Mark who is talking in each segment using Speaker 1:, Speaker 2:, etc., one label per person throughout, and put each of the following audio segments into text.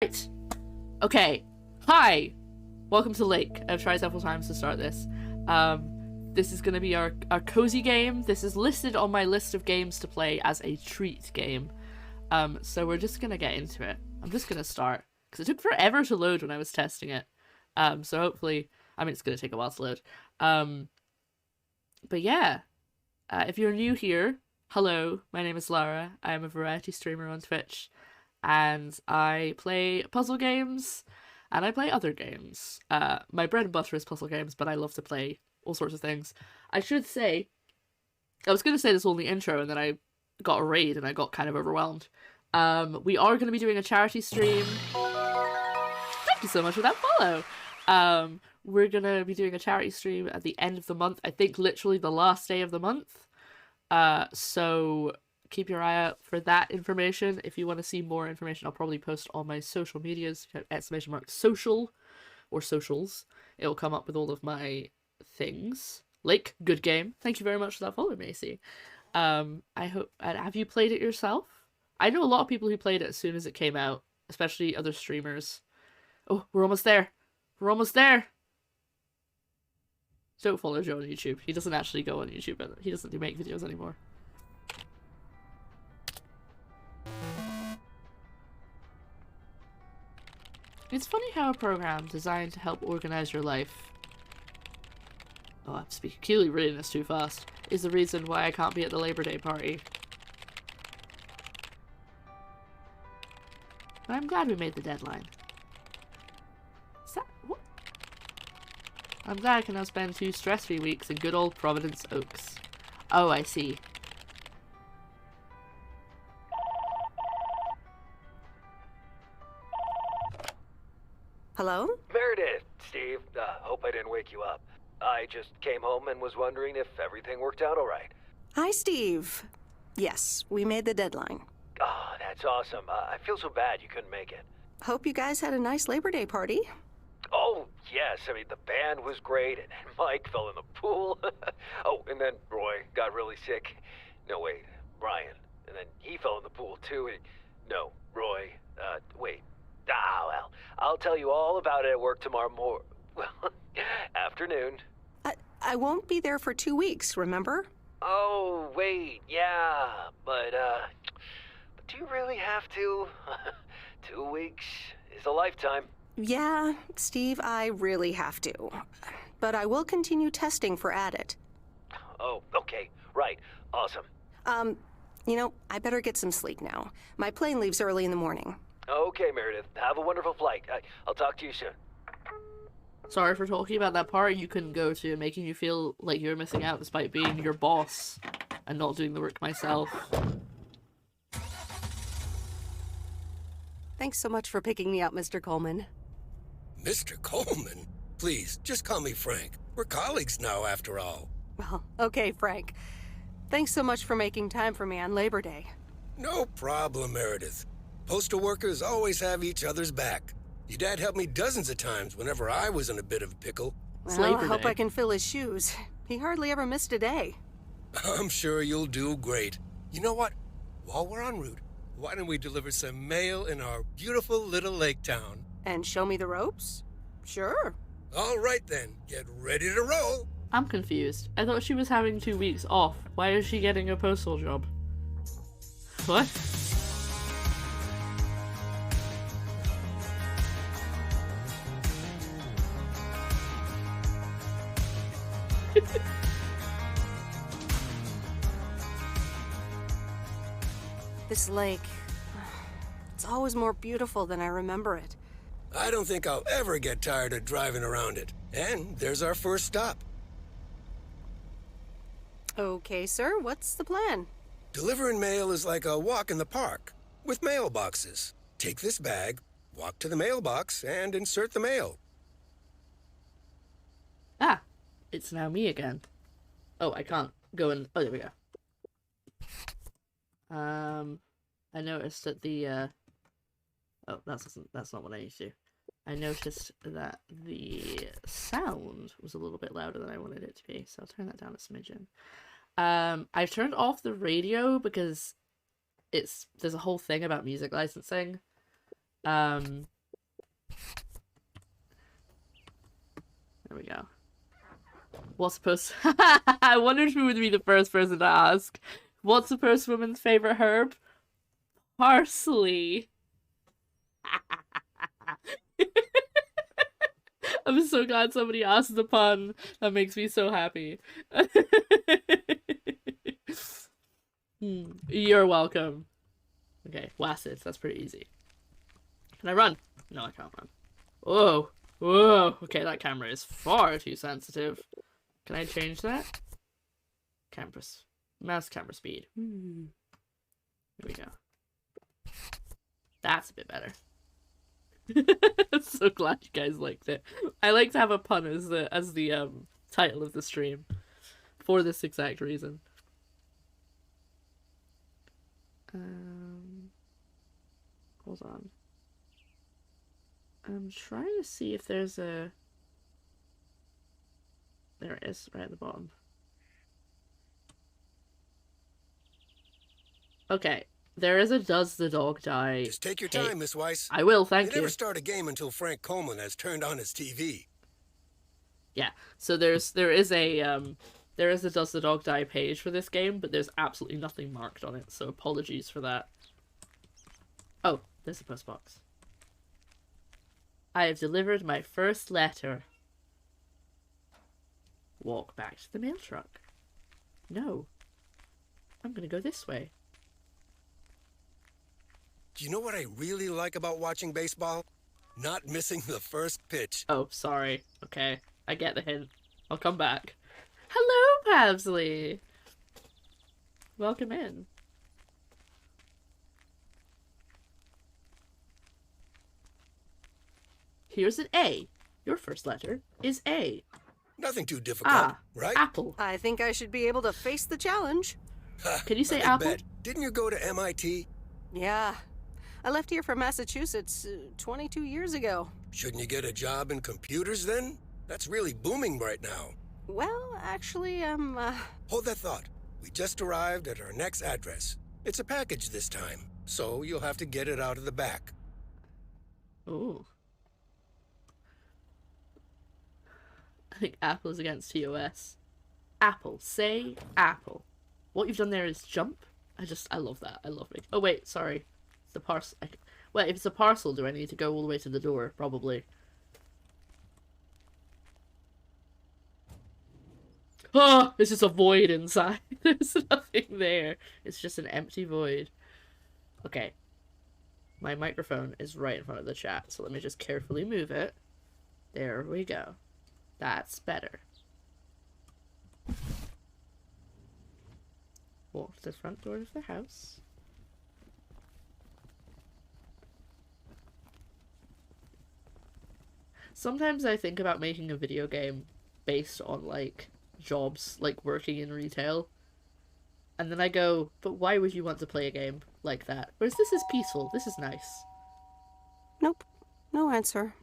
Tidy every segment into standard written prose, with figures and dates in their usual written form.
Speaker 1: Right. Okay. Hi. Welcome to Lake. I've tried several times to start this. This is going to be our cozy game. This is listed on my list of games to play as a treat game. So we're just going to get into it. I'm just going to start, because it took forever to load when I was testing it. So hopefully, I mean, it's going to take a while to load. But yeah, if you're new here, hello, my name is Lara. I am a variety streamer on Twitch, and I play puzzle games, and I play other games. My bread and butter is puzzle games, but I love to play all sorts of things. I should say, I was going to say this all in the intro, and then I got a raid, and I got kind of overwhelmed. We are going to be doing a charity stream. Thank you so much for that follow. We're going to be doing a charity stream at the end of the month. I think literally the last day of the month. So keep your eye out for that information. If you want to see more information, I'll probably post on my social medias, !social or socials. It'll come up with all of my things. Like, good game. Thank you very much for that follow, Macy. I hope, have you played it yourself? I know a lot of people who played it as soon as it came out, especially other streamers. Oh, we're almost there. We're almost there. Don't follow Joe on YouTube. He doesn't actually go on YouTube. He doesn't make videos anymore. It's funny how a program designed to help organize your life, oh, I'm speaking clearly reading this too fast, is the reason why I can't be at the Labor Day party. But I'm glad we made the deadline. Is that what? I'm glad I can now spend 2 stress-free weeks in good old Providence Oaks. Oh, I see.
Speaker 2: Hello?
Speaker 3: Meredith, Steve. Hope I didn't wake you up. I just came home and was wondering if everything worked out all right.
Speaker 2: Hi, Steve. Yes, we made the deadline.
Speaker 3: Ah, that's awesome. I feel so bad you couldn't make it.
Speaker 2: Hope you guys had a nice Labor Day party.
Speaker 3: Oh, yes. I mean, the band was great, and Mike fell in the pool. Oh, and then Roy got really sick. No, wait, Brian. And then he fell in the pool, too. No, Roy. Wait. Ah, well, I'll tell you all about it at work tomorrow well, afternoon.
Speaker 2: I won't be there for 2 weeks, remember?
Speaker 3: Oh, wait, yeah, but do you really have to? 2 weeks is a lifetime.
Speaker 2: Yeah, Steve, I really have to. But I will continue testing for Addit.
Speaker 3: Oh, okay, right, awesome.
Speaker 2: I better get some sleep now. My plane leaves early in the morning.
Speaker 3: Okay, Meredith, have a wonderful flight. I'll talk to you soon.
Speaker 1: Sorry for talking about that part you couldn't go to, making you feel like you're missing out despite being your boss and not doing the work myself.
Speaker 2: Thanks so much for picking me up, Mr. Coleman.
Speaker 4: Mr. Coleman? Please, just call me Frank. We're colleagues now, after all.
Speaker 2: Well, okay, Frank. Thanks so much for making time for me on Labor Day.
Speaker 4: No problem, Meredith. Postal workers always have each other's back. Your dad helped me dozens of times whenever I was in a bit of a pickle.
Speaker 2: Well, I hope I can fill his shoes. He hardly ever missed a day.
Speaker 4: I'm sure you'll do great. You know what? While we're en route, why don't we deliver some mail in our beautiful little lake town?
Speaker 2: And show me the ropes? Sure.
Speaker 4: All right then, get ready to roll.
Speaker 1: I'm confused. I thought she was having 2 weeks off. Why is she getting a postal job? What?
Speaker 2: This lake, it's always more beautiful than I remember it.
Speaker 4: I don't think I'll ever get tired of driving around it. And there's our first stop.
Speaker 2: Okay, sir, what's the plan?
Speaker 4: Delivering mail is like a walk in the park, with mailboxes. Take this bag, walk to the mailbox, and insert the mail.
Speaker 1: Ah, it's now me again. Oh, I can't go in. Oh, there we go. I noticed that the, oh, that's not what I need to do. I noticed that the sound was a little bit louder than I wanted it to be, so I'll turn that down a smidgen. I've turned off the radio because there's a whole thing about music licensing. There we go. What's supposed I wondered who would be the first person to ask. What's the first woman's favorite herb? Parsley. I'm so glad somebody asked the pun. That makes me so happy. You're welcome. Okay, Wassets, that's pretty easy. Can I run? No, I can't run. Whoa. Whoa. Okay, that camera is far too sensitive. Can I change that? Mouse camera speed. Here we go. That's a bit better. I'm so glad you guys liked it. I like to have a pun as the title of the stream for this exact reason. Hold on. I'm trying to see if there's a... There it is, right at the bottom. Okay, there is a Does the Dog Die?
Speaker 4: Just take your time, Miss Weiss.
Speaker 1: I will, thank you.
Speaker 4: Never start a game until Frank Coleman has turned on his TV.
Speaker 1: Yeah, so there is a Does the Dog Die page for this game, but there's absolutely nothing marked on it, so apologies for that. Oh, there's a post box. I have delivered my first letter. Walk back to the mail truck. No. I'm gonna go this way.
Speaker 4: Do you know what I really like about watching baseball? Not missing the first pitch.
Speaker 1: Oh, sorry. Okay, I get the hint. I'll come back. Hello, Pavsley! Welcome in. Here's an A. Your first letter is A.
Speaker 4: Nothing too difficult, right?
Speaker 1: Apple.
Speaker 2: I think I should be able to face the challenge.
Speaker 1: Can you say
Speaker 4: I
Speaker 1: apple?
Speaker 4: bet. Didn't you go to MIT?
Speaker 2: Yeah. I left here from Massachusetts 22 years ago.
Speaker 4: Shouldn't you get a job in computers then? That's really booming right now.
Speaker 2: Well, actually,
Speaker 4: Hold that thought. We just arrived at our next address. It's a package this time, so you'll have to get it out of the back.
Speaker 1: Ooh. I think Apple is against TOS. Apple. Say apple. What you've done there is jump. I love that. I love it. Oh, wait, sorry. It's the parcel. Wait, if it's a parcel, do I need to go all the way to the door? Probably. Oh, it's just a void inside. There's nothing there. It's just an empty void. Okay. My microphone is right in front of the chat, so let me just carefully move it. There we go. That's better. Walk to the front door of the house. Sometimes I think about making a video game based on, like, jobs, like working in retail. And then I go, but why would you want to play a game like that? Whereas this is peaceful. This is nice.
Speaker 2: nope. No answer.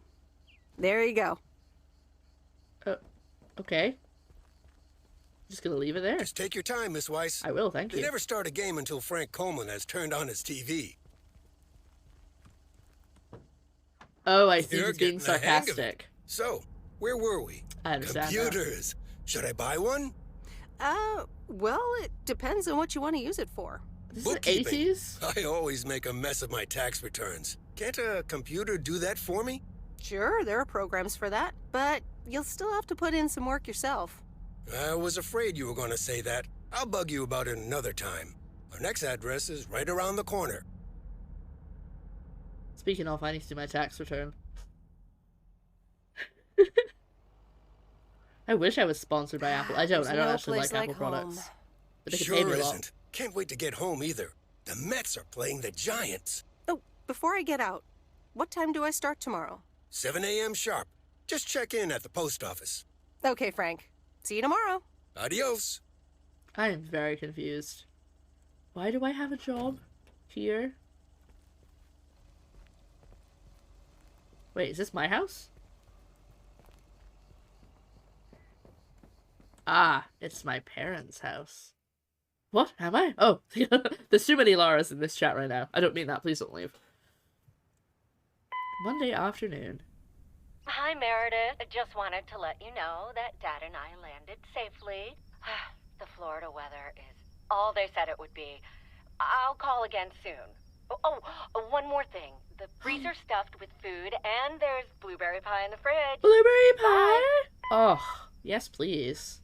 Speaker 2: There you go.
Speaker 1: Okay. Just gonna leave it there.
Speaker 4: Just take your time, Miss Weiss.
Speaker 1: I will, thank
Speaker 4: You
Speaker 1: you.
Speaker 4: never start a game until Frank Coleman has turned on his TV.
Speaker 1: Oh, I think
Speaker 4: You're
Speaker 1: he's being
Speaker 4: getting the hang of it.
Speaker 1: sarcastic.
Speaker 4: So, where were we?
Speaker 1: I understand that.
Speaker 4: Computers. Should I buy one?
Speaker 2: Well, it depends on what you want to use it for.
Speaker 1: This is the
Speaker 4: Bookkeeping.
Speaker 1: 80s?
Speaker 4: I always make a mess of my tax returns. Can't a computer do that for me?
Speaker 2: Sure, there are programs for that, but you'll still have to put in some work yourself.
Speaker 4: I was afraid you were going to say that. I'll bug you about it another time. Our next address is right around the corner.
Speaker 1: Speaking of, I need to do my tax return. I wish I was sponsored by Apple. I don't.
Speaker 2: There's
Speaker 1: I don't
Speaker 2: no
Speaker 1: actually like
Speaker 2: place
Speaker 1: Apple
Speaker 2: like
Speaker 1: products.
Speaker 2: home.
Speaker 1: But they can
Speaker 4: Sure
Speaker 1: pay me a lot.
Speaker 4: isn't. Can't wait to get home either. The Mets are playing the Giants.
Speaker 2: Oh, before I get out, what time do I start tomorrow?
Speaker 4: 7 a.m. sharp. Just check in at the post office.
Speaker 2: Okay, Frank. See you tomorrow.
Speaker 4: Adios.
Speaker 1: I am very confused. Why do I have a job here? Wait, is this my house? Ah, it's my parents' house. What? Am I? Oh, there's too many Laras in this chat right now. I don't mean that. Please don't leave. Monday afternoon.
Speaker 5: Hi, Meredith. I just wanted to let you know that Dad and I landed safely. The Florida weather is all they said it would be. I'll call again soon. One more thing. The freezer's stuffed with food, and there's blueberry pie in the fridge.
Speaker 1: Blueberry pie?
Speaker 5: Bye.
Speaker 1: Oh, yes, please.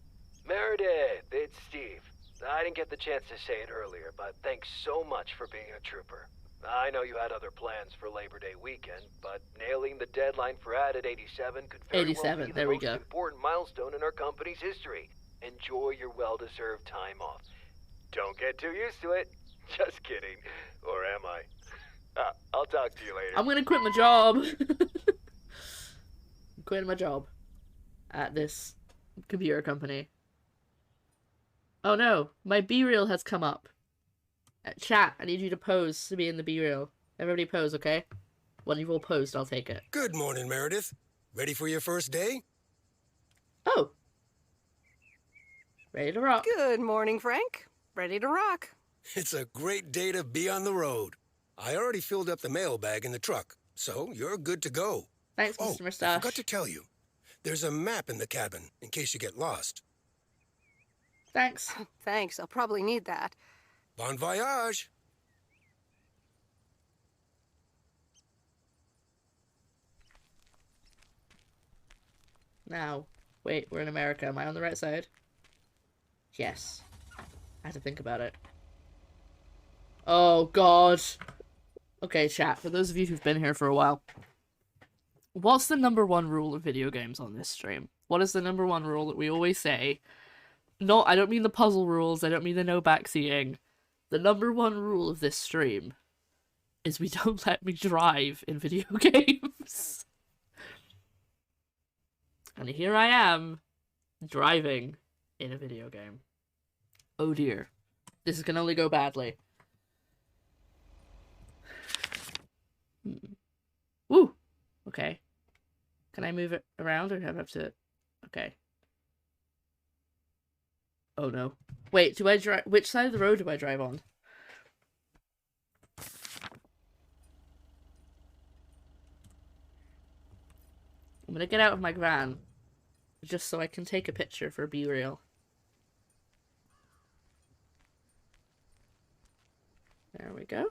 Speaker 3: Meredith, it's Steve. I didn't get the chance to say it earlier, but thanks so much for being a trooper. I know you had other plans for Labor Day weekend, but nailing the deadline for Added 87 could very well
Speaker 1: 87,
Speaker 3: be
Speaker 1: there
Speaker 3: the
Speaker 1: we
Speaker 3: most
Speaker 1: go.
Speaker 3: important milestone in our company's history. Enjoy your well-deserved time off. Don't get too used to it. Just kidding. Or am I? I'll talk to you later.
Speaker 1: I'm gonna quit my job. I'm quitting my job at this computer company. Oh no, my B-reel has come up. Chat, I need you to pose to be in the B-reel. Everybody pose, okay? When you've all posed, I'll take it.
Speaker 4: Good morning, Meredith. Ready for your first day?
Speaker 1: Oh. Ready to rock.
Speaker 2: Good morning, Frank. Ready to rock.
Speaker 4: It's a great day to be on the road. I already filled up the mailbag in the truck, so you're good to go.
Speaker 1: Thanks,
Speaker 4: Oh,
Speaker 1: Mr.
Speaker 4: I
Speaker 1: Mustache.
Speaker 4: forgot to tell you. There's a map in the cabin, in case you get lost.
Speaker 1: Thanks.
Speaker 2: Thanks, I'll probably need that.
Speaker 4: Bon voyage!
Speaker 1: Now, wait, we're in America. Am I on the right side? Yes. I had to think about it. Oh, God. Okay, chat, for those of you who've been here for a while, what's the #1 rule of video games on this stream? What is the #1 rule that we always say? No, I don't mean the puzzle rules, I don't mean the no backseating. The #1 rule of this stream is we don't let me drive in video games. And here I am, driving in a video game. Oh dear. This can only go badly. Woo! Okay. Can I move it around or do I have to... Okay. Oh no. Wait, do I drive... Which side of the road do I drive on? I'm gonna get out of my van. Just so I can take a picture for B-reel. There we go.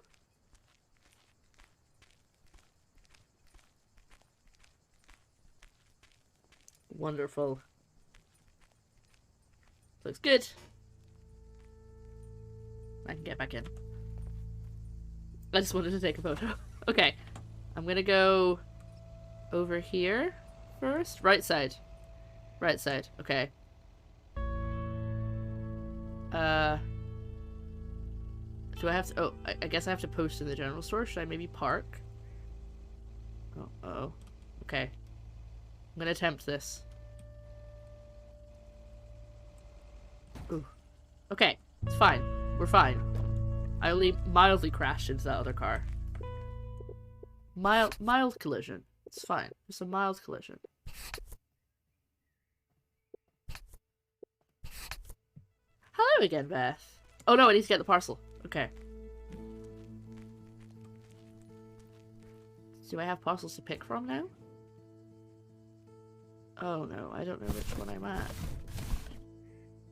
Speaker 1: Wonderful. Looks good. I can get back in. I just wanted to take a photo. Okay. I'm gonna go over here first. Right side. Right side. Okay. Do I have to... Oh, I guess I have to post in the general store. Should I maybe park? Oh. Okay. I'm gonna attempt this. Ooh. Okay. It's fine. We're fine. I only mildly crashed into that other car. Mild collision. It's fine. Just a mild collision. Hello again, Beth. Oh no, I need to get the parcel. Okay. Do I have parcels to pick from now? Oh no, I don't know which one I'm at.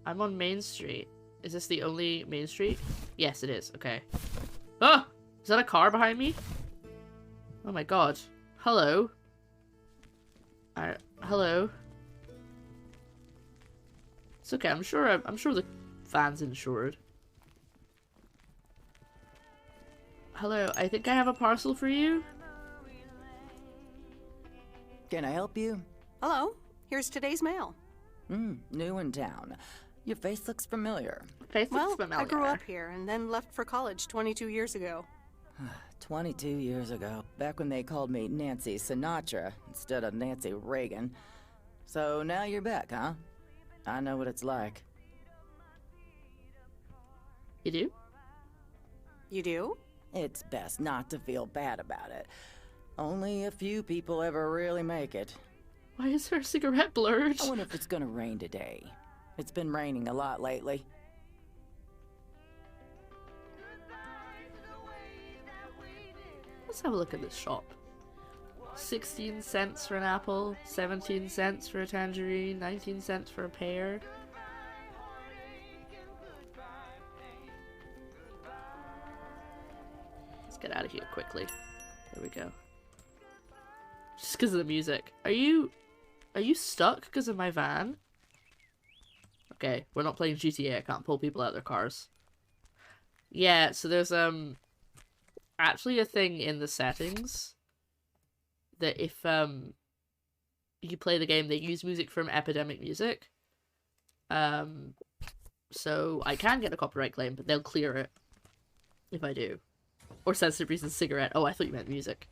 Speaker 1: I'm on Main Street. Is this the only Main Street? Yes, it is. Okay. Oh! Is that a car behind me? Oh my god. Hello? Hello? It's okay, I'm sure the van's insured. Hello, I think I have a parcel for you.
Speaker 6: Can I help you?
Speaker 2: Hello, here's today's mail.
Speaker 6: New in town. Your face looks familiar.
Speaker 1: Face looks
Speaker 2: Well,
Speaker 1: familiar.
Speaker 2: I grew up here and then left for college 22 years ago.
Speaker 6: 22 years ago, back when they called me Nancy Sinatra instead of Nancy Reagan. So now you're back, huh? I know what it's like.
Speaker 1: You do?
Speaker 2: You do?
Speaker 6: It's best not to feel bad about it. Only a few people ever really make it.
Speaker 1: Why is her cigarette blurred?
Speaker 6: I wonder if it's gonna rain today. It's been raining a lot lately.
Speaker 1: Let's have a look at this shop. 16 cents for an apple, 17 cents for a tangerine, 19 cents for a pear. Let's get out of here quickly. There we go. Just because of the music. Are you stuck because of my van? Okay, we're not playing GTA. I can't pull people out of their cars. Yeah, so there's actually a thing in the settings that if you play the game, they use music from Epidemic Music. So I can get a copyright claim, but they'll clear it if I do. Or sensitive reasons cigarette. Oh, I thought you meant music.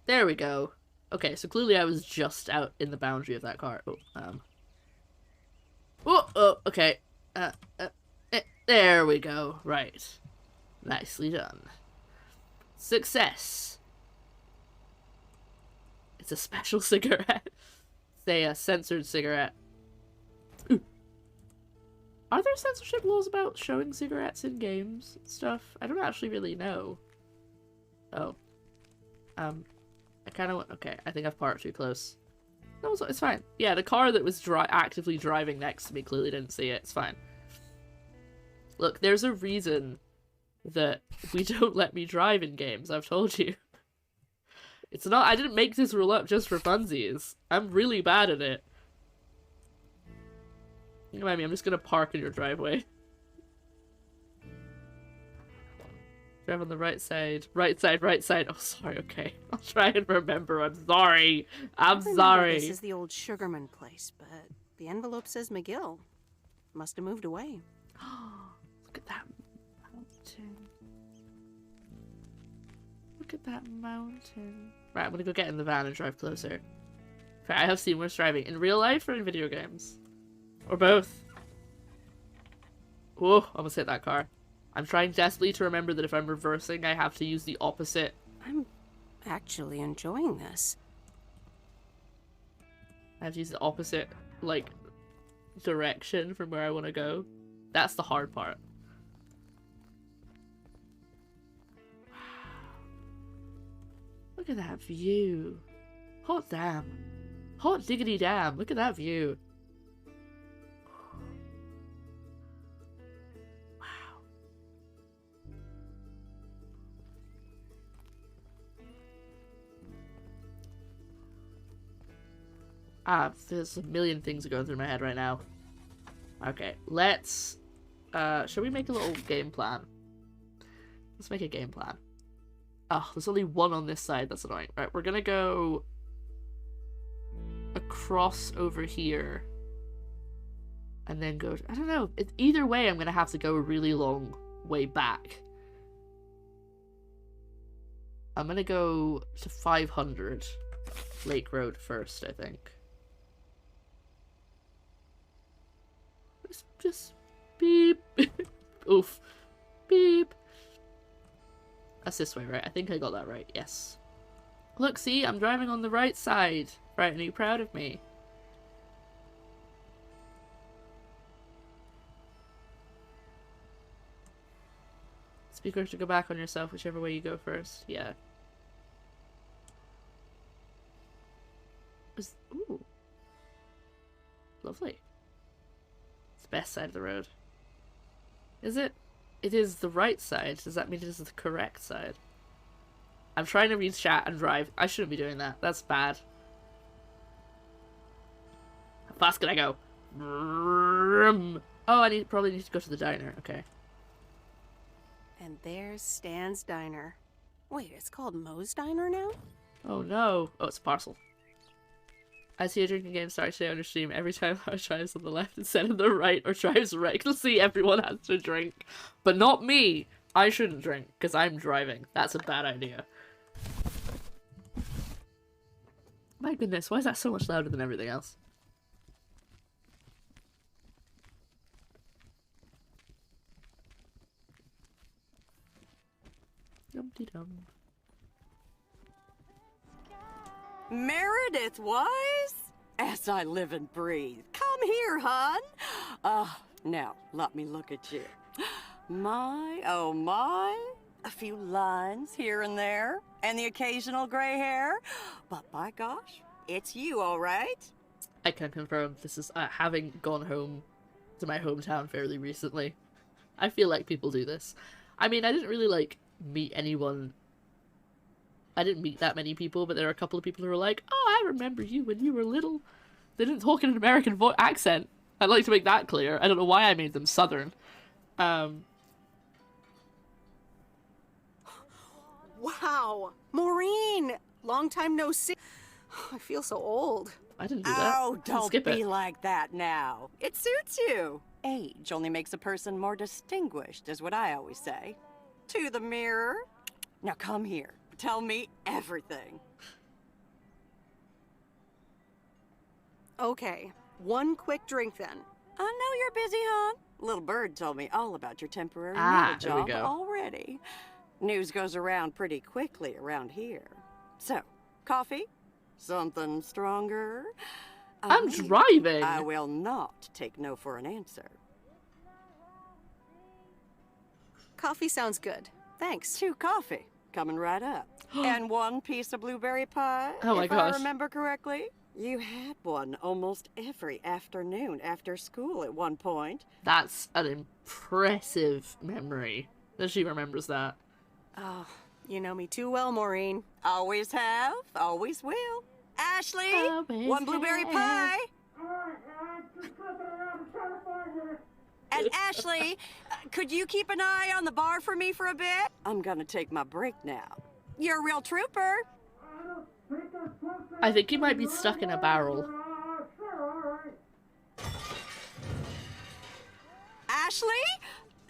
Speaker 1: There we go. Okay, so clearly I was just out in the boundary of that car. Oh, okay. There we go. Right. Nicely done. Success. It's a special cigarette. Say a censored cigarette. Ooh. Are there censorship laws about showing cigarettes in games and stuff? I don't actually really know. Oh. I kind of want... Okay, I think I've parked too close. No, it's fine. Yeah, the car that was actively driving next to me clearly didn't see it. It's fine. Look, there's a reason that we don't let me drive in games, I've told you. It's not... I didn't make this rule up just for funsies. I'm really bad at it. You mind me, I'm just gonna park in your driveway. Drive on the right side. Right side, right side. Oh, sorry, okay. I'll try and remember. I'm sorry. I'm sorry.
Speaker 2: This is the old Sugarman place, but the envelope says McGill. Must have moved away.
Speaker 1: Look at that mountain. Look at that mountain. Right, I'm gonna go get in the van and drive closer. I have seen worse driving. In real life or in video games? Or both? Whoa, almost hit that car. I'm trying desperately to remember that if I'm reversing, I have to use the opposite.
Speaker 2: I'm actually enjoying this.
Speaker 1: I have to use the opposite, like, direction from where I want to go. That's the hard part. Wow. Look at that view. Hot damn. Hot diggity damn. Look at that view. There's a million things going through my head right now. Okay, let's... shall we make a little game plan? Let's make a game plan. Oh, there's only one on this side, that's annoying. Right, we're gonna go... across over here. And then go... I don't know, either way I'm gonna have to go a really long way back. I'm gonna go to 500 Lake Road first, I think. Just beep. Oof. Beep. That's this way, right? I think I got that right. Yes. Look, see? I'm driving on the right side. Right, and are you proud of me? Speaker to go back on yourself, whichever way you go first. Yeah. Ooh. Lovely. Best side of the road. Is it? It is the right side. Does that mean it is the correct side? I'm trying to read chat and drive. I shouldn't be doing that. That's bad. How fast can I go? Oh, I probably need to go to the diner. Okay.
Speaker 2: And there's Stan's Diner. Wait, it's called Moe's Diner now?
Speaker 1: Oh no. Oh, it's a parcel. I see a drinking game start today on your stream. Every time I drives on the left instead of the right or drives recklessly, everyone has to drink. But not me. I shouldn't drink because I'm driving. That's a bad idea. My goodness, why is that so much louder than everything else? Dum-de-dum.
Speaker 7: Meredith Weiss? As I live and breathe. Come here, hon. Now, let me look at you. My, oh my, A few lines here and there, and the occasional gray hair. But by gosh, it's you, all right?
Speaker 1: I can confirm this is having gone home to my hometown fairly recently. I feel like people do this. I mean, I didn't really, like, meet anyone. I didn't meet that many people, but there are a couple of people who were like, oh, I remember you when you were little. They didn't talk in an American accent. I'd like to make that clear. I don't know why I made them Southern.
Speaker 2: Wow, Maureen! Long time no see. I feel so old.
Speaker 1: I didn't do that.
Speaker 7: Oh, don't
Speaker 1: Skip
Speaker 7: be
Speaker 1: it.
Speaker 7: like that now. It suits you. Age only makes a person more distinguished, is what I always say. To the mirror. Now come here. Tell me everything.
Speaker 2: Okay, one quick drink then.
Speaker 7: I know you're busy, hon. Little Bird told me all about your temporary
Speaker 1: Ah,
Speaker 7: nail
Speaker 1: there we
Speaker 7: job
Speaker 1: go.
Speaker 7: already. News goes around pretty quickly around here. So, coffee? Something stronger?
Speaker 1: I'm
Speaker 7: mean,
Speaker 1: driving!
Speaker 7: I will not take no for an answer.
Speaker 2: Coffee sounds good. Thanks.
Speaker 7: 2 coffee, coming right up. And 1 piece of blueberry pie.
Speaker 1: Oh my
Speaker 7: if
Speaker 1: gosh.
Speaker 7: I remember correctly. You had one almost every afternoon after school at one point.
Speaker 1: That's an impressive memory that she remembers that.
Speaker 2: Oh, you know me too well, Maureen.
Speaker 7: Always have, always will. Ashley,
Speaker 1: Always
Speaker 7: 1 blueberry
Speaker 1: have.
Speaker 7: pie. And Ashley, could you keep an eye on the bar for me for a bit? I'm gonna take my break now. You're a real trooper.
Speaker 1: I think he might be stuck in a barrel.
Speaker 7: Ashley?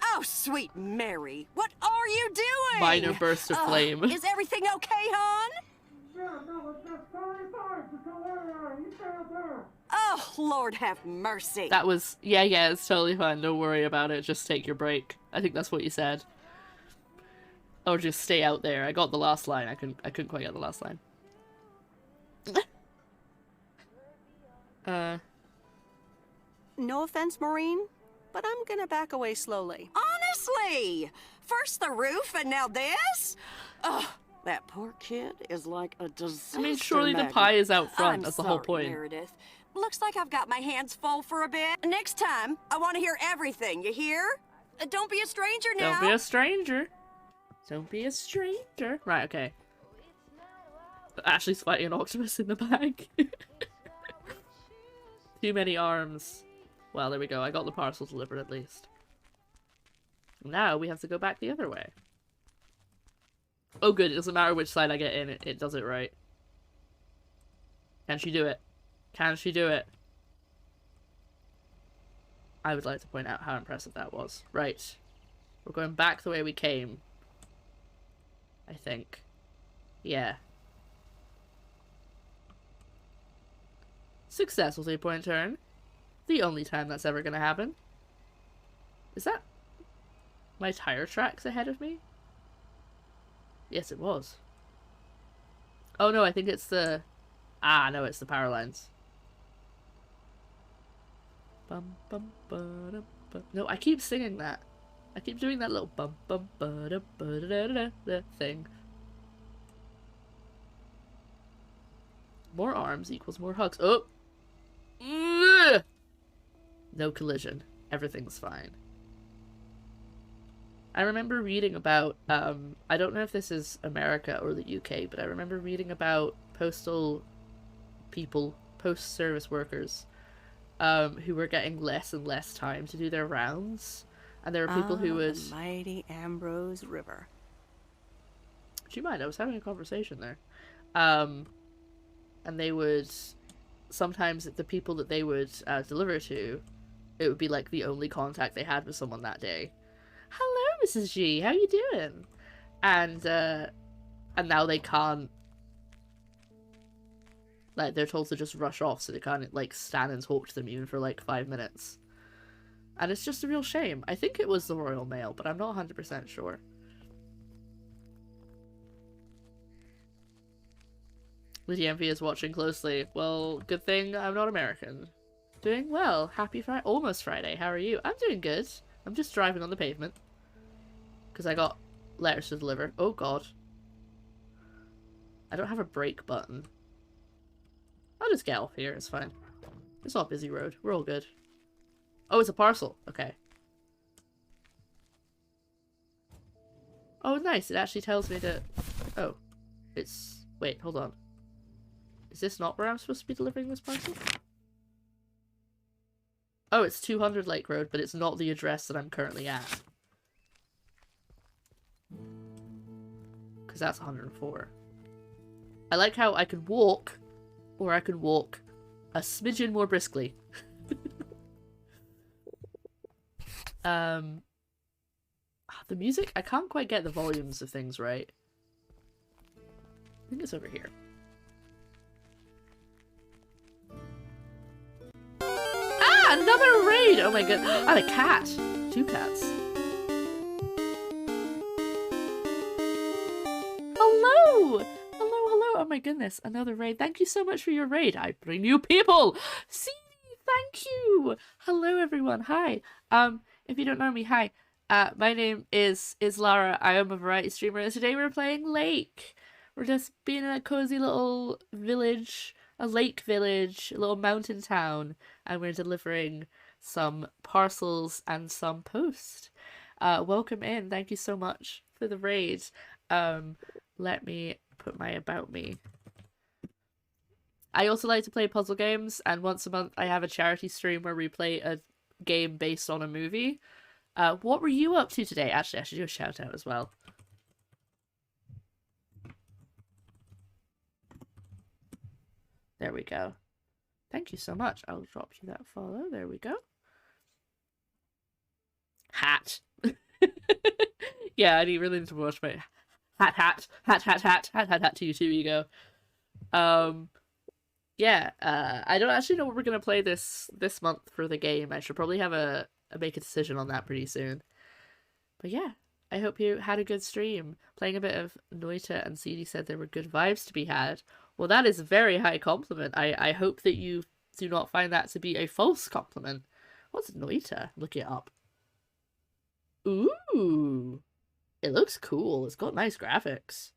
Speaker 7: Oh, sweet Mary, what are you doing?
Speaker 1: Minor burst of flame.
Speaker 7: Is everything okay, hon? Oh, Lord have mercy.
Speaker 1: That was, yeah, it's totally fine. Don't worry about it. Just take your break. I think that's what you said. Or just stay out there. I got the last line. I couldn't quite get the last line.
Speaker 2: No offense, Maureen, but I'm gonna back away slowly.
Speaker 7: Honestly! First the roof and now this? Ugh, that poor kid is like a disaster
Speaker 1: I mean, surely the
Speaker 7: magnet.
Speaker 1: pie is out front.
Speaker 7: I'm
Speaker 1: That's the whole
Speaker 7: sorry,
Speaker 1: point.
Speaker 7: Meredith. Looks like I've got my hands full for a bit. Next time, I want to hear everything, you hear? Don't be a stranger now.
Speaker 1: Don't be a stranger. Don't be a stranger. Right, okay. Ashley's fighting an octopus in the bag. Too many arms. Well, there we go. I got the parcel delivered at least. Now we have to go back the other way. Oh good, it doesn't matter which side I get in, it does it right. Can she do it? Can she do it? I would like to point out how impressive that was. Right. We're going back the way we came. I think. Yeah. Successful 3-point turn. The only time that's ever gonna happen. Is that my tire tracks ahead of me? Yes, it was. Oh no, I think it's the... Ah, no, it's the power lines. Bum bum ba da ba. No, I keep singing that. I keep doing that little bum bum ba da ba da da da thing. More arms equals more hugs. Oh! Ugh! No collision. Everything's fine. I remember reading about, I don't know if this is America or the UK, but I remember reading about postal people, post-service workers, who were getting less and less time to do their rounds. And there were people who would...
Speaker 2: the mighty Ambrose River.
Speaker 1: Do you mind? I was having a conversation there. And they would... Sometimes the people that they would deliver to, it would be like the only contact they had with someone that day. Hello, Mrs. G, how you doing? And now they can't... Like, they're told to just rush off, so they can't, like, stand and talk to them even for, like, 5 minutes. And it's just a real shame. I think it was the Royal Mail, but I'm not 100% sure. The DMV is watching closely. Well, good thing I'm not American. Doing well. Happy Friday. Almost Friday. How are you? I'm doing good. I'm just driving on the pavement. Because I got letters to deliver. Oh god. I don't have a brake button. I'll just get off here, it's fine. It's not a busy road. We're all good. Oh, it's a parcel. Okay. Oh, nice. It actually tells me to... Oh. It's... Wait, hold on. Is this not where I'm supposed to be delivering this parcel? Oh, it's 200 Lake Road, but it's not the address that I'm currently at. Because that's 104. I like how I can walk, or I can walk a smidgen more briskly. The music, I can't quite get the volumes of things right. I think it's over here. Ah, another raid! Oh my god. And a cat. 2 cats. Hello! Hello. Oh my goodness. Another raid. Thank you so much for your raid. I bring you people. See, thank you. Hello everyone. Hi. If you don't know me, hi. My name is Lara. I am a variety streamer, and today we're playing Lake. We're just being in a cozy little village, a lake village, a little mountain town, and we're delivering some parcels and some post. Welcome in. Thank you so much for the raid. Let me put my about me. I also like to play puzzle games, and once a month I have a charity stream where we play a game based on a movie. What were you up to today? Actually, I should do a shout out as well. There we go. Thank you so much. I'll drop you that follow. There we go. Hat. Yeah, I really need to watch my hat to you too, ego. Yeah, I don't actually know what we're gonna play this month for the game. I should probably have make a decision on that pretty soon. But yeah, I hope you had a good stream. Playing a bit of Noita, and CD said there were good vibes to be had. Well, that is a very high compliment. I hope that you do not find that to be a false compliment. What's Noita? Look it up. Ooh, it looks cool. It's got nice graphics.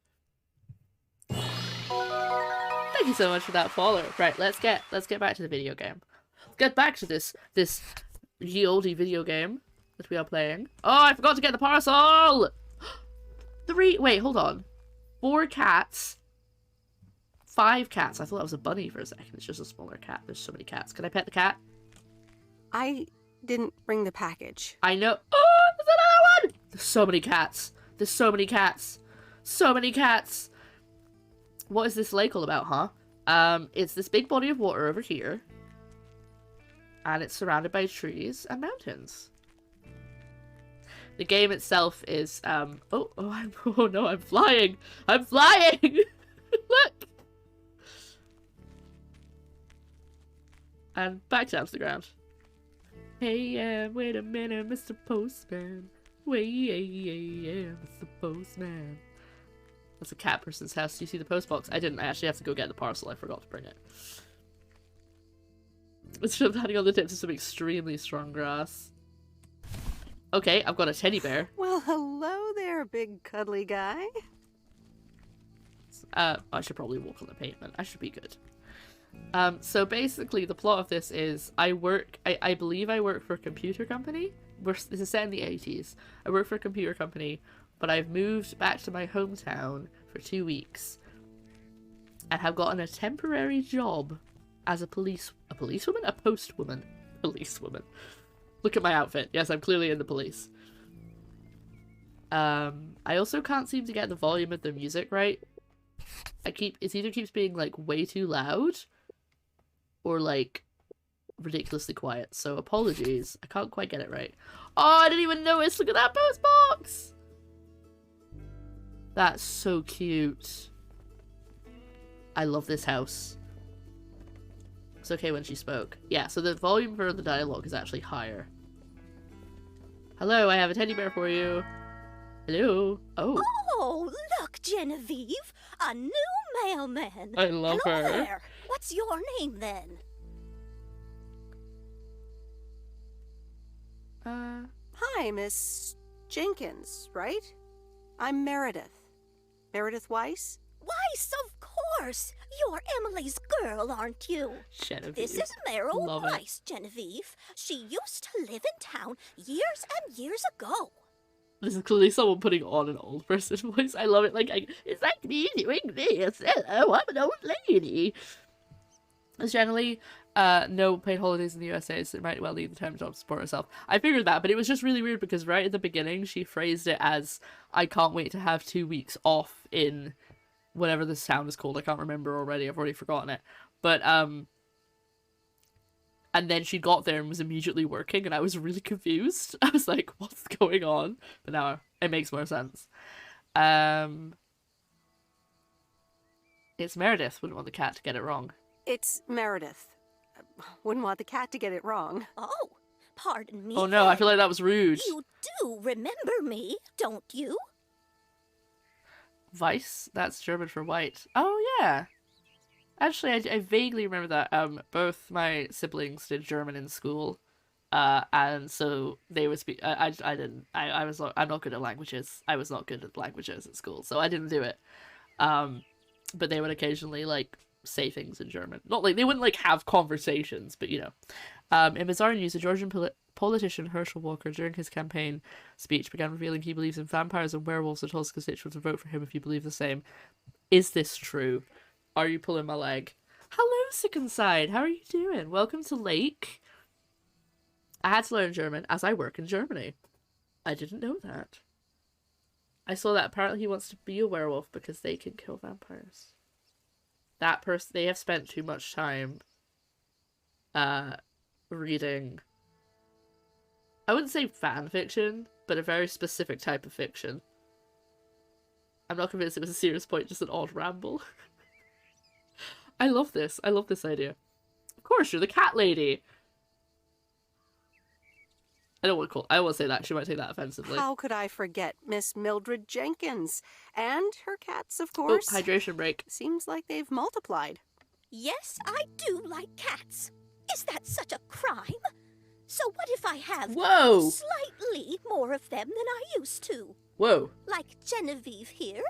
Speaker 1: Thank you so much for that follow. Right, let's get back to the video game. Let's get back to this ye olde video game that we are playing. Oh, I forgot to get the parcel! Wait, hold on. 4 cats. 5 cats. I thought that was a bunny for a second. It's just a smaller cat. There's so many cats. Can I pet the cat?
Speaker 2: I didn't bring the package.
Speaker 1: I know. Oh, there's another one! There's so many cats. There's so many cats. So many cats. What is this lake all about, huh? It's this big body of water over here. And it's surrounded by trees and mountains. The game itself is, oh no, I'm flying! I'm flying! Look! And back down to the ground. Hey, yeah, wait a minute, Mr. Postman. Wait, yeah, Mr. Postman. That's a cat person's house. Do you see the post box? I didn't. I actually have to go get the parcel. I forgot to bring it. Instead of landing on the tips of some extremely strong grass. Okay, I've got a teddy bear.
Speaker 2: Well, hello there, big cuddly guy.
Speaker 1: I should probably walk on the pavement. I should be good. So basically the plot of this is I believe I work for a computer company. This is set in the 80s. I work for a computer company, but I've moved back to my hometown for 2 weeks and have gotten a temporary job as a policewoman? A postwoman. Policewoman. Look at my outfit. Yes, I'm clearly in the police. I also can't seem to get the volume of the music right. It either keeps being like way too loud or like ridiculously quiet. So apologies. I can't quite get it right. Oh, I didn't even notice. Look at that post box. That's so cute. I love this house. It's okay when she spoke. Yeah, so the volume for the dialogue is actually higher. Hello, I have a teddy bear for you. Hello. Oh.
Speaker 8: Oh, look, Genevieve. A new mailman.
Speaker 1: I love
Speaker 8: Hello
Speaker 1: her.
Speaker 8: There. What's your name, then?
Speaker 2: Hi, Miss Jenkins, right? I'm Meredith. Meredith Weiss?
Speaker 8: Weiss, of course! You're Emily's girl, aren't you?
Speaker 1: Genevieve.
Speaker 8: This is Meryl
Speaker 1: Love it.
Speaker 8: Weiss, Genevieve. She used to live in town years and years ago.
Speaker 1: This is clearly someone putting on an old person voice. I love it. Like, it's like me doing this. Hello, I'm an old lady. There's generally no paid holidays in the USA, so it might well need the time to support herself. I figured that, but it was just really weird because right at the beginning, she phrased it as, I can't wait to have 2 weeks off in whatever this town is called. I can't remember already. I've already forgotten it. But, and then she got there and was immediately working, and I was really confused. I was like, what's going on? But now it makes more sense. It's Meredith. Wouldn't want the cat to get it wrong.
Speaker 2: It's Meredith. Wouldn't want the cat to get it wrong.
Speaker 8: Oh, pardon me.
Speaker 1: Oh no, I feel like that was rude.
Speaker 8: You do remember me, don't you?
Speaker 1: Weiss? That's German for white. Oh yeah. Actually, I vaguely remember that. Both my siblings did German in school, and so they would speak. I didn't. I'm not good at languages. I was not good at languages at school, so I didn't do it. But they would occasionally like say things in German. Not like they wouldn't like have conversations, but you know. In bizarre news, the Georgian politician Herschel Walker, during his campaign speech, began revealing he believes in vampires and werewolves and told his constituents to vote for him if you believe the same. Is this true? Are you pulling my leg? Hello, Sick Inside. How are you doing? Welcome to Lake. I had to learn German as I work in Germany. I didn't know that. I saw that apparently he wants to be a werewolf because they can kill vampires. That person, they have spent too much time reading, I wouldn't say fan fiction, but a very specific type of fiction. I'm not convinced it was a serious point, just an odd ramble. I love this. I love this idea. Of course, you're the cat lady. I don't want to call. I won't say that. She might take that offensively.
Speaker 2: How could I forget Miss Mildred Jenkins? And her cats, of course.
Speaker 1: Oh, hydration break.
Speaker 2: Seems like they've multiplied.
Speaker 8: Yes, I do like cats. Is that such a crime? So what if I have
Speaker 1: Whoa!
Speaker 8: slightly more of them than I used to?
Speaker 1: Whoa.
Speaker 8: Like Genevieve here,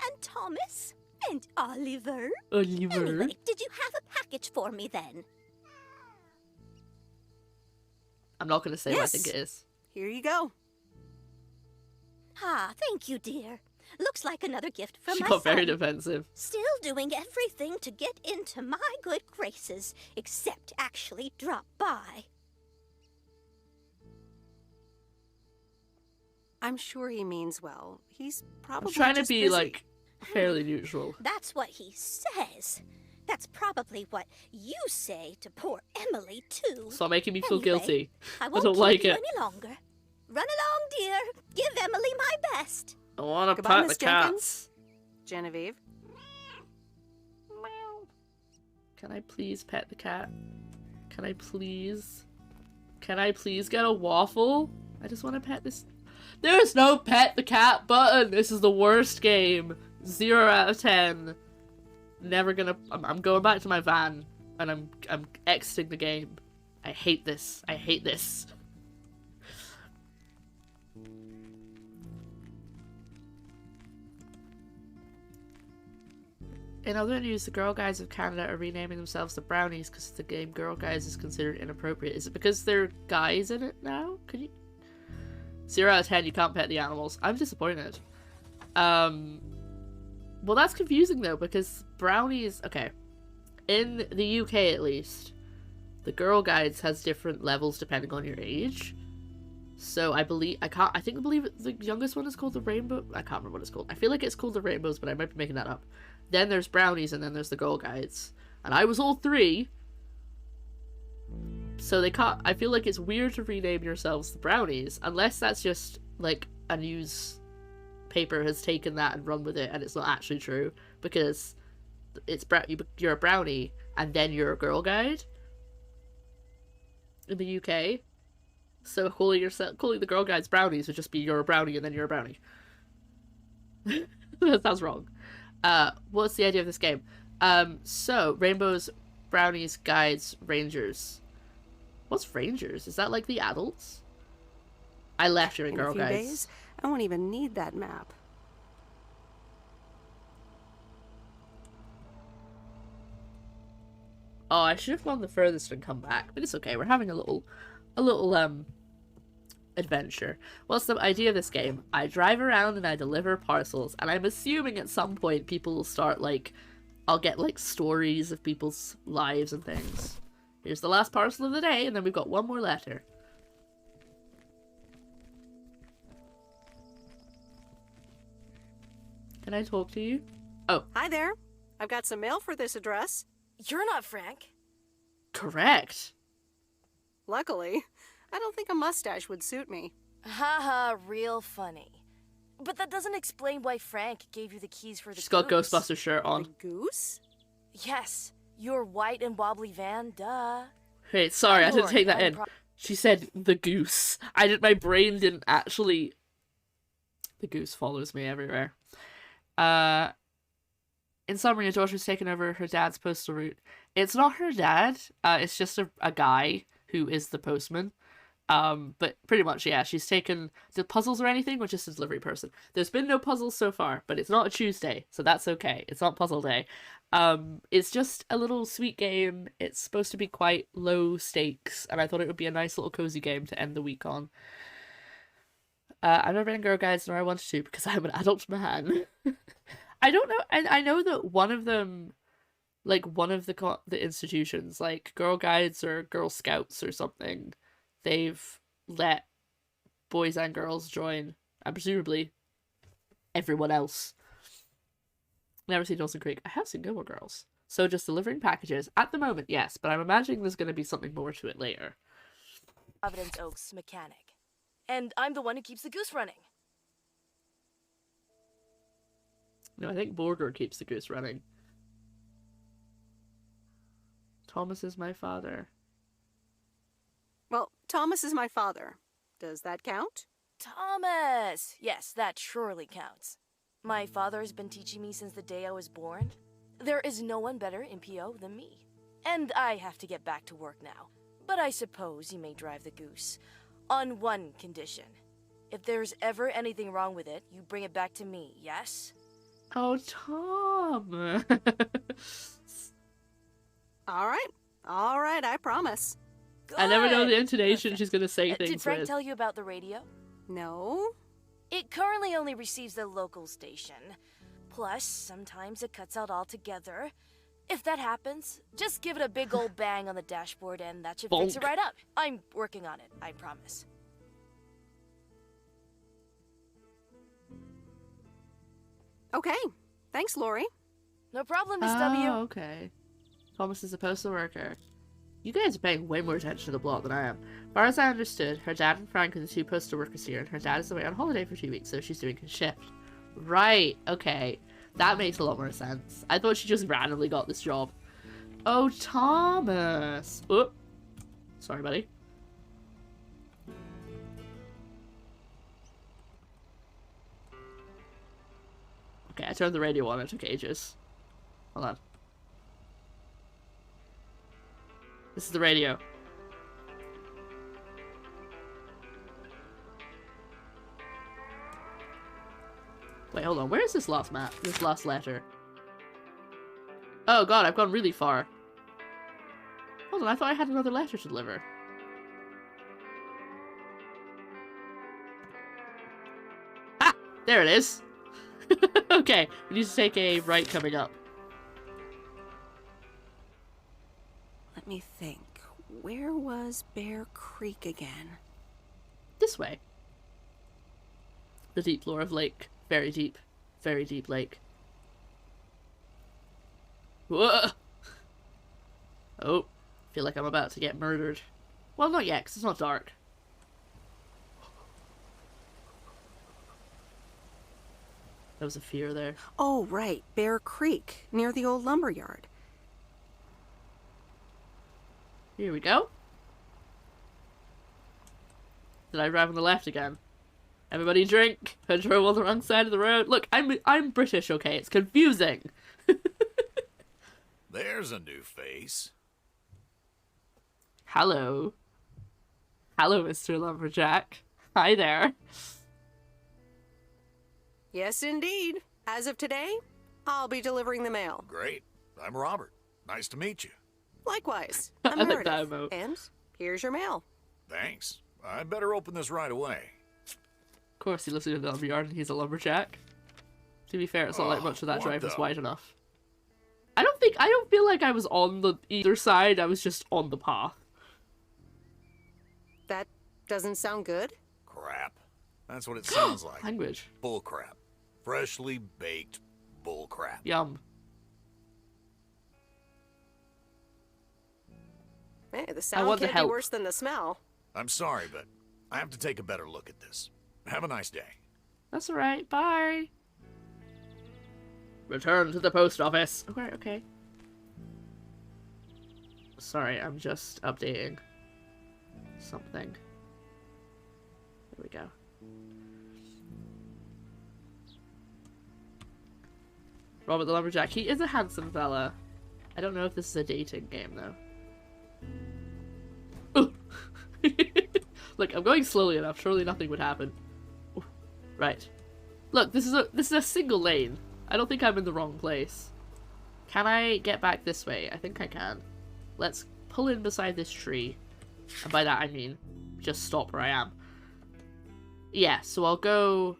Speaker 8: and Thomas, and Oliver.
Speaker 1: Oliver.
Speaker 8: Anyway, did you have a package for me then?
Speaker 1: I'm not going to say what I think it is.
Speaker 2: Here you go.
Speaker 8: Ah, thank you, dear. Looks like another gift from
Speaker 1: She
Speaker 8: my
Speaker 1: got very
Speaker 8: son.
Speaker 1: defensive.
Speaker 8: Still doing everything to get into my good graces, except actually drop by.
Speaker 2: I'm sure he means well. He's probably
Speaker 1: I'm trying to
Speaker 2: just
Speaker 1: be,
Speaker 2: busy.
Speaker 1: like, fairly neutral.
Speaker 8: That's what he says. That's probably what you say to poor Emily, too.
Speaker 1: Stop making me feel
Speaker 8: Anyway,
Speaker 1: guilty.
Speaker 8: I won't
Speaker 1: don't
Speaker 8: keep
Speaker 1: like
Speaker 8: you
Speaker 1: it.
Speaker 8: any longer. Run along, dear. Give Emily my best.
Speaker 1: I want to
Speaker 2: Goodbye,
Speaker 1: pet the
Speaker 2: Miss
Speaker 1: cats.
Speaker 2: Jenkins. Genevieve.
Speaker 1: Can I please pet the cat? Can I please? Can I please get a waffle? I just want to pet this. There's no pet the cat button. This is the worst game. 0 out of 10. Never gonna. I'm going back to my van, and I'm exiting the game. I hate this. I hate this. In other news, the Girl Guides of Canada are renaming themselves the Brownies because the game Girl Guides is considered inappropriate. Is it because there are guys in it now? Can you? 0 out of 10, you can't pet the animals. I'm disappointed. Well, that's confusing though, because brownies, okay, in the UK at least, the Girl Guides has different levels depending on your age. So I believe, I believe the youngest one is called the Rainbow. I can't remember what it's called. I feel like it's called the Rainbows, but I might be making that up. Then there's brownies, and then there's the Girl Guides. And I was all three. So they can't, I feel like it's weird to rename yourselves the Brownies, unless that's just, like, a newspaper has taken that and run with it, and it's not actually true, because it's you're a brownie, and then you're a Girl Guide in the UK. So calling the Girl Guides brownies would just be you're a brownie and then you're a brownie. That sounds wrong. What's the idea of this game? So rainbows, brownies, guides, rangers. What's rangers? Is that like the adults? I left during
Speaker 2: In a
Speaker 1: Girl
Speaker 2: few
Speaker 1: Guides.
Speaker 2: days, I won't even need that map.
Speaker 1: Oh, I should have gone the furthest and come back, but it's okay. We're having a little adventure. What's the idea of this game? I drive around and I deliver parcels, and I'm assuming at some point people will start, like, I'll get, like, stories of people's lives and things. Here's the last parcel of the day, and then we've got one more letter. Can I talk to you? Oh.
Speaker 2: Hi there. I've got some mail for this address.
Speaker 9: You're not Frank.
Speaker 1: Correct.
Speaker 2: Luckily, I don't think a mustache would suit me.
Speaker 9: Haha, real funny. But that doesn't explain why Frank gave you the keys for the
Speaker 1: She's got
Speaker 9: goose.
Speaker 1: Ghostbuster shirt on.
Speaker 2: The goose?
Speaker 9: Yes, your white and wobbly van, duh.
Speaker 1: Wait, sorry, I didn't
Speaker 9: Lord,
Speaker 1: take that
Speaker 9: I'm
Speaker 1: in. She said the goose. My brain didn't actually... The goose follows me everywhere. In summary, your daughter's taken over her dad's postal route. It's not her dad. It's just a guy who is the postman. But pretty much, yeah, she's taken the puzzles or anything, or just a delivery person. There's been no puzzles so far, but it's not a Tuesday, so that's okay. It's not puzzle day. It's just a little sweet game. It's supposed to be quite low stakes, and I thought it would be a nice little cozy game to end the week on. I've never been in Girl Guides, nor I wanted to, because I'm an adult man. I don't know. I know that one of them, like one of the institutions, like Girl Guides or Girl Scouts or something, they've let boys and girls join, and presumably everyone else. Never seen Dawson Creek. I have seen Gilmore Girls. So just delivering packages at the moment, yes, but I'm imagining there's going to be something more to it later.
Speaker 9: Providence Oaks mechanic. And I'm the one who keeps the goose running.
Speaker 1: No, I think Borger keeps the goose running. Thomas is my father.
Speaker 2: Well, Thomas is my father. Does that count?
Speaker 9: Thomas! Yes, that surely counts. My father has been teaching me since the day I was born. There is no one better in PO than me. And I have to get back to work now. But I suppose you may drive the goose. On one condition. If there's ever anything wrong with it, you bring it back to me, yes?
Speaker 1: Oh, Tom!
Speaker 2: All right, I promise.
Speaker 9: Good.
Speaker 1: I never know the intonation she's going to say things
Speaker 9: Did Frank
Speaker 1: with.
Speaker 9: tell you about the radio?
Speaker 2: No?
Speaker 9: It currently only receives the local station. Plus, sometimes it cuts out altogether. If that happens, just give it a big old bang on the dashboard and that should fix it
Speaker 1: Bonk.
Speaker 9: right up. I'm working on it, I promise.
Speaker 2: Okay. Thanks, Lori.
Speaker 9: No problem, Miss W.
Speaker 1: Oh, okay. Thomas is a postal worker. You guys are paying way more attention to the plot than I am. As far as I understood, her dad and Frank are the two postal workers here, and her dad is away on holiday for 2 weeks, so she's doing his shift. Right, okay. That makes a lot more sense. I thought she just randomly got this job. Oh, Thomas! Oh, sorry, buddy. Okay, I turned the radio on. It took ages. Hold on. This is the radio. Wait, hold on. Where is this last map? This last letter? Oh god, I've gone really far. Hold on, I thought I had another letter to deliver. Ah! There it is! Okay, we need to take a right coming up.
Speaker 2: Let me think. Where was Bear Creek again?
Speaker 1: This way. The deep lore of lake. Very deep lake. Whoa! Oh, feel like I'm about to get murdered. Well, not yet, 'cause it's not dark. There was a fear there.
Speaker 2: Oh, right. Bear Creek, near the old lumberyard.
Speaker 1: Here we go. Did I drive on the left again? Everybody drink. I drove on the wrong side of the road. Look, I'm British, okay? It's confusing.
Speaker 10: There's a new face.
Speaker 1: Hello. Hello, Mr. Lumberjack. Hi there.
Speaker 2: Yes, indeed. As of today, I'll be delivering the mail.
Speaker 10: Great. I'm Robert. Nice to meet you.
Speaker 2: Likewise.
Speaker 1: I
Speaker 2: I'm
Speaker 1: like that
Speaker 2: Meredith.
Speaker 1: emote.
Speaker 2: And here's your mail.
Speaker 10: Thanks. I'd better open this right away.
Speaker 1: Of course, he lives in the lumberyard and he's a lumberjack. To be fair, it's not like much of that
Speaker 10: what
Speaker 1: drive is
Speaker 10: the-
Speaker 1: wide enough. I don't feel like I was on the either side, I was just on the path.
Speaker 2: That doesn't sound good.
Speaker 10: Crap. That's what it sounds like.
Speaker 1: Language.
Speaker 10: Bull crap. Freshly baked bull crap.
Speaker 1: Yum.
Speaker 2: Hey, the
Speaker 1: want
Speaker 2: sound
Speaker 1: the
Speaker 2: can't be
Speaker 1: help.
Speaker 2: worse than the smell.
Speaker 10: I'm sorry, but I have to take a better look at this. Have a nice day.
Speaker 1: That's alright, bye. Return to the post office. Okay, okay. Sorry, I'm just updating something. There we go. Robert the Lumberjack. He is a handsome fella. I don't know if this is a dating game, though. Look, I'm going slowly enough. Surely nothing would happen. Ooh. Right. Look, this is a single lane. I don't think I'm in the wrong place. Can I get back this way? I think I can. Let's pull in beside this tree. And by that I mean just stop where I am. Yeah, so I'll go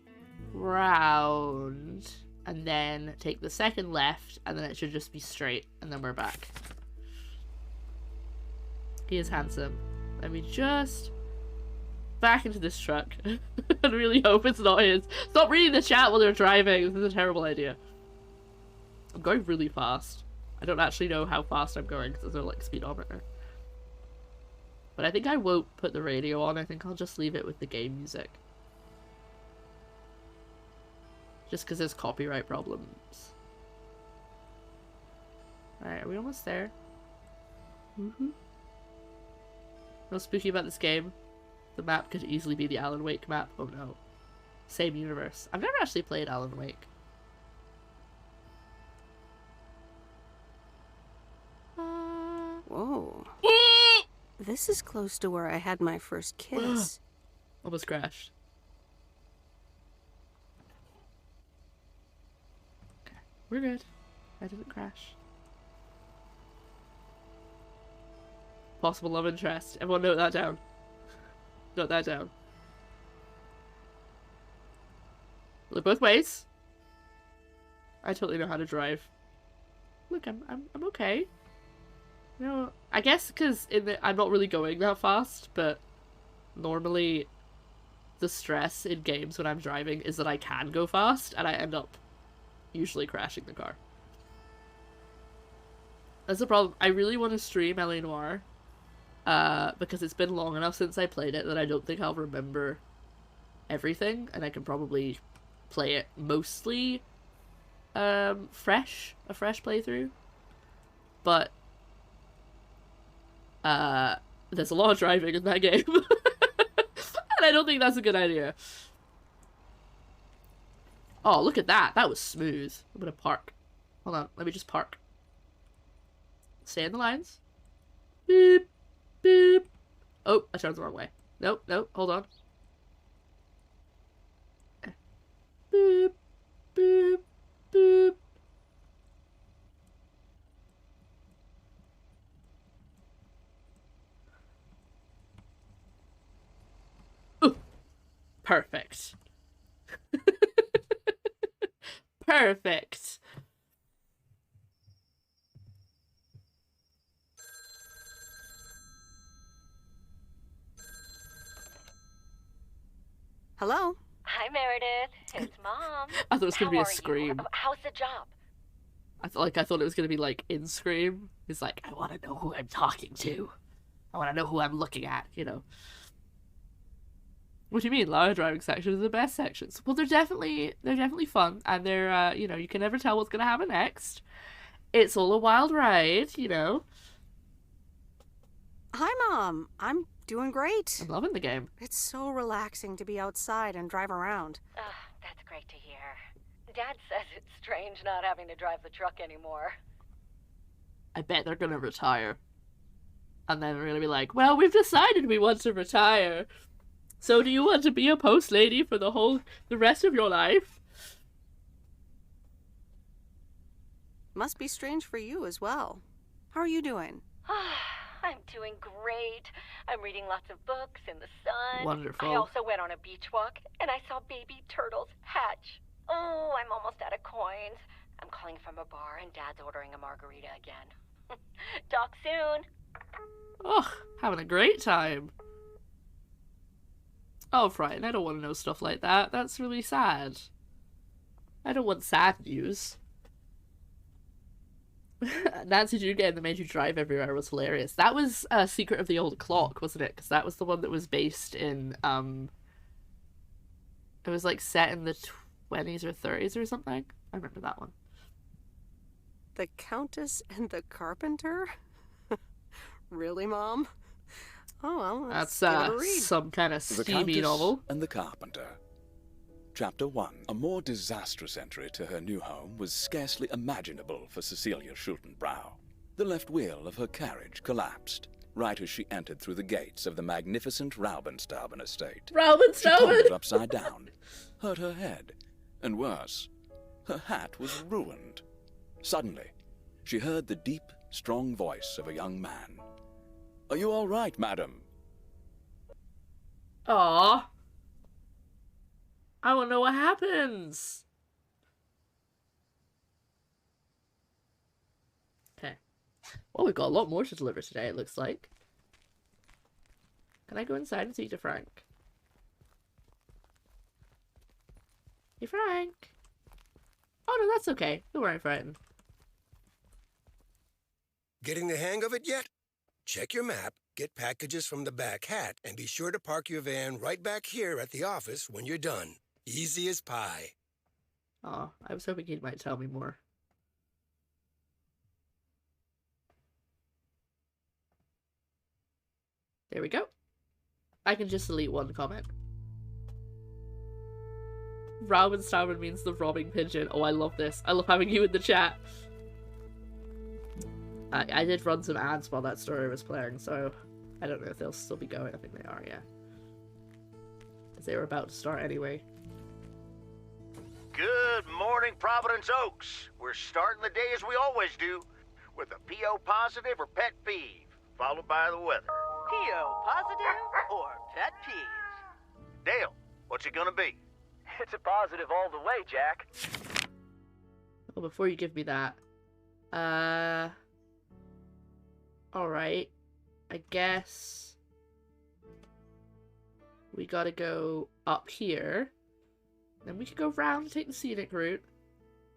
Speaker 1: round and then take the second left and then it should just be straight and then we're back. He is handsome. Let me just back into this truck. I really hope it's not his. Stop reading the chat while they're driving. This is a terrible idea. I'm going really fast. I don't actually know how fast I'm going because there's no like speedometer. But I think I won't put the radio on. I think I'll just leave it with the game music. Just because there's copyright problems. Alright, are we almost there? Mm-hmm. What's spooky about this game? The map could easily be the Alan Wake map. Oh no. Same universe. I've never actually played Alan Wake.
Speaker 2: Whoa. This is close to where I had my first kiss.
Speaker 1: Almost crashed. Okay, we're good. I didn't crash. Possible love interest. Everyone note that down. Note that down. Look both ways. I totally know how to drive. Look, I'm okay. You know, I guess because I'm not really going that fast, but normally the stress in games when I'm driving is that I can go fast, and I end up usually crashing the car. That's the problem. I really want to stream L.A. Noire, because it's been long enough since I played it that I don't think I'll remember everything, and I can probably play it mostly a fresh playthrough. But there's a lot of driving in that game. And I don't think that's a good idea. Oh, look at that. That was smooth. I'm gonna park. Hold on. Let me just park. Stay in the lines. Beep. Beep. Oh, I turned the wrong way. Nope, nope. Hold on. Beep. Beep. Beep. Perfect. Perfect.
Speaker 2: Hello?
Speaker 5: Hi, Meredith. It's Mom.
Speaker 1: I thought it was gonna be
Speaker 5: How
Speaker 1: a
Speaker 5: are you?
Speaker 1: scream.
Speaker 5: How's the job?
Speaker 1: I thought it was gonna be like in Scream. It's like, I wanna know who I'm talking to. I wanna know who I'm looking at, you know. What do you mean? Lara driving sections are the best sections. Well, they're definitely fun, and they're you know, you can never tell what's gonna happen next. It's all a wild ride, you know.
Speaker 2: Hi, Mom. I'm doing great.
Speaker 1: I'm loving the game.
Speaker 2: It's so relaxing to be outside and drive around.
Speaker 5: That's great to hear. Dad says it's strange not having to drive the truck anymore.
Speaker 1: I bet they're gonna retire. And then we're gonna be like, well, we've decided we want to retire. So do you want to be a post lady for the rest of your life?
Speaker 2: Must be strange for you as well. How are you doing?
Speaker 5: I'm doing great. I'm reading lots of books in the sun.
Speaker 1: Wonderful.
Speaker 5: I also went on a beach walk, and I saw baby turtles hatch. Oh, I'm almost out of coins. I'm calling from a bar, and Dad's ordering a margarita again. Talk soon.
Speaker 1: Oh, having a great time. Oh, Brian, I don't want to know stuff like that. That's really sad. I don't want sad news. Nancy Drew game that made you drive everywhere was hilarious. That was Secret of the Old Clock, wasn't it? Because that was the one that was based in, it was like set in the 20s or 30s or something. I remember that one.
Speaker 2: The Countess and the Carpenter? Really, Mom? Oh, well,
Speaker 1: That's
Speaker 2: give it a read.
Speaker 1: some kind of
Speaker 11: The
Speaker 1: steamy
Speaker 11: Countess
Speaker 1: novel.
Speaker 11: and the Carpenter. Chapter 1. A more disastrous entry to her new home was scarcely imaginable for Cecilia Schultenbrow. The left wheel of her carriage collapsed right as she entered through the gates of the magnificent Raubenstaben estate. She
Speaker 1: Raubenstaben!
Speaker 11: tumbled upside down, hurt her head, and worse, her hat was ruined. Suddenly, she heard the deep, strong voice of a young man. "Are you all right, madam?"
Speaker 1: Aww. I want to know what happens. Okay. Well, we've got a lot more to deliver today, it looks like. Can I go inside and speak to Frank? Hey, Frank. Oh, no, that's okay. Don't worry, Frank.
Speaker 4: Getting the hang of it yet? Check your map, get packages from the back hat, and be sure to park your van right back here at the office when you're done. Easy as pie.
Speaker 1: Oh, I was hoping he might tell me more. There we go. I can just delete one comment. Raubenstaben means the robbing pigeon. Oh, I love this. I love having you in the chat. I did run some ads while that story was playing, so I don't know if they'll still be going. I think they are, yeah. Because they were about to start anyway.
Speaker 12: Good morning, Providence Oaks. We're starting the day as we always do, with a PO positive or pet peeve, followed by the weather.
Speaker 7: PO positive or pet peeves?
Speaker 12: Dale, what's it gonna be?
Speaker 3: It's a positive all the way, Jack.
Speaker 1: Oh, before you give me that, alright, I guess we gotta go up here. Then we could go round and take the scenic route,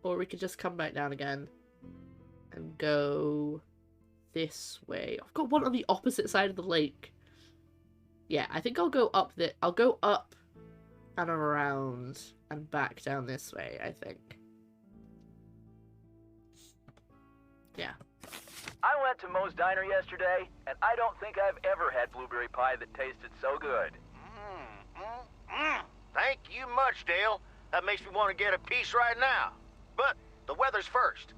Speaker 1: or we could just come back down again and go this way. I've got one on the opposite side of the lake. Yeah, I think I'll go up I'll go up and around and back down this way, I think. Yeah.
Speaker 3: I went to Moe's Diner yesterday, and I don't think I've ever had blueberry pie that tasted so good.
Speaker 12: Thank you much, Dale. That makes me want to get a piece right now. But the weather's first.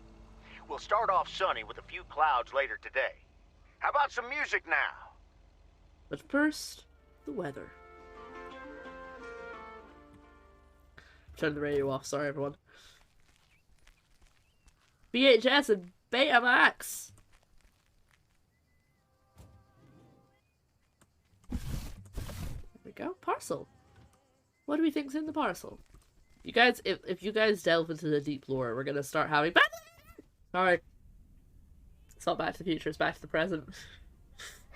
Speaker 12: We'll start off sunny with a few clouds later today. How about some music now?
Speaker 1: But first, the weather. Turn the radio off, sorry everyone. VHS and Betamax! There we go. Parcel. What do we think's in the parcel? You guys, if you guys delve into the deep lore, we're gonna start having... Sorry. It's not Back to the Future, it's Back to the Present.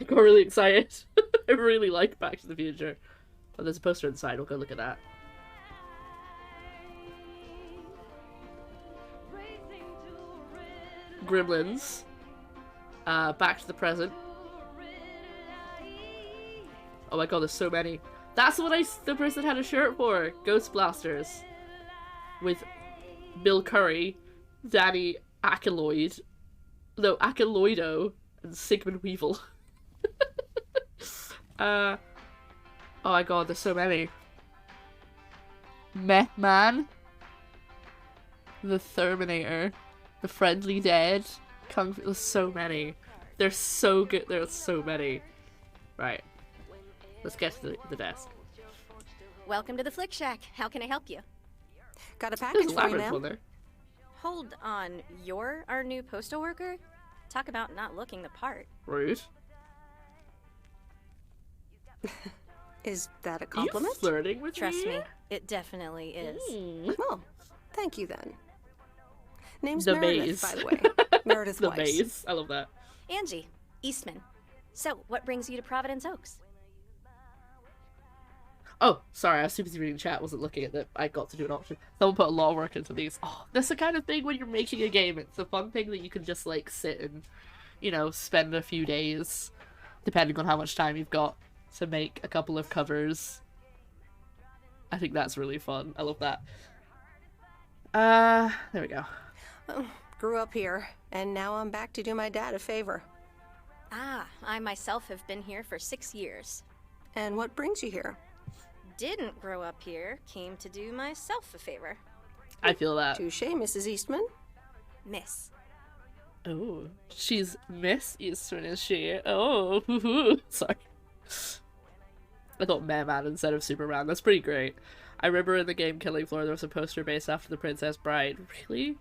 Speaker 1: I got really excited. I really like Back to the Future. Oh, there's a poster inside, we'll go look at that. Gremlins. Back to the Present. Oh my god, there's so many. That's what the person had a shirt for. Ghost Blasters. With Bill Curry, Danny Akeloid, and Sigmund Weevil. Oh my god, there's so many. Meh Man. The Terminator. The Friendly Dead. Kung Fu. There's so many. They're so good. There's so many. Right. Let's get to the desk.
Speaker 13: Welcome to the Flick Shack. How can I help you?
Speaker 2: Got a package for you, ma'am.
Speaker 13: Hold on. You're our new postal worker? Talk about not looking the part.
Speaker 1: Rude.
Speaker 2: Is that a
Speaker 1: Are you
Speaker 2: compliment?
Speaker 1: flirting with
Speaker 13: Trust
Speaker 1: me?
Speaker 13: me, it definitely is.
Speaker 2: Well, thank you then. Name's
Speaker 1: The
Speaker 2: Meredith,
Speaker 1: maze.
Speaker 2: by the way. Meredith
Speaker 1: The
Speaker 2: Weiss.
Speaker 1: maze. I love that.
Speaker 13: Angie, Eastman. So, what brings you to Providence Oaks?
Speaker 1: Oh, sorry, I was too busy reading chat, wasn't looking at that. I got to do an option. Someone put a lot of work into these. Oh, that's the kind of thing when you're making a game. It's a fun thing that you can just, like, sit and, you know, spend a few days, depending on how much time you've got, to make a couple of covers. I think that's really fun. I love that. There we go.
Speaker 2: Oh, grew up here, and now I'm back to do my dad a favor.
Speaker 13: Ah, I myself have been here for 6 years.
Speaker 2: And what brings you here?
Speaker 13: Didn't grow up here, came to do myself a favor.
Speaker 1: I feel that.
Speaker 2: Touché, Mrs. Eastman.
Speaker 13: Miss.
Speaker 1: Oh, she's Miss Eastman, is she? Oh, hoo-hoo. Sorry. I thought Merman instead of Superman. That's pretty great. I remember in the game Killing Floor there was a poster based after the Princess Bride. Really?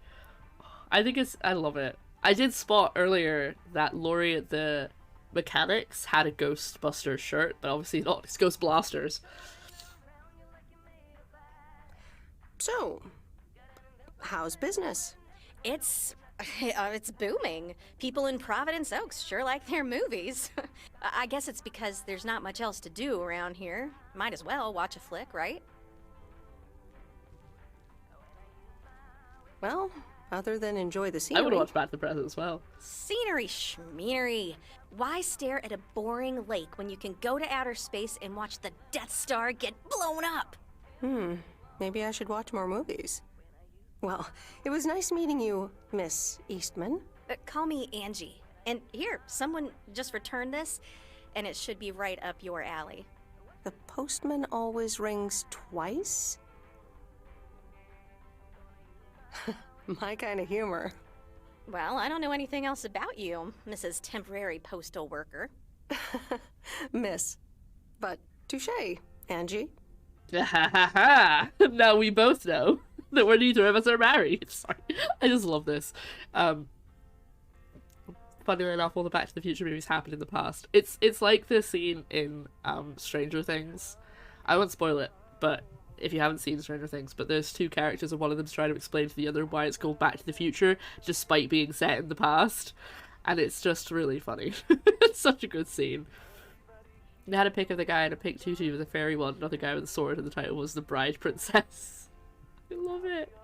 Speaker 1: I love it. I did spot earlier that Laurie at the mechanics had a Ghostbusters shirt, but obviously not. It's Ghost Blasters.
Speaker 2: So, how's business?
Speaker 13: It's booming. People in Providence Oaks sure like their movies. I guess it's because there's not much else to do around here. Might as well watch a flick, right?
Speaker 2: Well, other than enjoy the scenery.
Speaker 1: I would watch Back to the Present as well.
Speaker 13: Scenery schmeary. Why stare at a boring lake when you can go to outer space and watch the Death Star get blown up?
Speaker 2: Maybe I should watch more movies. Well, it was nice meeting you, Miss Eastman.
Speaker 13: Call me Angie. And here, someone just returned this, and it should be right up your alley.
Speaker 2: The postman always rings twice? My kind of humor.
Speaker 13: Well, I don't know anything else about you, Mrs. Temporary Postal Worker.
Speaker 2: Miss. But touché, Angie.
Speaker 1: Now we both know that we're neither of us are married. Sorry. I just love this. Funnily enough, all the Back to the Future movies happened in the past. It's like the scene in Stranger Things. I won't spoil it, but if you haven't seen Stranger Things, but there's two characters and one of them's trying to explain to the other why it's called Back to the Future, despite being set in the past. And it's just really funny. It's such a good scene. They had a pic of the guy in a pink tutu with a fairy wand, another guy with a sword, and the title was The Bride Princess. I love it.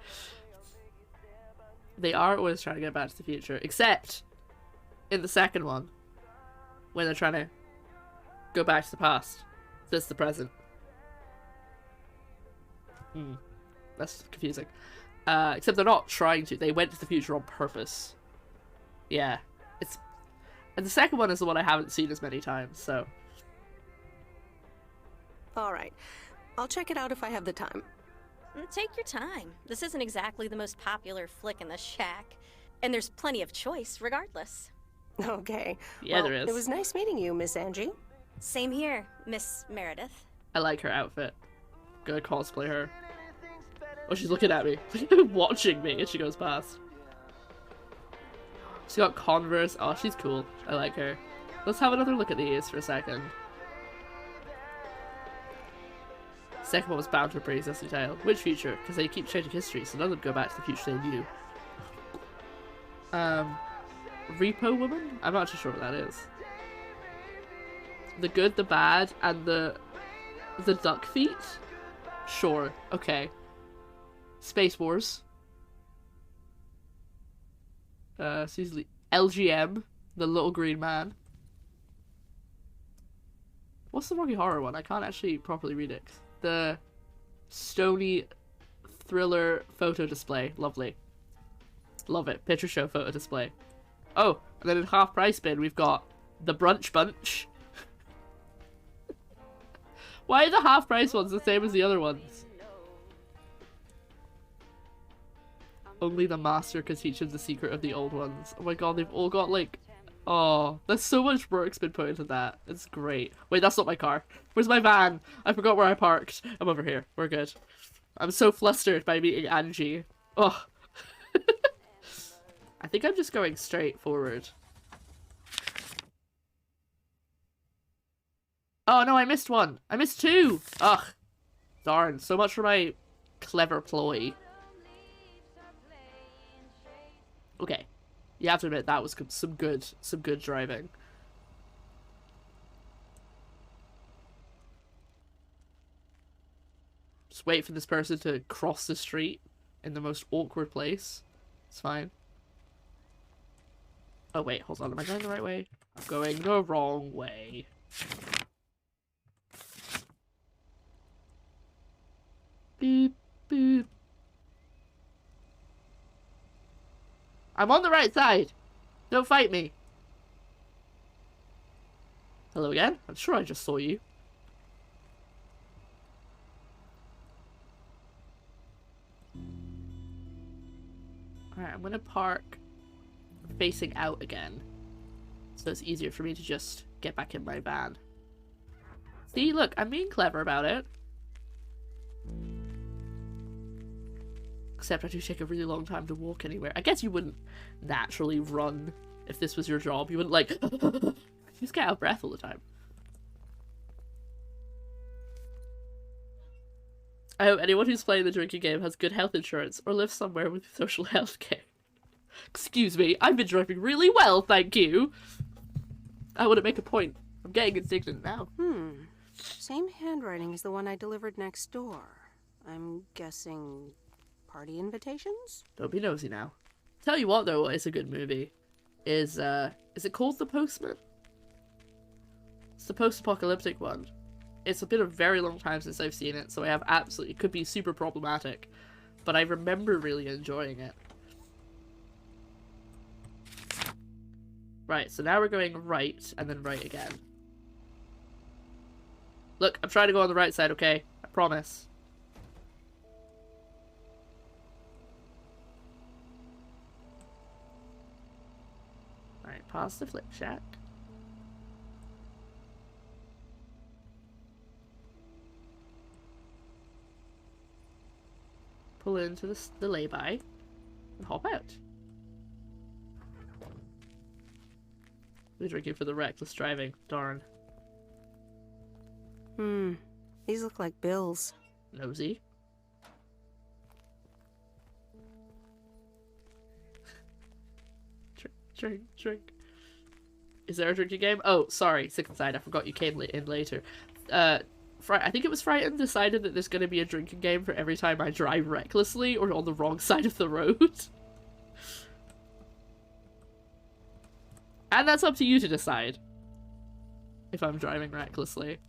Speaker 1: They are always trying to get Back to the Future, except in the second one, when they're trying to go back to the past. This is the present. That's confusing. Except they're not trying to. They went to the future on purpose. Yeah. And the second one is the one I haven't seen as many times, so.
Speaker 2: Alright. I'll check it out if I have the time.
Speaker 13: Take your time. This isn't exactly the most popular flick in the shack. And there's plenty of choice, regardless.
Speaker 2: Okay.
Speaker 1: Yeah,
Speaker 2: well,
Speaker 1: there is.
Speaker 2: It was nice meeting you, Miss Angie.
Speaker 13: Same here, Miss Meredith.
Speaker 1: I like her outfit. Gonna cosplay her. Oh, she's looking at me. Watching me as she goes past. She's got Converse. Oh, she's cool. I like her. Let's have another look at these for a second. Second one was bound to a pretty zesty tale. Which future? Because they keep changing history, so none of them go back to the future they knew. Repo Woman? I'm not too sure what that is. The Good, the Bad, and the Duck Feet? Sure. Okay. Space Wars. Seriously. LGM, the Little Green Man. What's the Rocky Horror one? I can't actually properly read it. The Stony Thriller Photo Display. Lovely. Love it. Picture show photo display. Oh, and then in half price bin we've got the Brunch Bunch. Why are the half price ones the same as the other ones? Only the master could teach him the secret of the old ones. Oh my god, they've all got like... Oh, there's so much work's been put into that. It's great. Wait, that's not my car. Where's my van? I forgot where I parked. I'm over here. We're good. I'm so flustered by meeting Angie. Oh. I think I'm just going straight forward. Oh no, I missed one. I missed two. Ugh. Darn. So much for my clever ploy. Okay. You have to admit that was some good driving. Just wait for this person to cross the street in the most awkward place. It's fine. Oh wait, hold on. Am I going the right way? I'm going the wrong way. Beep, beep. I'm on the right side. Don't fight me. Hello again? I'm sure I just saw you. Alright, I'm gonna park facing out again. So it's easier for me to just get back in my van. See, look, I'm being clever about it. Except I do take a really long time to walk anywhere. I guess you wouldn't naturally run if this was your job. You wouldn't, like, you just get out of breath all the time. I hope anyone who's playing the drinking game has good health insurance or lives somewhere with social health care. Excuse me, I've been driving really well, thank you. I want to make a point. I'm getting indignant now.
Speaker 2: Same handwriting as the one I delivered next door. I'm guessing party invitations?
Speaker 1: Don't be nosy now. Tell you what though, it's a good movie. Is it called The Postman? It's the post-apocalyptic one. It's been a very long time since I've seen it, so I have absolutely, it could be super problematic, but I remember really enjoying it. Right, so now we're going right, and then right again. Look, I'm trying to go on the right side, okay? I promise. Alright, past the flip shack. Pull into the lay-by and hop out. We're drinking for the reckless driving. Darn.
Speaker 2: These look like bills.
Speaker 1: Nosy. Drink. Is there a drinking game? Oh, sorry, sick inside. I forgot you came in later. I think it was Frightened decided that there's going to be a drinking game for every time I drive recklessly or on the wrong side of the road. And that's up to you to decide if I'm driving recklessly.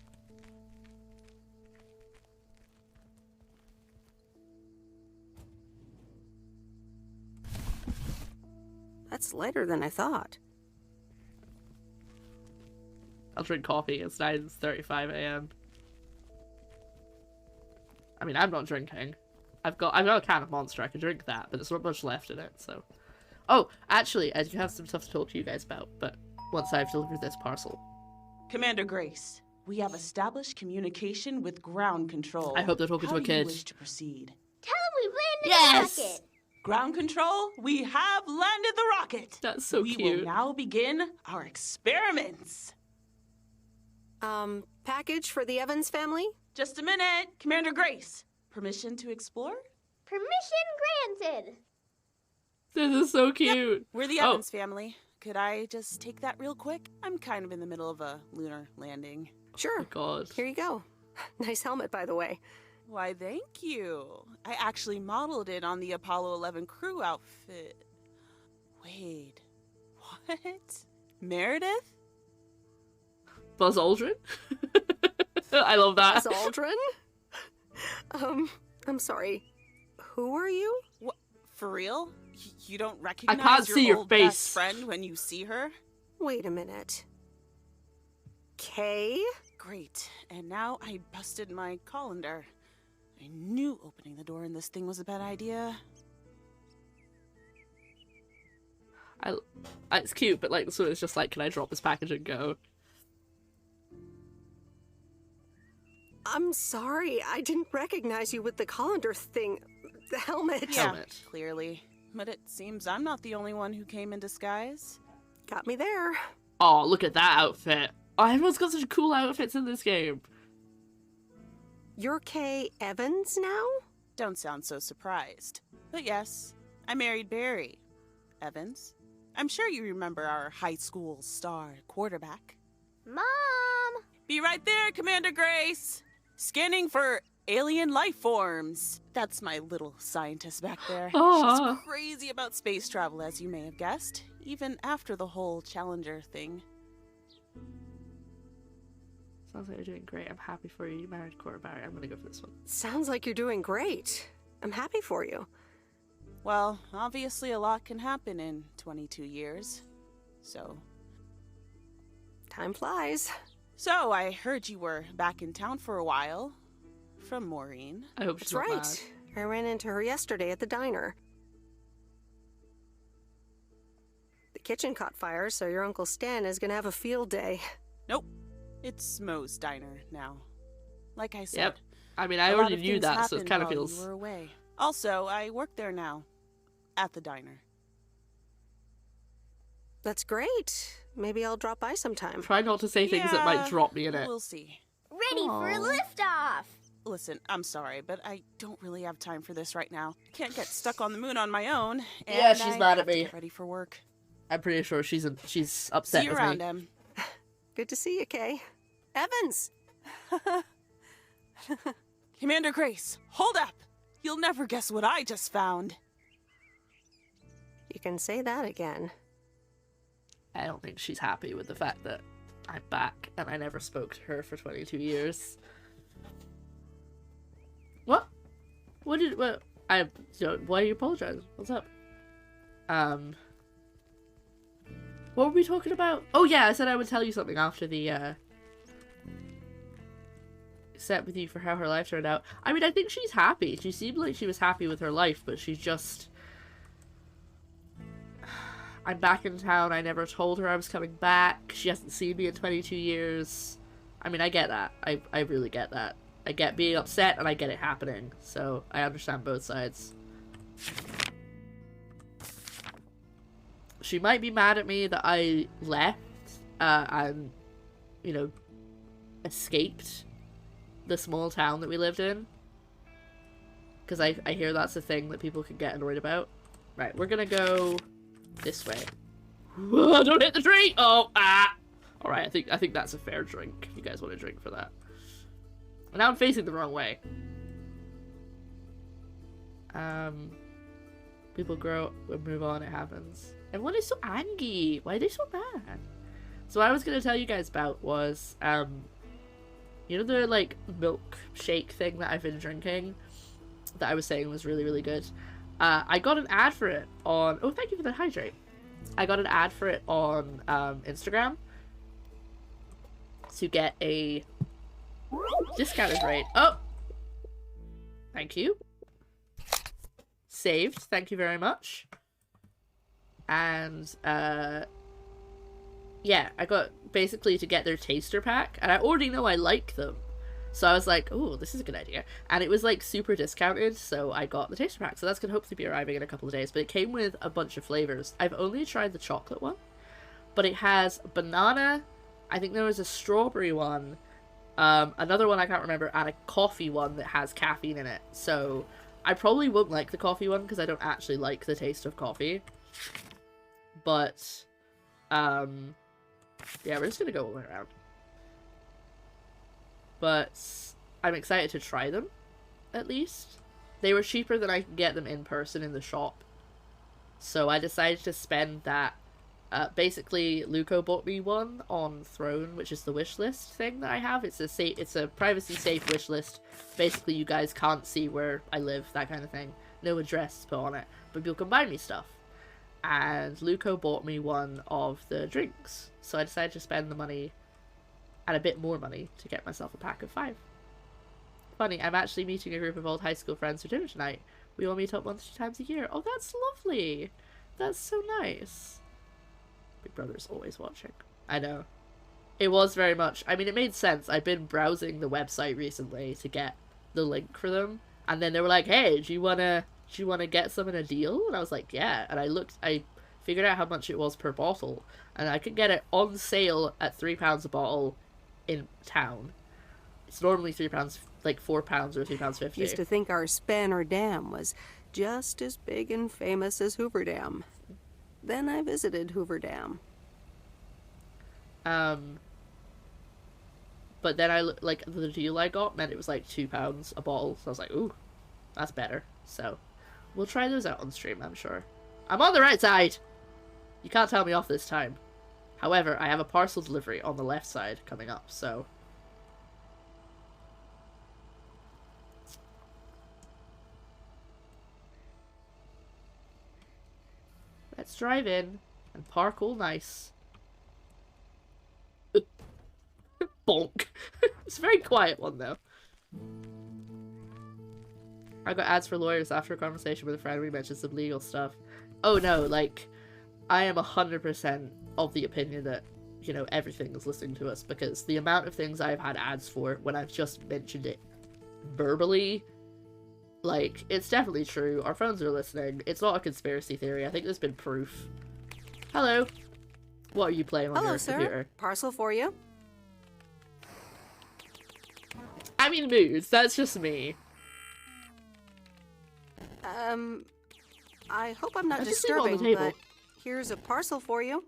Speaker 2: That's later than I thought.
Speaker 1: I'll drink coffee. It's 9:35 a.m. I mean, I'm not drinking. I've got a can of Monster. I can drink that, but there's not much left in it, so. Oh, actually, I do have some stuff to talk to you guys about, but once I've delivered this parcel.
Speaker 14: Commander Grace, we have established communication with ground control.
Speaker 1: I hope they're talking to a kid.
Speaker 14: How do you wish to proceed?
Speaker 8: Tell them we landed the rocket!
Speaker 14: Ground control, we have landed the rocket!
Speaker 1: That's so cute.
Speaker 14: We will now begin our experiments.
Speaker 2: Package for the Evans family?
Speaker 14: Just a minute. Commander Grace, permission to explore?
Speaker 8: Permission granted.
Speaker 1: This is so cute.
Speaker 14: Yep, we're the Evans family. Could I just take that real quick? I'm kind of in the middle of a lunar landing.
Speaker 2: Sure.
Speaker 1: Oh God.
Speaker 2: Here you go. Nice helmet, by the way.
Speaker 14: Why, thank you. I actually modeled it on the Apollo 11 crew outfit. Wait, what? Meredith?
Speaker 1: Buzz Aldrin? I love that.
Speaker 2: Buzz Aldrin? I'm sorry. Who are you?
Speaker 14: What? For real? You don't recognize
Speaker 1: I can't see your
Speaker 14: old
Speaker 1: face.
Speaker 14: Best friend when you see her?
Speaker 2: Wait a minute. Kay?
Speaker 14: Great. And now I busted my colander. I knew opening the door in this thing was a bad idea.
Speaker 1: It's cute, but like, so it's just like, can I drop this package and go?
Speaker 2: I'm sorry, I didn't recognize you with the colander thing. The helmet.
Speaker 14: Yeah,
Speaker 1: Helmet.
Speaker 14: clearly. But it seems I'm not the only one who came in disguise.
Speaker 2: Got me there.
Speaker 1: Oh, look at that outfit. Oh, everyone's got such cool outfits in this game.
Speaker 2: You're Kay Evans now?
Speaker 14: Don't sound so surprised. But yes, I married Barry Evans. I'm sure you remember our high school star quarterback.
Speaker 8: Mom!
Speaker 14: Be right there, Commander Grace! Scanning for alien life forms. That's my little scientist back there.
Speaker 1: Aww.
Speaker 14: She's crazy about space travel, as you may have guessed, even after the whole Challenger thing.
Speaker 1: Sounds like you're doing great. I'm happy for you. You married quarterback. I'm gonna go for this one.
Speaker 2: Sounds like you're doing great. I'm happy for you.
Speaker 14: Well, obviously a lot can happen in 22 years. So...
Speaker 2: time flies.
Speaker 14: So, I heard you were back in town for a while. From Maureen.
Speaker 1: I hope she's
Speaker 2: That's
Speaker 1: not
Speaker 2: right.
Speaker 1: mad.
Speaker 2: I ran into her yesterday at the diner. The kitchen caught fire, so your Uncle Stan is gonna have a field day.
Speaker 14: Nope. It's Mo's diner now. Like I said.
Speaker 1: Yep. I mean, I
Speaker 14: a lot
Speaker 1: already
Speaker 14: of
Speaker 1: knew
Speaker 14: things
Speaker 1: that, so it
Speaker 14: happened
Speaker 1: kind of
Speaker 14: while
Speaker 1: feels...
Speaker 14: you were away. Also, I work there now. At the diner.
Speaker 2: That's great. Maybe I'll drop by sometime.
Speaker 1: Try not to say things that might drop me in it.
Speaker 14: We'll see.
Speaker 8: Ready for a liftoff!
Speaker 14: Listen, I'm sorry, but I don't really have time for this right now. Can't get stuck on the moon on my own. And
Speaker 1: Yeah, she's mad at
Speaker 14: have to
Speaker 1: me.
Speaker 14: get ready for work.
Speaker 1: I'm pretty sure she's upset
Speaker 14: See you
Speaker 1: with
Speaker 14: around,
Speaker 1: me.
Speaker 14: Em.
Speaker 2: Good to see you, Kay. Evans!
Speaker 14: Commander Grace, hold up! You'll never guess what I just found.
Speaker 2: You can say that again.
Speaker 1: I don't think she's happy with the fact that I'm back and I never spoke to her for 22 years. What? What? Why are you apologizing? What's up? What were we talking about? Oh yeah, I said I would tell you something after the, set with you for how her life turned out. I mean, I think she's happy. She seemed like she was happy with her life, but she's just... I'm back in town. I never told her I was coming back. She hasn't seen me in 22 years. I mean, I get that. I really get that. I get being upset and I get it happening. So I understand both sides. She might be mad at me that I left and, you know, escaped the small town that we lived in. Because I hear that's a thing that people can get annoyed about. Right, we're gonna go this way. Whoa, don't hit the tree! Oh, ah! Alright, I think that's a fair drink. If you guys want a drink for that. And now I'm facing the wrong way. People grow and move on, it happens. Everyone is so angry. Why are they so mad? So what I was gonna tell you guys about was, you know the, like, milkshake thing that I've been drinking? That I was saying was really, really good. I got an ad for it on... Oh, thank you for the hydrate. I got an ad for it on Instagram to get a discounted rate. Oh! Thank you. Saved. Thank you very much. And, yeah, I got basically to get their taster pack, and I already know I like them. So I was like, oh, this is a good idea. And it was like super discounted, so I got the taster pack. So that's going to hopefully be arriving in a couple of days. But it came with a bunch of flavors. I've only tried the chocolate one, but it has banana. I think there was a strawberry one, another one I can't remember, and a coffee one that has caffeine in it. So I probably won't like the coffee one because I don't actually like the taste of coffee. But, yeah, we're just going to go all the way around. But I'm excited to try them, at least. They were cheaper than I could get them in person in the shop. So I decided to spend that. Basically, Luco bought me one on Throne, which is the wish list thing that I have. It's a privacy safe wish list. Basically, you guys can't see where I live, that kind of thing. No address put on it, but people can buy me stuff. And Luco bought me one of the drinks. So I decided to spend the money and a bit more money to get myself a pack of 5. Funny, I'm actually meeting a group of old high school friends for dinner tonight. We all meet up 1 to 2 times a year. Oh, that's lovely. That's so nice. Big Brother's always watching. I know. It was very much. I mean, it made sense. I've been browsing the website recently to get the link for them, and then they were like, "Hey, do you wanna get some in a deal?" And I was like, "Yeah." And I figured out how much it was per bottle, and I could get it on sale at £3 a bottle in town. It's normally £3, like £4 or £3.50.
Speaker 2: Used to think our Spanner Dam was just as big and famous as Hoover Dam. Then I visited Hoover Dam.
Speaker 1: But then like the deal I got meant it was like £2 a bottle, so I was like, ooh, that's better. So we'll try those out on stream, I'm sure. I'm on the right side! You can't tell me off this time. However, I have a parcel delivery on the left side coming up, so... Let's drive in and park all nice. Bonk. It's a very quiet one, though. I got ads for lawyers after a conversation with a friend. We mentioned some legal stuff. Oh no, like, I am 100% of the opinion that, you know, everything is listening to us, because the amount of things I've had ads for when I've just mentioned it verbally, like, it's definitely true. Our phones are listening. It's not a conspiracy theory. I think there's been proof. Hello. What are you playing on your computer?
Speaker 2: Hello, sir. Parcel for you.
Speaker 1: I'm in moods. That's just me.
Speaker 2: I hope I'm not
Speaker 1: Let's just leave it on the
Speaker 2: disturbing,
Speaker 1: table.
Speaker 2: but here's a parcel for you.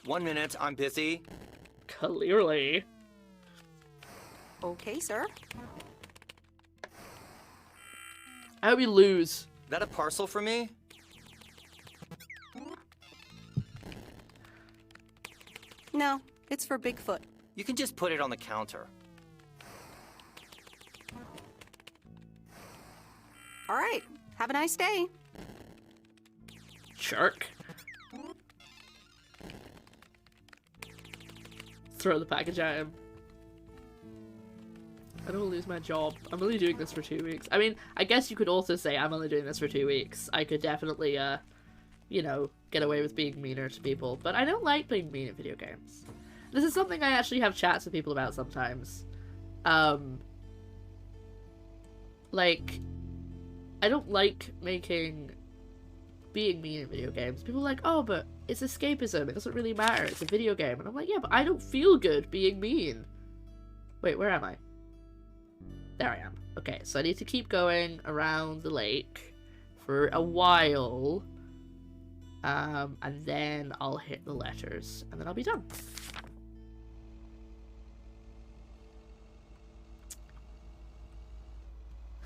Speaker 15: 1 minute, I'm busy.
Speaker 1: Clearly.
Speaker 2: Okay, sir.
Speaker 1: I hope you lose.
Speaker 15: That a parcel for me?
Speaker 2: No, it's for Bigfoot.
Speaker 15: You can just put it on the counter.
Speaker 2: All right. Have a nice day.
Speaker 1: Shark. Throw the package at him. I don't lose my job. I'm only doing this for 2 weeks. I mean, I guess you could also say I'm only doing this for 2 weeks. I could definitely, you know, get away with being meaner to people. But I don't like being mean in video games. This is something I actually have chats with people about sometimes. Like, I don't like being mean in video games. People are like, oh, but it's escapism. It doesn't really matter. It's a video game. And I'm like, yeah, but I don't feel good being mean. Wait, where am I? There I am. Okay, so I need to keep going around the lake for a while. And then I'll hit the letters. And then I'll be done.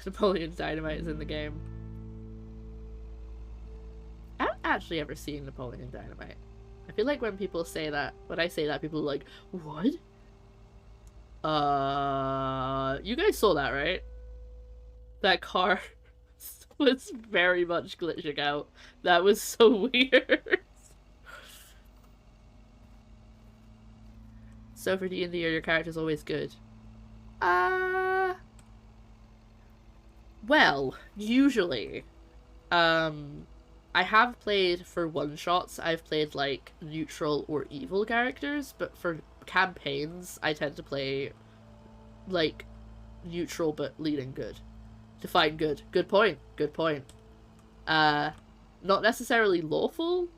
Speaker 1: Napoleon Dynamite is in the game. I haven't actually ever seen Napoleon Dynamite. I feel like when people say that, when I say that, people are like, what? You guys saw that, right? That car was very much glitching out. That was so weird. So for D&D, are your characters always good? Well, usually. I have played for one-shots, I've played, like, neutral or evil characters, but for campaigns, I tend to play, like, neutral but leading good. Define good. Good point. Good point. Not necessarily lawful,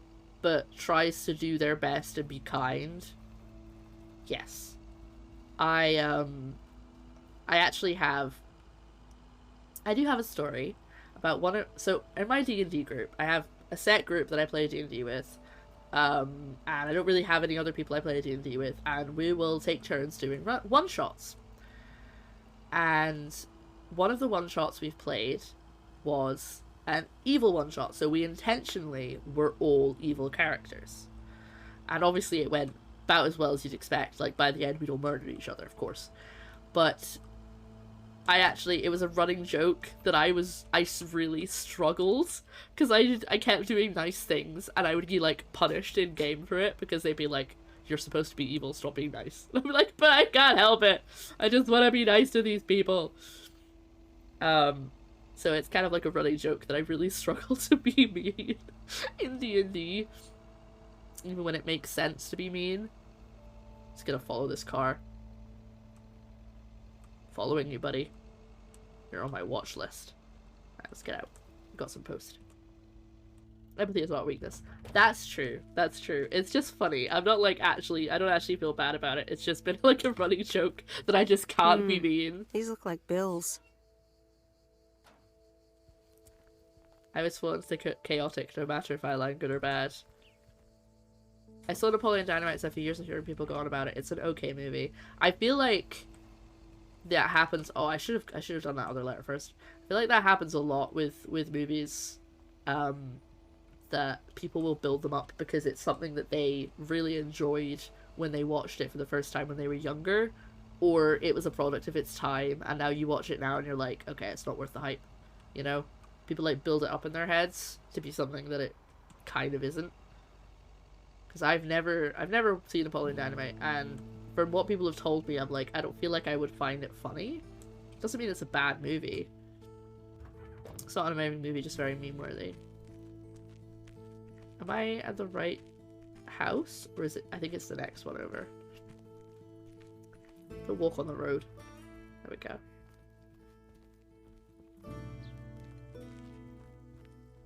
Speaker 1: but tries to do their best and be kind. Yes. I do have a story about so in my D&D group, I have a set group that I play D&D with, and I don't really have any other people I play D&D with, and we will take turns doing one-shots. And one of the one-shots we've played was an evil one-shot, so we intentionally were all evil characters. And obviously it went about as well as you'd expect. Like, by the end, we'd all murdered each other, of course. But it was a running joke that I really struggled, because I kept doing nice things, and I would be, like, punished in-game for it, because they'd be like, you're supposed to be evil, stop being nice. And I'd be like, but I can't help it. I just want to be nice to these people. So it's kind of like a running joke that I really struggle to be mean in D&D. Even when it makes sense to be mean. Just gonna follow this car. Following you, buddy. You're on my watch list. Alright, let's get out. Got some post. Empathy is not a weakness. That's true. That's true. It's just funny. I'm not like I don't actually feel bad about it. It's just been like a running joke that I just can't be mean.
Speaker 2: These look like bills.
Speaker 1: I was willing to chaotic no matter if I line good or bad. I saw Napoleon Dynamite a few years ago and people go on about it. It's an okay movie. I feel like that happens. Oh, I should have done that other letter first. I feel like that happens a lot with movies. That people will build them up because it's something that they really enjoyed when they watched it for the first time when they were younger, or it was a product of its time, and now you watch it now and you're like, okay, it's not worth the hype. You know? People like build it up in their heads to be something that it kind of isn't. Because I've never seen Napoleon Dynamite, and from what people have told me, I'm like, I don't feel like I would find it funny. Doesn't mean it's a bad movie. It's not an amazing movie, just very meme-worthy. Am I at the right house? Or is it? I think it's the next one over. The walk on the road. There we go.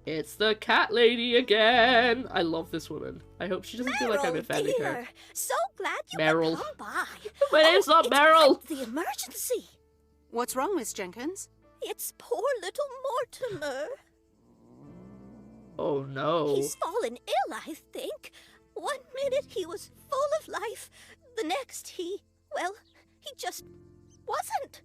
Speaker 1: It's the cat lady again! I love this woman. I hope she doesn't feel like I'm offending her.
Speaker 8: So glad you
Speaker 1: Meryl.
Speaker 8: could come by.
Speaker 1: My name's not Meryl!
Speaker 8: The emergency.
Speaker 2: What's wrong, Miss Jenkins?
Speaker 8: It's poor little Mortimer.
Speaker 1: Oh no.
Speaker 8: He's fallen ill, I think. 1 minute he was full of life. The next he just wasn't.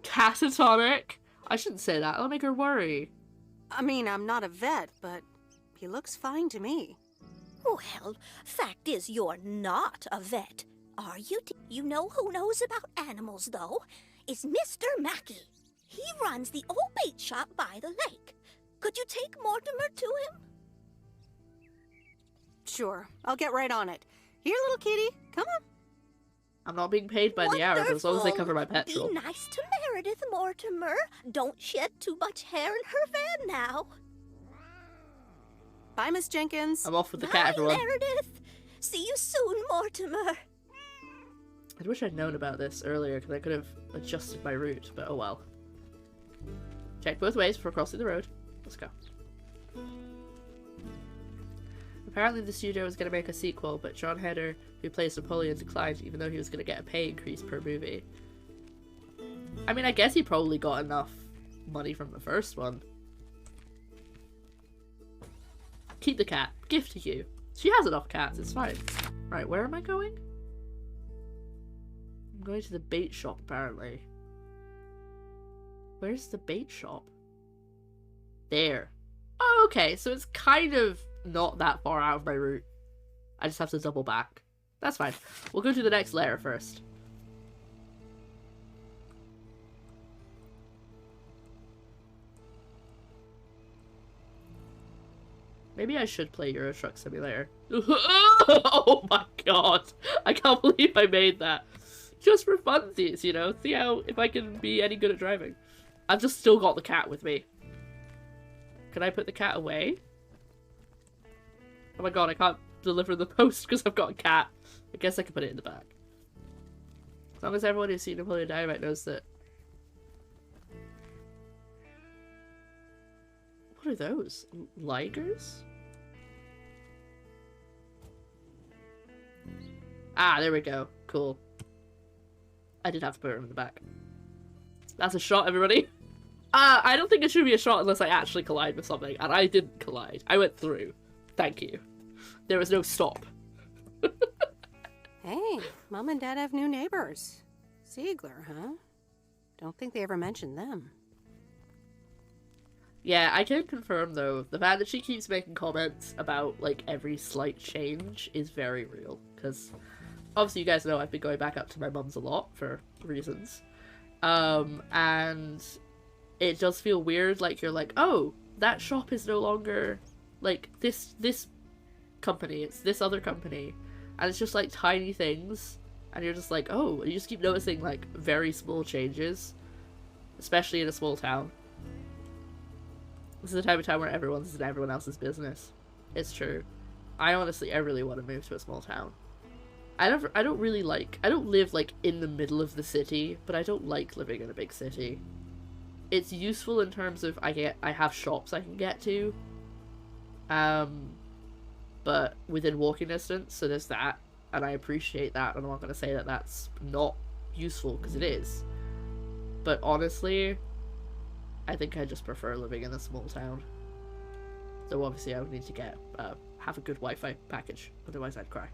Speaker 1: Catatonic? I shouldn't say that. That'll make her worry.
Speaker 2: I mean, I'm not a vet, but he looks fine to me.
Speaker 8: Well, fact is you're not a vet, are you? You know who knows about animals, though? Is Mr. Mackey. He runs the old bait shop by the lake. Could you take Mortimer to him?
Speaker 2: Sure, I'll get right on it. Here, little kitty, come on.
Speaker 1: I'm not being paid by the hour, but as long as they cover my petrol.
Speaker 8: Be nice to Meredith, Mortimer. Don't shed too much hair in her van now.
Speaker 2: Bye, Miss Jenkins.
Speaker 1: I'm off with the cat, everyone.
Speaker 8: Meredith. See you soon, Mortimer.
Speaker 1: I wish I'd known about this earlier, because I could have adjusted my route, but oh well. Check both ways before crossing the road. Let's go. Apparently the studio was going to make a sequel, but John Heder, who plays Napoleon, declined even though he was going to get a pay increase per movie. I mean, I guess he probably got enough money from the first one. Keep the cat. Gift to you. She has enough cats, it's fine. Right, where am I going? I'm going to the bait shop, apparently. Where's the bait shop? There. Oh, okay, so it's kind of not that far out of my route. I just have to double back. That's fine. We'll go to the next layer first. Maybe I should play Euro Truck Simulator. Oh my god! I can't believe I made that. Just for funsies, you know? See how, if I can be any good at driving. I've just still got the cat with me. Can I put the cat away? Oh my god, I can't deliver the post because I've got a cat. I guess I can put it in the back. As long as everyone who's seen Napoleon Dynamite knows that. What are those? Ligers? Ah, there we go. Cool. I did have to put it in the back. That's a shot, everybody. I don't think it should be a shot unless I actually collide with something, and I didn't collide. I went through. Thank you. There was no stop.
Speaker 2: Hey, Mom and Dad have new neighbors. Ziegler, huh? Don't think they ever mentioned them.
Speaker 1: Yeah, I can confirm, though, the fact that she keeps making comments about, like, every slight change is very real. Because, obviously, you guys know I've been going back up to my mum's a lot for reasons. And it does feel weird, like, you're like, oh, that shop is no longer, like, this company, it's this other company. And it's just, like, tiny things. And you're just like, oh, you just keep noticing, like, very small changes. Especially in a small town. This is the type of town where everyone's in everyone else's business. It's true. I really want to move to a small town. I don't really live, like, in the middle of the city, but I don't like living in a big city. it's useful in terms of I have shops I can get to, but within walking distance, so there's that, and I appreciate that, and I'm not going to say that that's not useful, because it is. But honestly, I think I just prefer living in a small town. So obviously I would need to get have a good Wi-Fi package, otherwise I'd cry.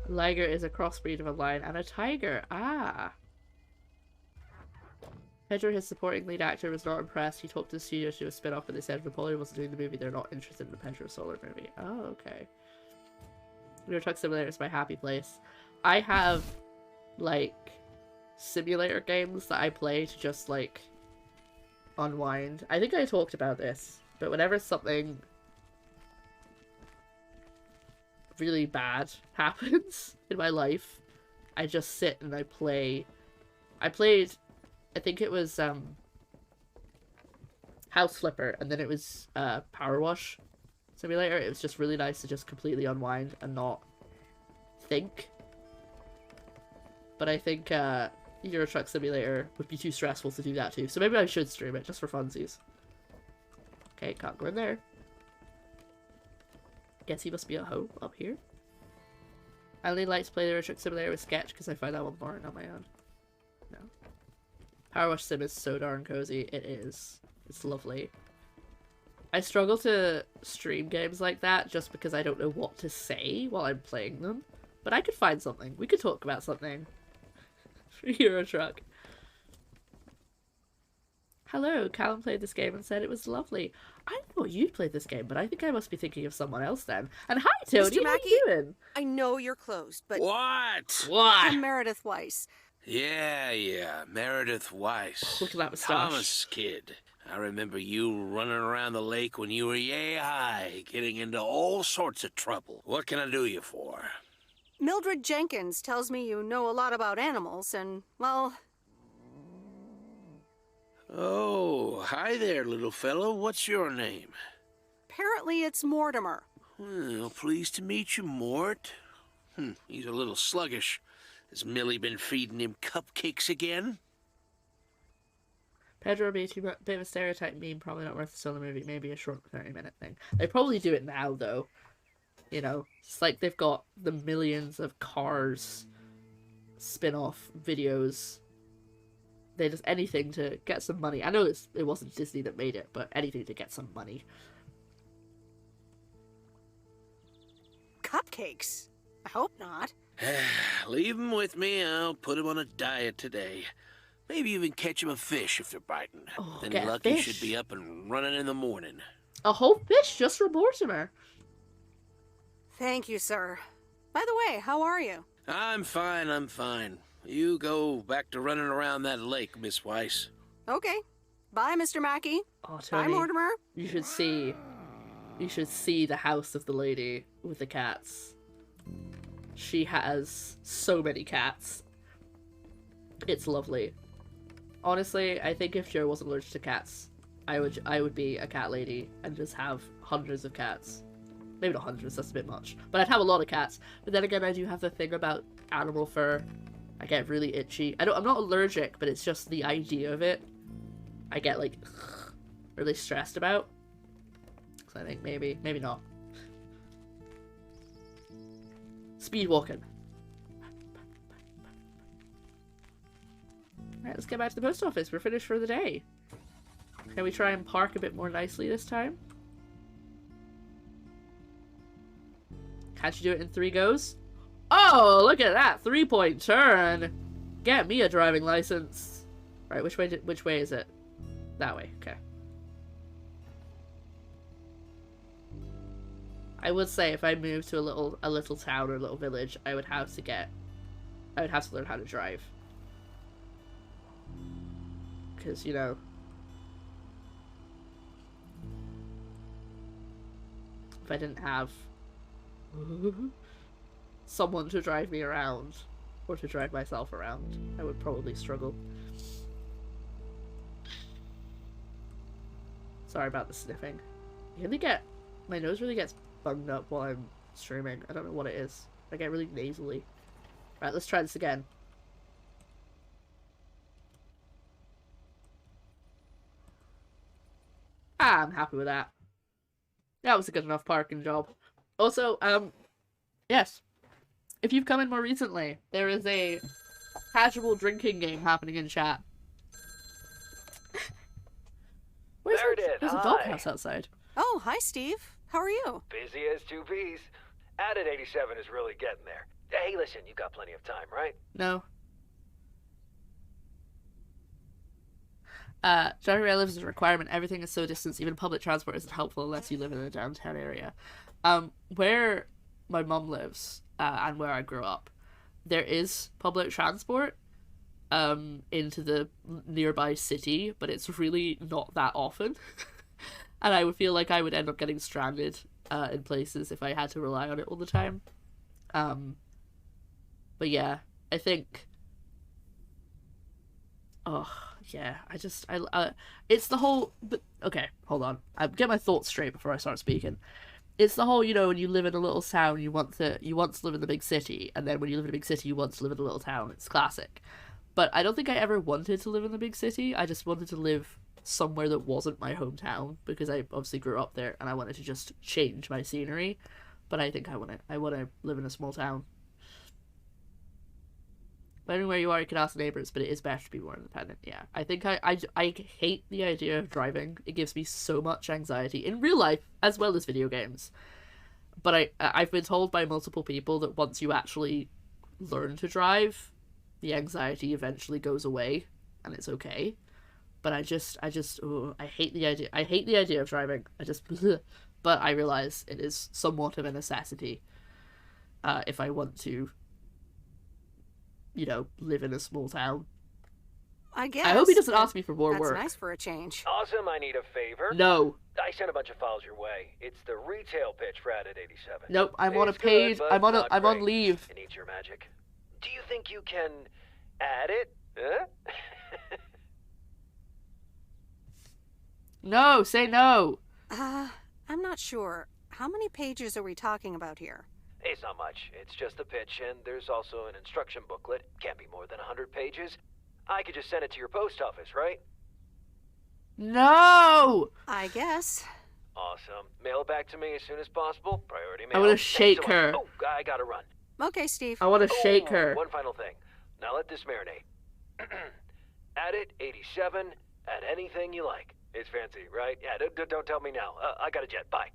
Speaker 1: A liger is a crossbreed of a lion and a tiger. Ah. Pedro, his supporting lead actor, was not impressed. He talked to the studio to do a spin-off, but they said if Napoleon wasn't doing the movie, they're not interested in the Pedro Solar movie. Oh, okay. Euro Truck Simulator is my happy place. I have, like, simulator games that I play to just, like, unwind. I think I talked about this, but whenever something really bad happens in my life, I just sit and I play. I played, I think it was House Flipper, and then it was Power Wash Simulator. It was just really nice to just completely unwind and not think. But I think Euro Truck Simulator would be too stressful to do that too. So maybe I should stream it just for funsies. Okay, can't go in there. Guess he must be at home up here. I only like to play the Euro Truck Simulator with Sketch because I find that one boring on my own. No. Power Wash Sim is so darn cozy. It is. It's lovely. I struggle to stream games like that just because I don't know what to say while I'm playing them. But I could find something. We could talk about something. For Euro Truck. Hello, Callum played this game and said it was lovely. I thought you'd played this game, but I think I must be thinking of someone else then. And hi, Tony,
Speaker 2: Mr.
Speaker 1: how
Speaker 2: Mackey,
Speaker 1: you doing?
Speaker 2: I know you're closed, but...
Speaker 16: What?
Speaker 2: I'm Meredith Weiss.
Speaker 16: Yeah, Meredith Weiss.
Speaker 1: Look at that moustache.
Speaker 16: Thomas kid. I remember you running around the lake when you were yay high, getting into all sorts of trouble. What can I do you for?
Speaker 2: Mildred Jenkins tells me you know a lot about animals, and, well...
Speaker 16: Oh, hi there, little fellow. What's your name?
Speaker 2: Apparently it's Mortimer.
Speaker 16: Well, pleased to meet you, Mort. He's a little sluggish. Has Millie been feeding him cupcakes again?
Speaker 1: Pedro would be too much, bit of a stereotype meme, probably not worth the solo movie, maybe a short 30-minute thing. They probably do it now, though. You know, it's like they've got the millions of Cars spin-off videos. They just anything to get some money. I know it wasn't Disney that made it, but anything to get some money.
Speaker 2: Cupcakes? I hope not.
Speaker 16: Leave him with me. I'll put him on a diet today. Maybe even catch him a fish if they're biting.
Speaker 1: Oh,
Speaker 16: Then Lucky should be up and running in the morning.
Speaker 1: A whole fish just for Mortimer.
Speaker 2: Thank you, sir. By the way, how are you?
Speaker 16: I'm fine. You go back to running around that lake, Miss Weiss.
Speaker 2: Okay. Bye, Mr. Mackey.
Speaker 1: Oh, Tony,
Speaker 2: bye, Mortimer.
Speaker 1: You should see the house of the lady with the cats. She has so many cats. It's lovely. Honestly, I think if Joe wasn't allergic to cats, I would be a cat lady and just have hundreds of cats. Maybe not hundreds, that's a bit much. But I'd have a lot of cats. But then again, I do have the thing about animal fur. I get really itchy. I'm not allergic, but it's just the idea of it. I get, like, really stressed about. So I think maybe not. Speed walking. Alright, let's get back to the post office. We're finished for the day. Can we try and park a bit more nicely this time? Can't you do it in 3 goes? Oh, look at that 3-point turn. Get me a driving license. Right, which way is it? That way. Okay. I would say if I moved to a little town or a little village, I would have to learn how to drive. Because, you know, if I didn't have someone to drive me around, or to drive myself around, I would probably struggle. Sorry about the sniffing. My nose really gets bunged up while I'm streaming. I don't know what it is. I get really nasally. Right, let's try this again. I'm happy with that. That was a good enough parking job. Also, yes, if you've come in more recently, there is a casual drinking game happening in chat.
Speaker 3: Meredith,
Speaker 1: There's a
Speaker 3: hi.
Speaker 1: doghouse outside.
Speaker 2: Oh, hi, Steve. How are you?
Speaker 3: Busy as two peas. Added 87 is really getting there. Hey, listen, you got plenty of time, right?
Speaker 1: No. Driving where I live is a requirement. Everything is so distant. Even public transport isn't helpful unless you live in a downtown area. Where my mum lives, and where I grew up, there is public transport into the nearby city, but it's really not that often. And I would feel like I would end up getting stranded in places if I had to rely on it all the time. But yeah, I think... Oh, yeah, it's the whole... But, okay, hold on. I'll get my thoughts straight before I start speaking. It's the whole, you know, when you live in a little town, you want to live in the big city, and then when you live in a big city, you want to live in a little town. It's classic. But I don't think I ever wanted to live in the big city. I just wanted to live somewhere that wasn't my hometown, because I obviously grew up there, and I wanted to just change my scenery. But I think I want to live in a small town. Depending where you are, you can ask neighbors, but it is better to be more independent. Yeah, I think I hate the idea of driving. It gives me so much anxiety in real life as well as video games. But I've been told by multiple people that once you actually learn to drive, the anxiety eventually goes away and it's okay. But I hate the idea. I hate the idea of driving. But I realize it is somewhat of a necessity if I want to, you know, live in a small town.
Speaker 2: I guess.
Speaker 1: I hope he doesn't ask me for more work.
Speaker 2: That's nice for a change.
Speaker 3: Awesome, I need a favor.
Speaker 1: No.
Speaker 3: I sent a bunch of files your way. It's the retail pitch for Added 87.
Speaker 1: Nope, I'm on a
Speaker 3: It's
Speaker 1: page.
Speaker 3: good,
Speaker 1: I'm
Speaker 3: but
Speaker 1: on
Speaker 3: not great.
Speaker 1: leave.
Speaker 3: It needs your magic. Do you think you can add it? Huh?
Speaker 1: No, say no.
Speaker 2: I'm not sure. How many pages are we talking about here?
Speaker 3: It's not much. It's just the pitch, and there's also an instruction booklet. Can't be more than 100 pages. I could just send it to your post office, right?
Speaker 1: No!
Speaker 2: I guess.
Speaker 3: Awesome. Mail it back to me as soon as possible. Priority mail.
Speaker 1: I want to
Speaker 3: Thanks
Speaker 1: shake
Speaker 3: so much.
Speaker 1: her.
Speaker 3: Oh, I gotta run.
Speaker 2: Okay, Steve.
Speaker 1: I want to shake her.
Speaker 3: One final thing. Now let this marinate. Add it, 87, add anything you like. It's fancy, right? Yeah, don't tell me now. I got a jet. Bye.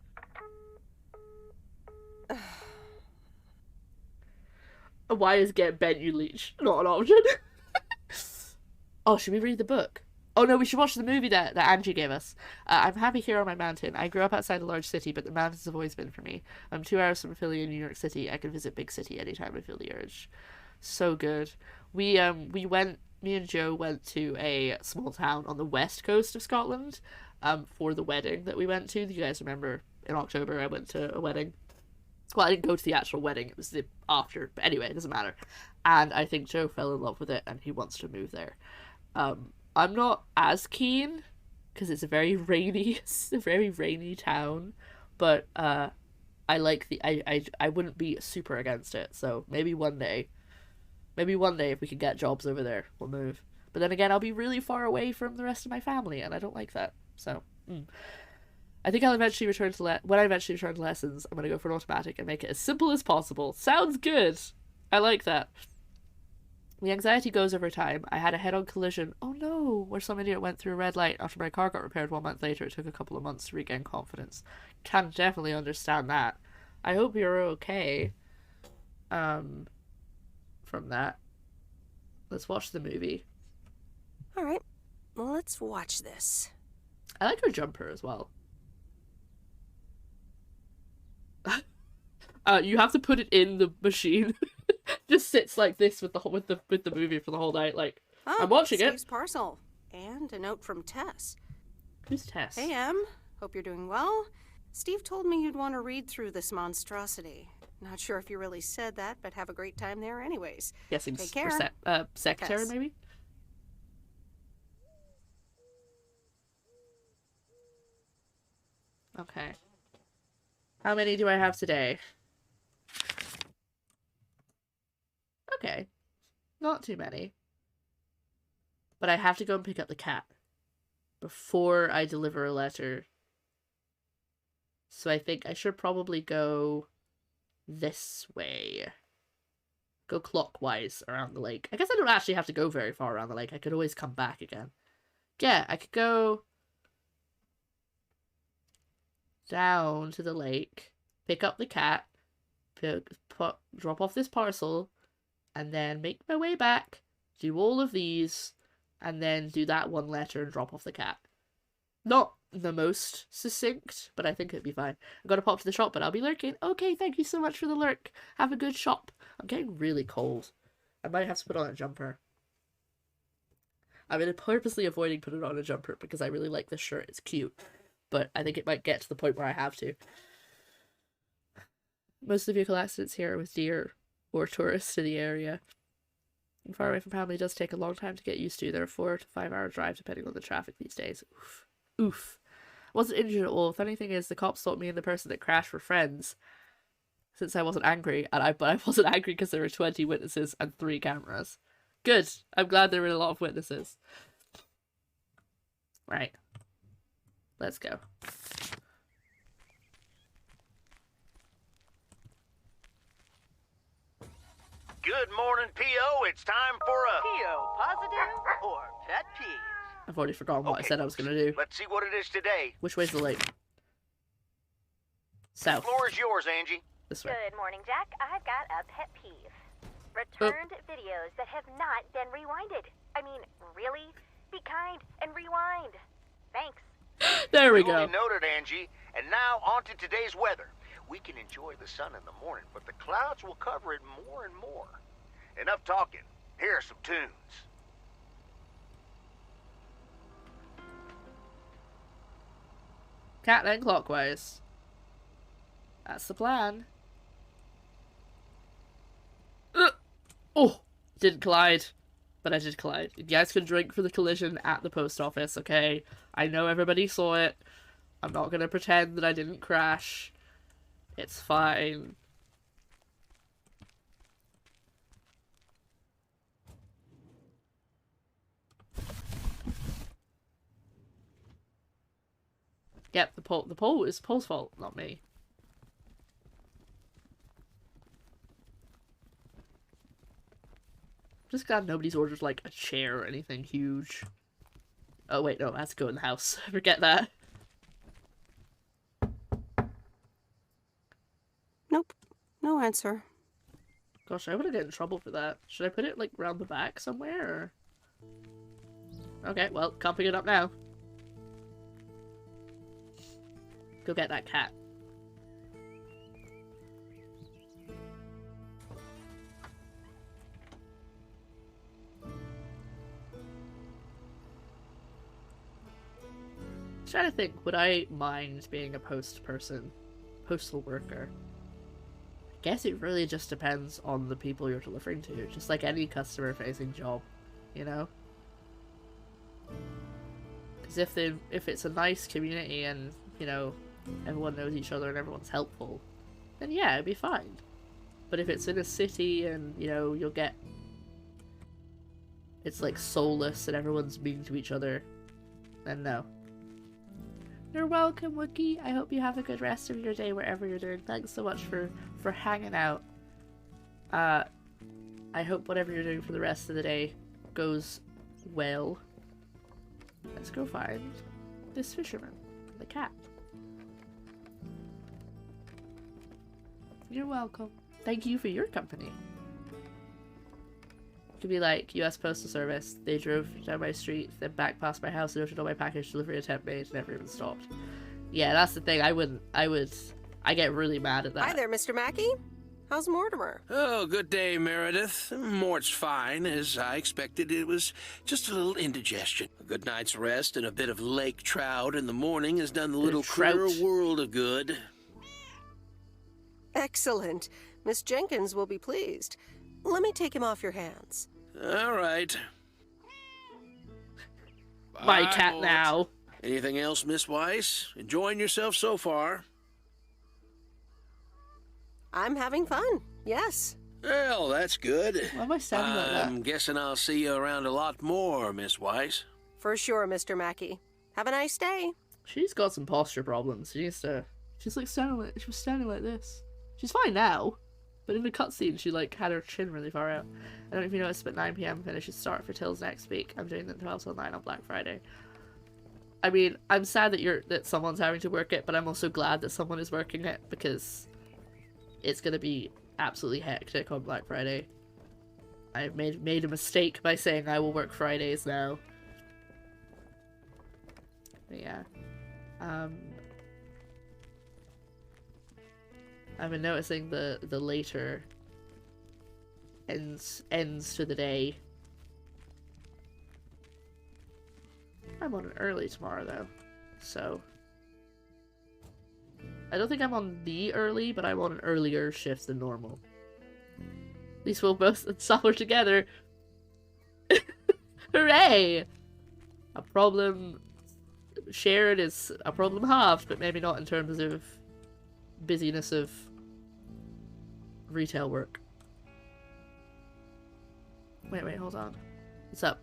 Speaker 1: Why is get bent, you leech not an option? Oh, should we read the book? Oh no, we should watch the movie that Angie gave us. I'm happy here on my mountain. I grew up outside a large city, but the mountains have always been for me. I'm 2 hours from Philly in New York City. I can visit big city anytime I feel the urge. So good. Me and Joe went to a small town on the west coast of Scotland for the wedding that we went to. Do you guys remember in October I went to a wedding? Well, I didn't go to the actual wedding. It was the after. But anyway, it doesn't matter. And I think Joe fell in love with it and he wants to move there. I'm not as keen because it's a very rainy town, but I like I wouldn't be super against it. So maybe one day if we can get jobs over there, we'll move. But then again, I'll be really far away from the rest of my family, and I don't like that. So I think I'll eventually return to when I eventually return to lessons, I'm gonna go for an automatic and make it as simple as possible. Sounds good. I like that. The anxiety goes over time. I had a head-on collision. Oh no, where some idiot went through a red light after my car got repaired 1 month later. It took a couple of months to regain confidence. Can definitely understand that. I hope you're okay. From that. Let's watch the movie.
Speaker 2: Alright, well, let's watch this.
Speaker 1: I like her jumper as well. You have to put it in the machine. Just sits like this with the movie for the whole night. Like, I'm watching
Speaker 2: Steve's
Speaker 1: it.
Speaker 2: Parcel. And a note from Tess.
Speaker 1: Who's Tess?
Speaker 2: Hey, Em. Hope you're doing well. Steve told me you'd want to read through this monstrosity. Not sure if you really said that, but have a great time there anyways.
Speaker 1: Guessing
Speaker 2: Take care.
Speaker 1: secretary,
Speaker 2: Tess.
Speaker 1: maybe? Okay. How many do I have today? Okay. Not too many. But I have to go and pick up the cat before I deliver a letter So I think I should probably go this way. Go clockwise around the lake. I guess I don't actually have to go very far around the lake. I could always come back again. Yeah, I could go down to the lake, pick up the cat, drop off this parcel, and then make my way back, do all of these, and then do that one letter and drop off the cat. Not the most succinct, but I think it'd be fine. I've got to pop to the shop, but I'll be lurking. Okay, thank you so much for the lurk. Have a good shop. I'm getting really cold. I might have to put on a jumper. I'm purposely avoiding putting on a jumper because I really like this shirt. It's cute. But I think it might get to the point where I have to. Most of the vehicle accidents here are with deer or tourists to the area. And far away from family does take a long time to get used to. There are 4 to 5 hour drive depending on the traffic these days. Oof. Oof. I wasn't injured at all. Funny thing is, the cops thought me and the person that crashed were friends. Since I wasn't angry, but I wasn't angry because there were 20 witnesses and 3 cameras. Good. I'm glad there were a lot of witnesses. Right. Let's go.
Speaker 12: Good morning, P.O. It's time for a...
Speaker 7: P.O. positive or pet peeve?
Speaker 1: I've already forgotten what I said I was going to do.
Speaker 12: Let's see what it is today.
Speaker 1: Which way's the lake? South.
Speaker 12: The floor is yours, Angie.
Speaker 1: This way.
Speaker 5: Good morning, Jack. I've got a pet peeve. Returned videos that have not been rewinded. I mean, really? Be kind and rewind. Thanks.
Speaker 1: There we go.
Speaker 12: Duly noted, Angie. And now on to today's weather. We can enjoy the sun in the morning, but the clouds will cover it more and more. Enough talking. Here are some tunes.
Speaker 1: Cat then clockwise. That's the plan. Oh! Didn't collide. But I did collide. You guys can drink for the collision at the post office, okay? I know everybody saw it. I'm not gonna pretend that I didn't crash. It's fine. Yep, the pole is Pole's fault, not me. Just glad nobody's ordered, like, a chair or anything huge. Oh, wait, no, that's go in the house. Forget that.
Speaker 2: Nope. No answer.
Speaker 1: Gosh, I would get in trouble for that. Should I put it, like, round the back somewhere, or... Okay, well, can't pick it up now. Go get that cat. I'm trying to think, would I mind being a postal worker? I guess it really just depends on the people you're delivering to, just like any customer-facing job, you know? Because if it's a nice community and, you know, everyone knows each other and everyone's helpful, then yeah, it'd be fine. But if it's in a city and, you know, it's like soulless and everyone's mean to each other, then no. You're welcome, Wookie. I hope you have a good rest of your day wherever you're doing. Thanks so much for hanging out. I hope whatever you're doing for the rest of the day goes well. Let's go find this fisherman, the cat. You're welcome. Thank you for your company. Could be like, U.S. Postal Service. They drove down my street, then back past my house and opened all my package delivery attempt made, never even stopped. Yeah, that's the thing. I get really mad at that.
Speaker 2: Hi there, Mr. Mackey. How's Mortimer?
Speaker 16: Oh, good day, Meredith. Mort's fine. As I expected, it was just a little indigestion. A good night's rest and a bit of lake trout in the morning has done the little critter a world of good.
Speaker 2: Excellent. Miss Jenkins will be pleased. Let me take him off your hands.
Speaker 16: All right.
Speaker 1: My
Speaker 16: Bye,
Speaker 1: cat
Speaker 16: Mort.
Speaker 1: now.
Speaker 16: Anything else, Miss Weiss? Enjoying yourself so far?
Speaker 2: I'm having fun, yes.
Speaker 16: Well, that's good.
Speaker 1: Why am I sounding like that?
Speaker 16: I'm guessing I'll see you around a lot more, Miss Weiss.
Speaker 2: For sure, Mr. Mackey. Have a nice day.
Speaker 1: She's got some posture problems. She needs to She's like she was standing like this. She's fine now, but in the cutscene she like had her chin really far out. I don't know if you noticed, but 9 p.m. finishes start for Tills next week. I'm doing the 12 till 9 on Black Friday. I mean, I'm sad that someone's having to work it, but I'm also glad that someone is working it because it's gonna be absolutely hectic on Black Friday. I've made a mistake by saying I will work Fridays now. But yeah. I've been noticing the later ends to the day. I'm on an early tomorrow though, so I don't think I'm on the early, but I'm on an earlier shift than normal. At least we'll both suffer together. Hooray! A problem shared is a problem halved, but maybe not in terms of busyness of retail work. Wait, hold on. What's up?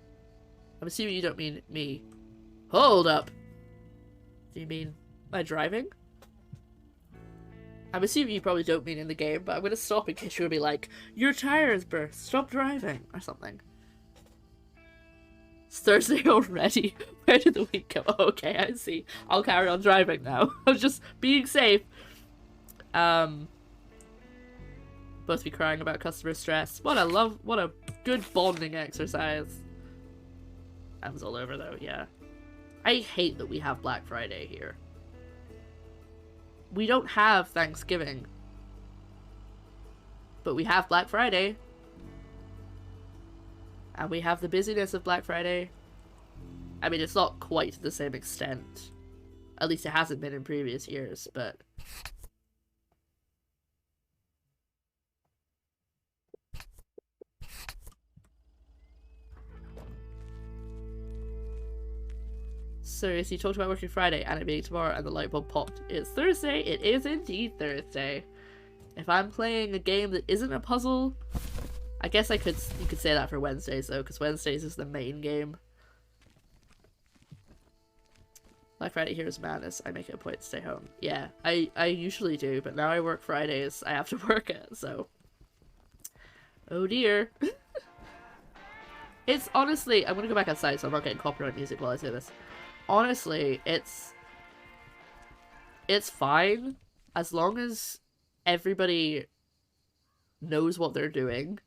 Speaker 1: I'm assuming you don't mean me. Hold up! Do you mean my driving? I'm assuming you probably don't mean in the game, but I'm gonna stop in case you'll be like, your tires burst, stop driving, or something. It's Thursday already. Where did the week go? Oh, okay, I see. I'll carry on driving now. I'm just being safe. Both be crying about customer stress. What a good bonding exercise. That was all over though, yeah. I hate that we have Black Friday here. We don't have Thanksgiving. But we have Black Friday. And we have the busyness of Black Friday. I mean, it's not quite to the same extent. At least it hasn't been in previous years, but... Serious, you talked about working Friday and it being tomorrow and the light bulb popped. It's Thursday. It is indeed Thursday. If I'm playing a game that isn't a puzzle, I guess you could say that for Wednesdays though, because Wednesdays is the main game. Black Friday here is madness. I make it a point to stay home. Yeah, I usually do, but now I work Fridays. I have to work it, so. Oh dear. It's honestly, I'm gonna go back outside so I'm not getting copyright music while I say this. Honestly, it's fine as long as everybody knows what they're doing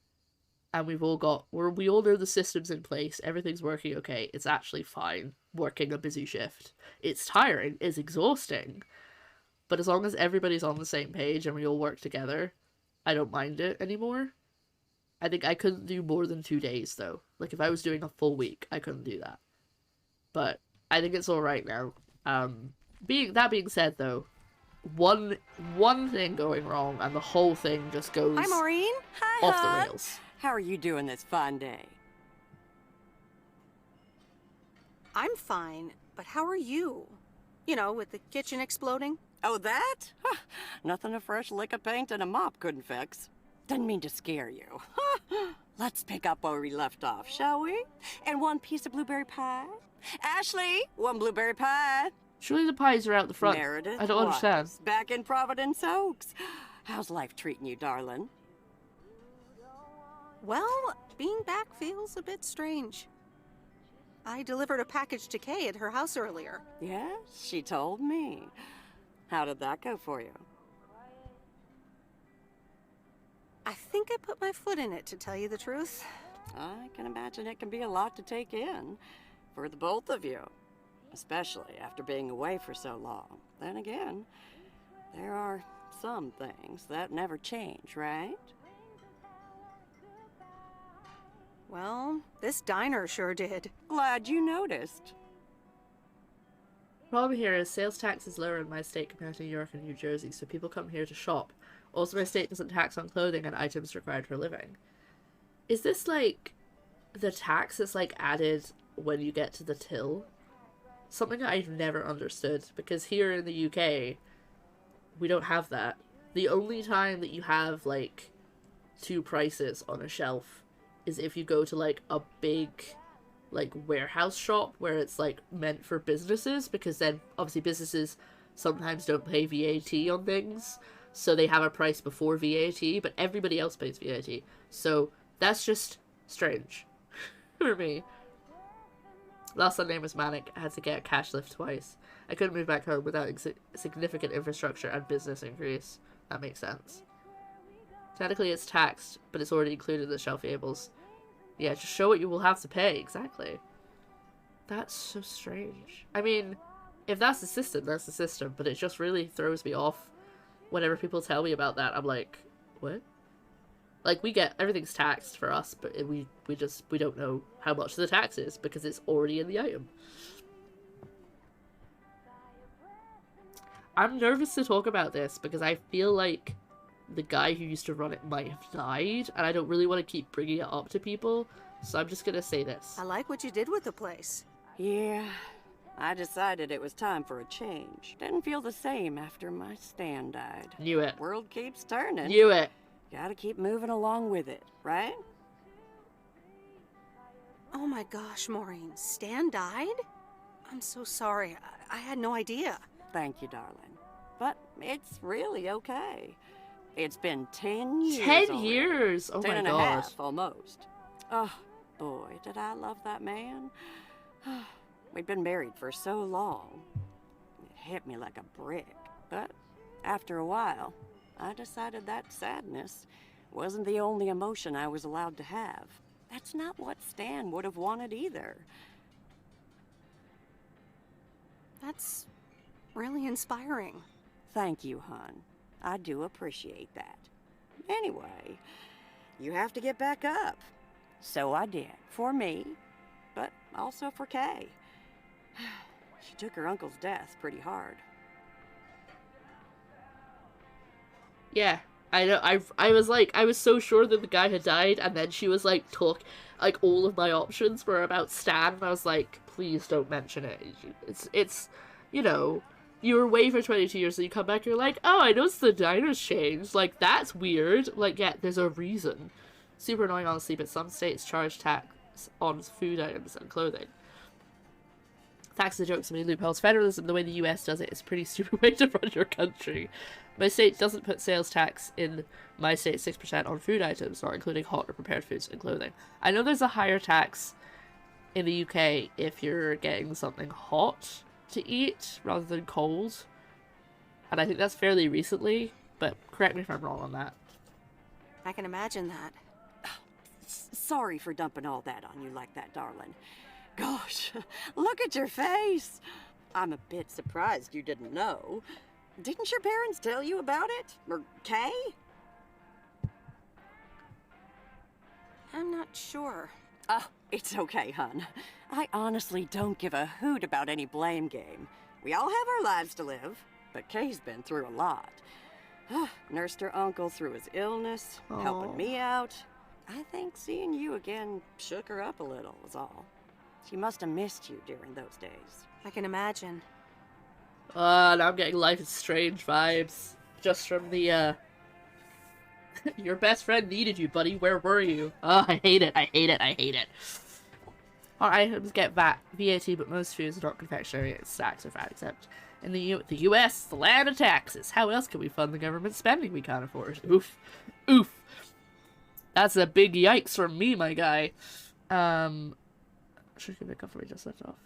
Speaker 1: and we all know the systems in place, everything's working okay. It's actually fine working a busy shift. It's tiring, it's exhausting, but as long as everybody's on the same page and we all work together, I don't mind it anymore. I think I couldn't do more than 2 days though. Like if I was doing a full week, I couldn't do that. But I think it's alright now. That being said though, one thing going wrong and the whole thing just goes
Speaker 7: Hi, Maureen. Hi,
Speaker 1: off
Speaker 7: hon.
Speaker 1: the rails.
Speaker 7: How are you doing this fine day?
Speaker 2: I'm fine, but how are you? You know, with the kitchen exploding?
Speaker 7: Oh, that? Huh. Nothing a fresh lick of paint and a mop couldn't fix. Didn't mean to scare you. Let's pick up where we left off, shall we? And one piece of blueberry pie? Ashley, one blueberry pie.
Speaker 1: Surely the pies are out the front.
Speaker 7: Meredith
Speaker 1: I don't understand.
Speaker 7: Weiss, back in Providence Oaks. How's life treating you, darling?
Speaker 2: Well, being back feels a bit strange. I delivered a package to Kay at her house earlier.
Speaker 7: Yes, she told me. How did that go for you?
Speaker 2: I think I put my foot in it, to tell you the truth.
Speaker 7: I can imagine it can be a lot to take in for the both of you, especially after being away for so long. Then again, there are some things that never change, right?
Speaker 2: Well, this diner sure did.
Speaker 7: Glad you noticed.
Speaker 1: Problem here is sales tax is lower in my state compared to New York and New Jersey, so people come here to shop. Also, my state doesn't tax on clothing and items required for living. Is this like the tax that's like added when you get to the till? Something that I've never understood, because here in the UK, we don't have that. The only time that you have like 2 prices on a shelf is if you go to like a big like warehouse shop where it's like meant for businesses, because then obviously businesses sometimes don't pay VAT on things, so they have a price before VAT, but everybody else pays VAT. So that's just strange for me. Last Sunday was manic. I had to get a cash lift twice. I couldn't move back home without significant infrastructure and business increase. That makes sense. Technically it's taxed, but it's already included in the shelf labels. Yeah, just show what you will have to pay. Exactly. That's so strange. I mean, if that's the system, that's the system, but it just really throws me off whenever people tell me about that. I'm like, what? Like, we get, everything's taxed for us, but we don't know how much the tax is because it's already in the item. I'm nervous to talk about this because I feel like the guy who used to run it might have died, and I don't really want to keep bringing it up to people, so I'm just gonna say this.
Speaker 2: I like what you did with the place.
Speaker 7: Yeah, I decided it was time for a change. Didn't feel the same after my Stan died.
Speaker 1: Knew it.
Speaker 7: World keeps turning.
Speaker 1: Knew it.
Speaker 7: Gotta keep moving along with it, right?
Speaker 2: Oh my gosh, Maureen, Stan died? I'm so sorry. I had no idea.
Speaker 7: Thank you, darling. But it's really okay. It's been 10 years
Speaker 1: 10
Speaker 7: already.
Speaker 1: years? Oh
Speaker 7: 10
Speaker 1: my
Speaker 7: and a
Speaker 1: God.
Speaker 7: half, almost. Oh, boy, did I love that man. We'd been married for so long. It hit me like a brick. But after a while, I decided that sadness wasn't the only emotion I was allowed to have. That's not what Stan would have wanted either.
Speaker 2: That's really inspiring.
Speaker 7: Thank you, hon. I do appreciate that. Anyway, you have to get back up. So I did, for me, but also for Kay. She took her uncle's death pretty hard.
Speaker 1: Yeah, I know. I was so sure that the guy had died, and then she was like, all of my options were about Stan, and I was like, please don't mention it. It's, you know, you were away for 22 years, and you come back, you're like, oh, I noticed the diners changed. Like, that's weird. Like, yeah, there's a reason. Super annoying, honestly, but some states charge tax on food items and clothing. Tax is a joke, so many loopholes. Federalism, the way the US does it, is a pretty stupid way to run your country. My state doesn't put sales tax in my state 6% on food items, not including hot or prepared foods and clothing. I know there's a higher tax in the UK if you're getting something hot to eat rather than cold. And I think that's fairly recently, but correct me if I'm wrong on that.
Speaker 2: I can imagine that.
Speaker 7: Sorry for dumping all that on you like that, darling. Gosh, look at your face. I'm a bit surprised you didn't know. Didn't your parents tell you about it? Or Kay?
Speaker 2: I'm not sure.
Speaker 7: Oh, it's okay, hon. I honestly don't give a hoot about any blame game. We all have our lives to live, but Kay's been through a lot. Nursed her uncle through his illness, helping me out. I think seeing you again shook her up a little, is all. She must have missed you during those days.
Speaker 2: I can imagine.
Speaker 1: Now I'm getting Life is Strange vibes. Just from the, your best friend needed you, buddy. Where were you? Oh, I hate it. I hate it. I hate it. Our items get VAT, but most foods are not confectionery. It's tax or VAT exempt. In the U.S., the land of taxes. How else can we fund the government spending we can't afford? Oof. Oof. That's a big yikes from me, my guy. Should we pick up where we just left off?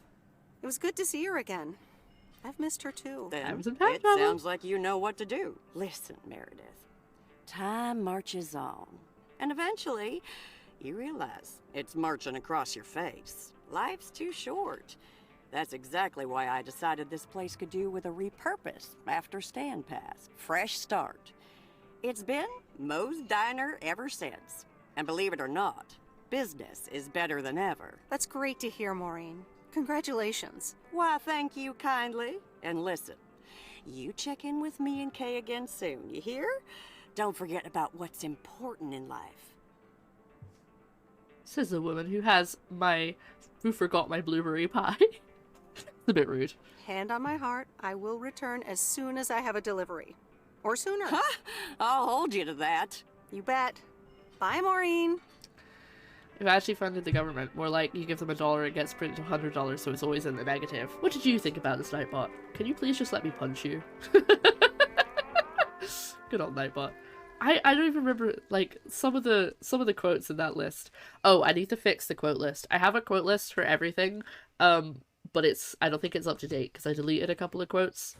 Speaker 2: It was good to see her again. I've missed her too.
Speaker 7: Then it sounds like you know what to do. Listen, Meredith. Time marches on. And eventually, you realize it's marching across your face. Life's too short. That's exactly why I decided this place could do with a repurpose after Stan passed. Fresh start. It's been Moe's Diner ever since. And believe it or not, business is better than ever.
Speaker 2: That's great to hear, Maureen. Congratulations.
Speaker 7: Why, thank you kindly. And listen, you check in with me and Kay again soon, you hear? Don't forget about what's important in life.
Speaker 1: Says the woman who forgot my blueberry pie. It's a bit rude.
Speaker 2: Hand on my heart, I will return as soon as I have a delivery. Or sooner.
Speaker 7: Huh? I'll hold you to that.
Speaker 2: You bet. Bye, Maureen.
Speaker 1: who actually funded the government. More like you give them $1, it gets printed to $100, so it's always in the negative. What did you think about this, Nightbot? Can you please just let me punch you? Good old Nightbot. I don't even remember, like, some of the quotes in that list. Oh, I need to fix the quote list. I have a quote list for everything, but I don't think it's up to date, because I deleted a couple of quotes.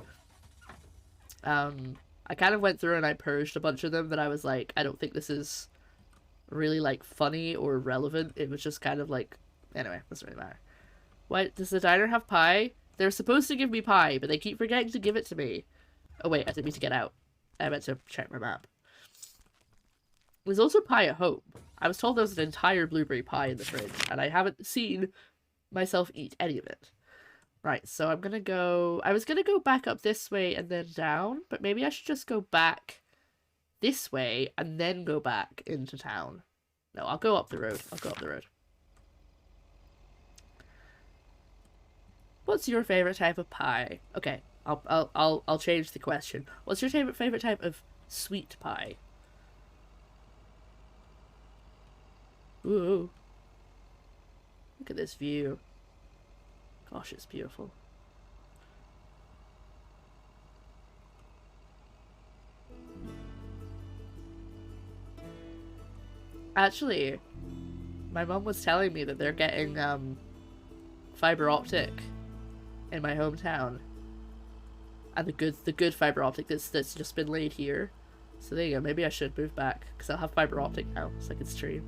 Speaker 1: I kind of went through and I purged a bunch of them that I was like, I don't think this is really, like, funny or relevant. It was just kind of like, anyway, doesn't really matter. What, does the diner have pie? They're supposed to give me pie, but they keep forgetting to give it to me. Oh wait, I didn't mean to get out. I meant to check my map. There's also pie at home. I was told there was an entire blueberry pie in the fridge, and I haven't seen myself eat any of it. Right, so I'm gonna go... I was gonna go back up this way and then down, but maybe I should just go back this way and then go back into town. No, I'll go up the road. I'll go up the road. What's your favorite type of pie? Okay, I'll change the question. What's your favorite type of sweet pie? Ooh. Look at this view. Gosh, it's beautiful. Actually, my mom was telling me that they're getting fiber optic in my hometown. And the good fiber optic that's just been laid here. So there you go, maybe I should move back, because I'll have fiber optic now, so I can stream.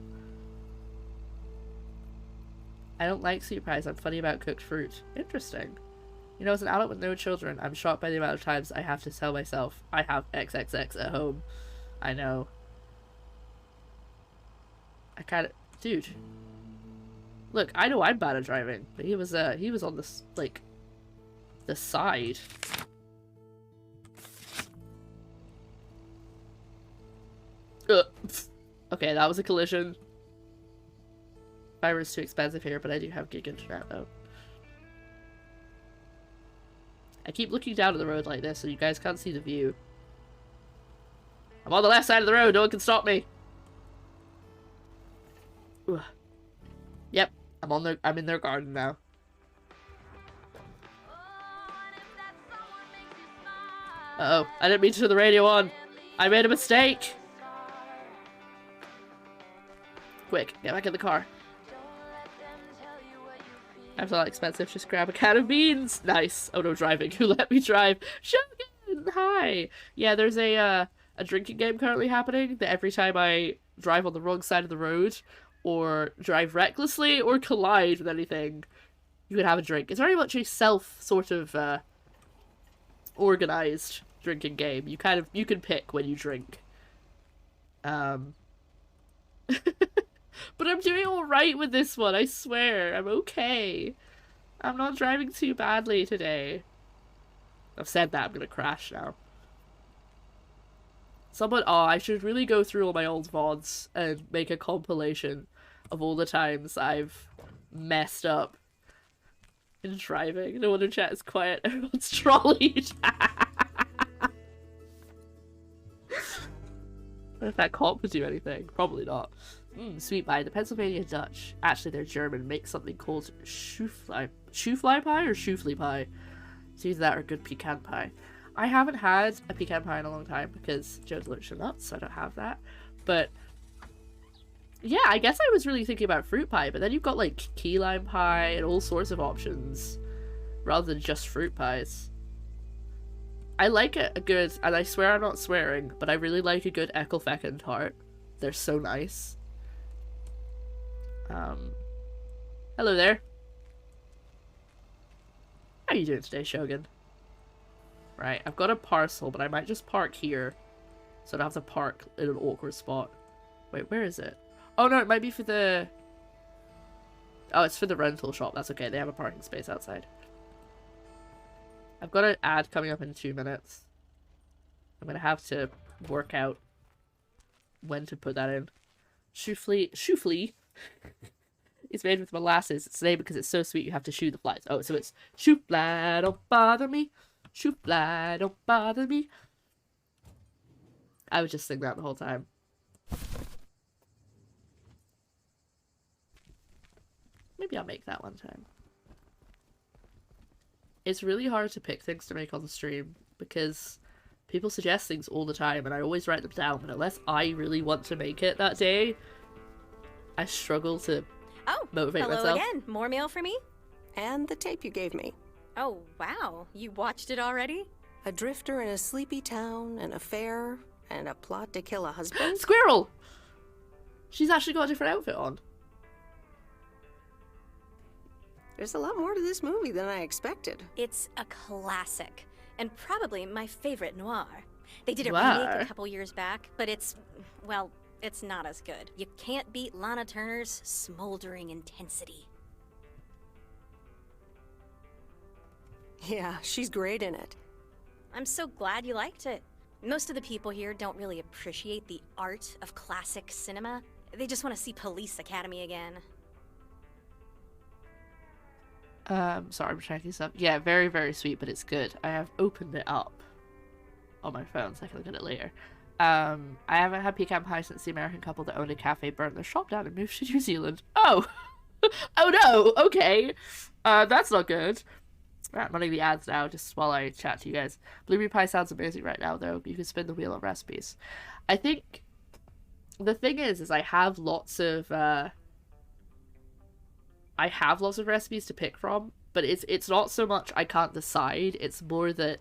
Speaker 1: I don't like sweet pies, I'm funny about cooked fruit. Interesting. You know, as an adult with no children, I'm shocked by the amount of times I have to tell myself I have XXX at home. I know. I kinda... Dude. Look, I know I'm bad at driving, but he was on this, like, the side. Okay, that was a collision. Fiber is too expensive here, but I do have gig internet though. I keep looking down at the road like this so you guys can't see the view. I'm on the left side of the road, no one can stop me. Ugh. Yep, I'm in their garden now. Uh-oh, I didn't mean to turn the radio on. I made a mistake. Quick, get back in the car. I'm not expensive, just grab a can of beans. Nice. Oh no, driving. Who let me drive? Shogun! Hi! Yeah, there's a drinking game currently happening that every time I drive on the wrong side of the road, or drive recklessly, or collide with anything, you can have a drink. It's very much a self sort of organized drinking game. You can pick when you drink. But I'm doing alright with this one, I swear. I'm okay. I'm not driving too badly today. I've said that, I'm gonna crash now. I should really go through all my old VODs and make a compilation of all the times I've messed up in driving. No wonder chat is quiet, everyone's trolleyed. If that cop would do anything, probably not. Sweet pie. The Pennsylvania Dutch, actually they're German, make something called shoofly pie or shoofly pie. It's either that or good pecan pie. I haven't had a pecan pie in a long time because Joe's allergic to nuts, so I don't have that. But yeah, I guess I was really thinking about fruit pie, but then you've got like key lime pie and all sorts of options rather than just fruit pies. I like a good, and I swear I'm not swearing, but I really like a good Eckelfecken tart. They're so nice. Hello there. How are you doing today, Shogun? Right, I've got a parcel, but I might just park here, so I don't have to park in an awkward spot. Wait, where is it? Oh no, it might be for the... Oh, it's for the rental shop. That's okay, they have a parking space outside. I've got an ad coming up in 2 minutes. I'm gonna have to work out when to put that in. Shoofly. It's made with molasses. It's named because it's so sweet you have to shoo the flies. Oh, so it's shoofly, don't bother me. Shoofly, don't bother me. I would just sing that the whole time. one time. It's really hard to pick things to make on the stream because people suggest things all the time and I always write them down, but unless I really want to make it that day, I struggle to motivate
Speaker 13: hello
Speaker 1: myself.
Speaker 13: Again. More mail for me?
Speaker 2: And the tape you gave me.
Speaker 13: Oh, wow. You watched it already?
Speaker 2: A drifter in a sleepy town, an affair, and a plot to kill a husband.
Speaker 1: Squirrel! She's actually got a different outfit on.
Speaker 2: There's a lot more to this movie than I expected.
Speaker 13: It's a classic, and probably my favorite noir. They did a
Speaker 1: Noir?
Speaker 13: remake a couple years back, but it's, well, it's not as good. You can't beat Lana Turner's smoldering intensity.
Speaker 2: Yeah, she's great in it.
Speaker 13: I'm so glad you liked it. Most of the people here don't really appreciate the art of classic cinema. They just want to see Police Academy again.
Speaker 1: Sorry, I'm checking stuff. Yeah, very, very sweet, but it's good. I have opened it up on my phone so I can look at it later. I haven't had pecan pie since the American couple that owned a cafe burned their shop down and moved to New Zealand. Oh! Oh no! Okay. That's not good. Right, I'm running the ads now just while I chat to you guys. Blueberry pie sounds amazing right now, though. You can spin the wheel of recipes. I think the thing is I have lots of recipes to pick from, but it's not so much I can't decide. It's more that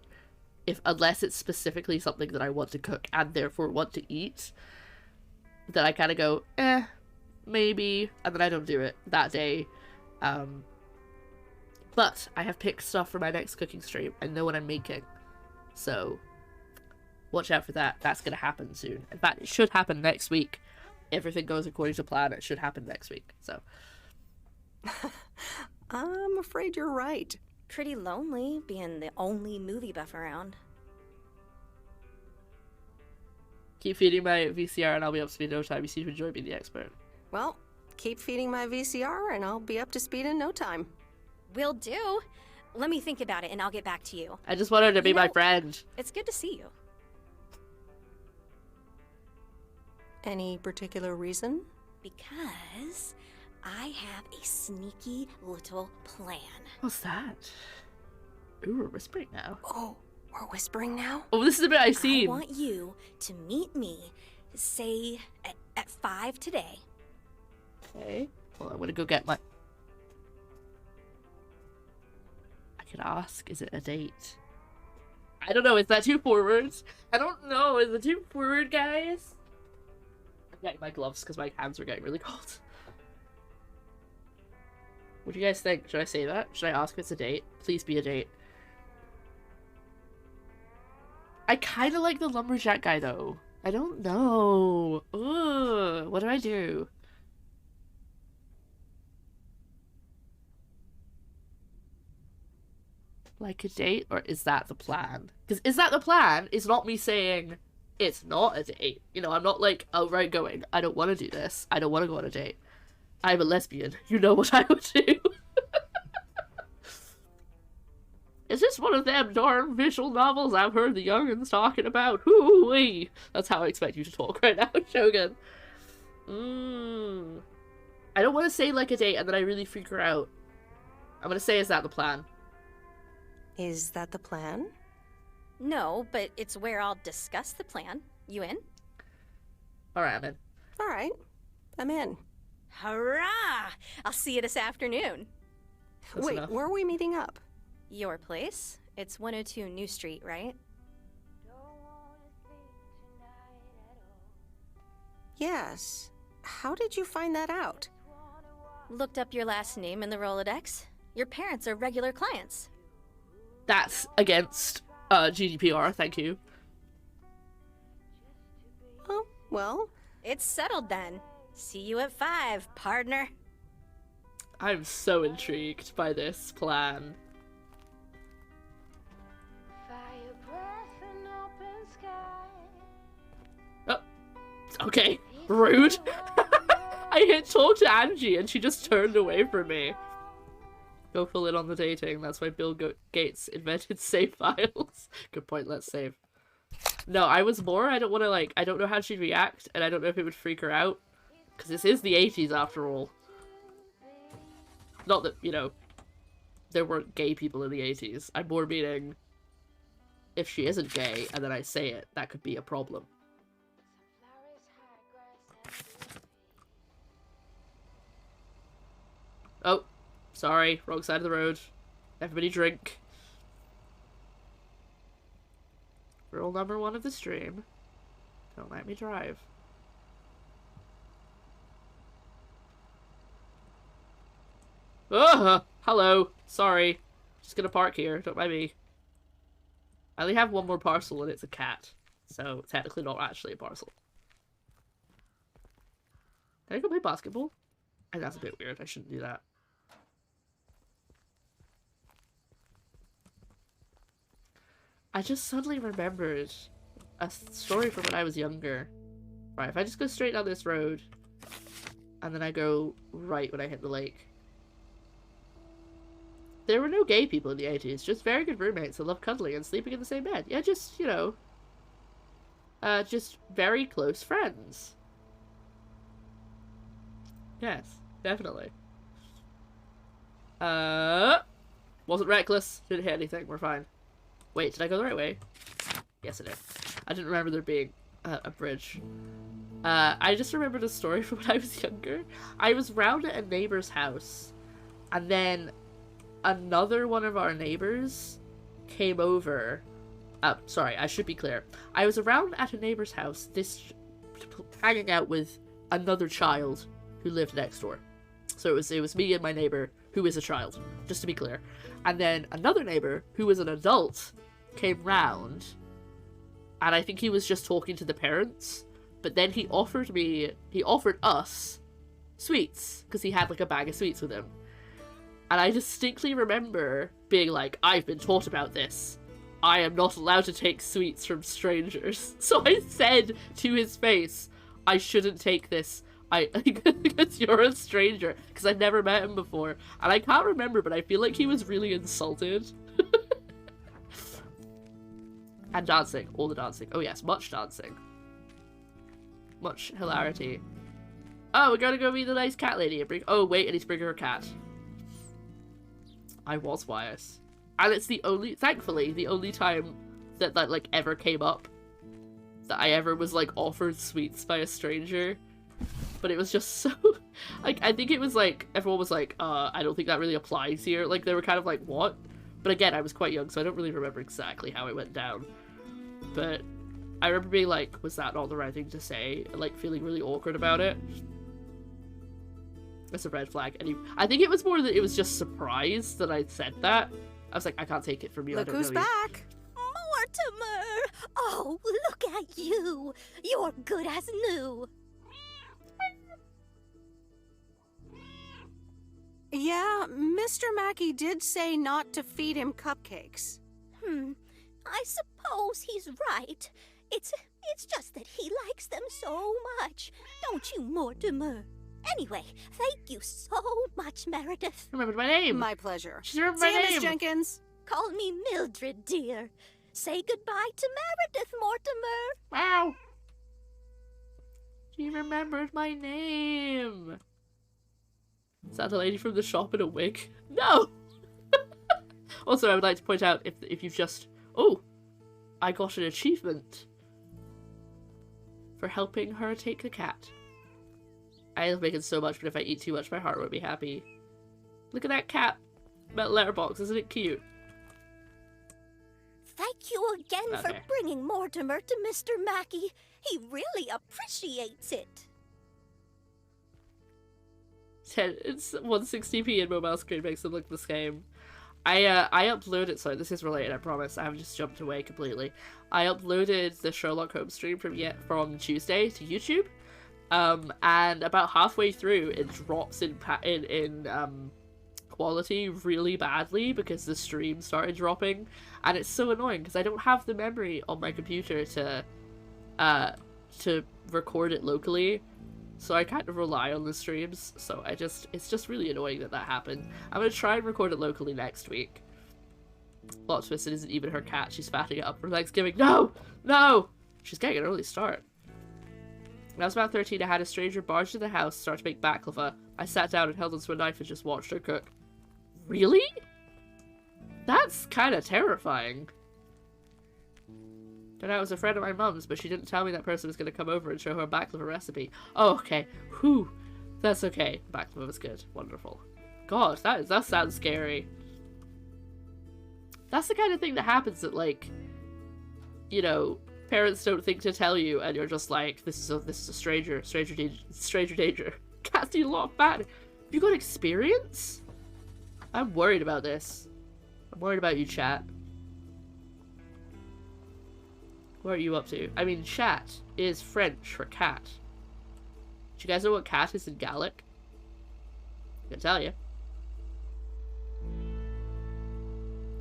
Speaker 1: unless it's specifically something that I want to cook and therefore want to eat, that I kind of go, maybe, and then I don't do it that day. But I have picked stuff for my next cooking stream. I know what I'm making. So, watch out for that. That's going to happen soon. In fact, it should happen next week. Everything goes according to plan. It should happen next week. So,
Speaker 2: I'm afraid you're right.
Speaker 13: Pretty lonely being the only movie buff around.
Speaker 1: keep feeding my VCR and I'll be up to speed in no time. You seem to enjoy being the expert.
Speaker 2: Well, keep feeding my VCR and I'll be up to speed in no time.
Speaker 13: Will do. Let me think about it and I'll get back to you.
Speaker 1: I just want her to be my friend.
Speaker 13: It's good to see you.
Speaker 2: Any particular reason?
Speaker 13: Because I have a sneaky little plan.
Speaker 1: What's that? Ooh, we're whispering now.
Speaker 2: Oh, we're whispering now?
Speaker 1: Oh, this is a bit I've seen.
Speaker 13: I want you to meet me, say, at 5 today.
Speaker 1: Okay. Well, I'm gonna go get my... I could ask, is it a date? I don't know, is that too forward? I don't know, is it too forward, guys? I'm getting my gloves because my hands are getting really cold. What do you guys think? Should I say that? Should I ask if it's a date? Please be a date. I kind of like the lumberjack guy, though. I don't know. Ugh, what do I do? Like a date, or is that the plan? Because is that the plan? Is not me saying it's not a date. You know, I'm not like outright going, I don't want to do this. I don't want to go on a date. I'm a lesbian. You know what I would do. Is this one of them darn visual novels I've heard the youngins talking about? Hoo-wee! That's how I expect you to talk right now, Shogun. I don't want to say like a date and then I really freak her out. I'm going to say, is that the plan?
Speaker 2: Is that the plan?
Speaker 13: No, but it's where I'll discuss the plan. You in?
Speaker 1: Alright, I'm in.
Speaker 2: Alright, I'm in.
Speaker 13: Hurrah! I'll see you this afternoon.
Speaker 1: Close
Speaker 2: Wait,
Speaker 1: enough.
Speaker 2: where are we meeting up?
Speaker 13: Your place? It's 102 New Street, right?
Speaker 2: Yes. How did you find that out?
Speaker 13: Looked up your last name in the Rolodex. Your parents are regular clients.
Speaker 1: That's against GDPR, thank you.
Speaker 2: Oh, well.
Speaker 13: It's settled then. See you at 5, partner.
Speaker 1: I'm so intrigued by this plan. Oh, okay. Rude. I hit talk to Angie and she just turned away from me. Go full in on the dating. That's why Bill Gates invented save files. Good point, let's save. No, I was more, I don't want to I don't know how she'd react and I don't know if it would freak her out. Because this is the 80s after all. Not that, you know, there weren't gay people in the 80s. I'm more meaning, if she isn't gay and then I say it, that could be a problem. Oh, sorry, wrong side of the road. Everybody drink. Rule number 1 of the stream. Don't let me drive. Hello. Sorry. Just gonna park here. Don't mind me. I only have one more parcel and it's a cat. So, technically not actually a parcel. Can I go play basketball? And that's a bit weird. I shouldn't do that. I just suddenly remembered a story from when I was younger. Right, if I just go straight down this road, and then I go right when I hit the lake. There were no gay people in the 80s, just very good roommates that loved cuddling and sleeping in the same bed. Yeah, just, you know, just very close friends. Yes, definitely. Wasn't reckless, didn't hit anything, we're fine. Wait, did I go the right way? Yes, I did. I didn't remember there being a bridge. I just remembered a story from when I was younger. I was round at a neighbor's house, and then another one of our neighbors came over. Sorry, I should be clear. I was around at a neighbor's house, hanging out with another child who lived next door. So it was me and my neighbor, who is a child, just to be clear. And then another neighbor, who was an adult, came round, and I think he was just talking to the parents, but then he offered us sweets, because he had like a bag of sweets with him. And I distinctly remember being like, I've been taught about this. I am not allowed to take sweets from strangers. So I said to his face, I shouldn't take this. Because you're a stranger. Because I've never met him before. And I can't remember, but I feel like he was really insulted. And dancing. All the dancing. Oh yes, much dancing. Much hilarity. Oh, we're gonna go meet the nice cat lady and bring... Oh, wait, I need to bring her a cat. I was Weiss. And it's the only... Thankfully, the only time that like, ever came up. That I ever was, like, offered sweets by a stranger. But it was just so... Like, I think it was, like... Everyone was like, I don't think that really applies here. Like, they were kind of like, what? But again, I was quite young, so I don't really remember exactly how it went down. But I remember being like, was that not the right thing to say? Like, feeling really awkward about it. That's a red flag. And I think it was more that it was just surprise that I said that. I was like, I can't take it from you.
Speaker 2: Look
Speaker 1: I don't
Speaker 2: who's
Speaker 1: know
Speaker 2: back.
Speaker 8: Mortimer! Oh, look at you. You're good as new.
Speaker 2: Yeah, Mr. Mackey did say not to feed him cupcakes.
Speaker 8: I suppose he's right. It's just that he likes them so much. Don't you, Mortimer? Anyway, thank you so much, Meredith.
Speaker 1: Remembered my name.
Speaker 2: My pleasure.
Speaker 1: She's remembered my name.
Speaker 2: Miss Jenkins.
Speaker 8: Call me Mildred, dear. Say goodbye to Meredith, Mortimer.
Speaker 1: Wow. She remembered my name. Is that a lady from the shop in a wig? No! Also, I would like to point out, if you've just... Oh! I got an achievement for helping her take the cat. I love making so much, but if I eat too much, my heart won't be happy. Look at that cat letterbox, isn't it cute?
Speaker 8: Thank you again for bringing Mortimer to Mr. Mackey. He really appreciates it.
Speaker 1: It's 160p and mobile screen makes them look the same. I uploaded, sorry, this is related, I promise, I haven't just jumped away completely. I uploaded the Sherlock Holmes stream from Tuesday to YouTube, and about halfway through it drops in quality really badly because the stream started dropping, and it's so annoying because I don't have the memory on my computer to record it locally. So I kind of rely on the streams, so it's just really annoying that happened. I'm gonna try and record it locally next week. Plot twist, it isn't even her cat, she's fatting it up for Thanksgiving. No! No! She's getting an early start. When I was about 13, I had a stranger barge into the house, start to make baklava. I sat down and held onto a knife and just watched her cook. Really? That's kind of terrifying. Turned out it was a friend of my mum's, but she didn't tell me that person was going to come over and show her a baklava recipe. Oh, okay. Whew. That's okay. Baklava was good. Wonderful. God, that sounds scary. That's the kind of thing that happens that, like, you know, parents don't think to tell you, and you're just like, this is a stranger danger. Cats need a lot of fat. Have you got experience? I'm worried about this. I'm worried about you, chat. What are you up to? I mean, chat is French for cat. Do you guys know what cat is in Gaelic? I can tell you.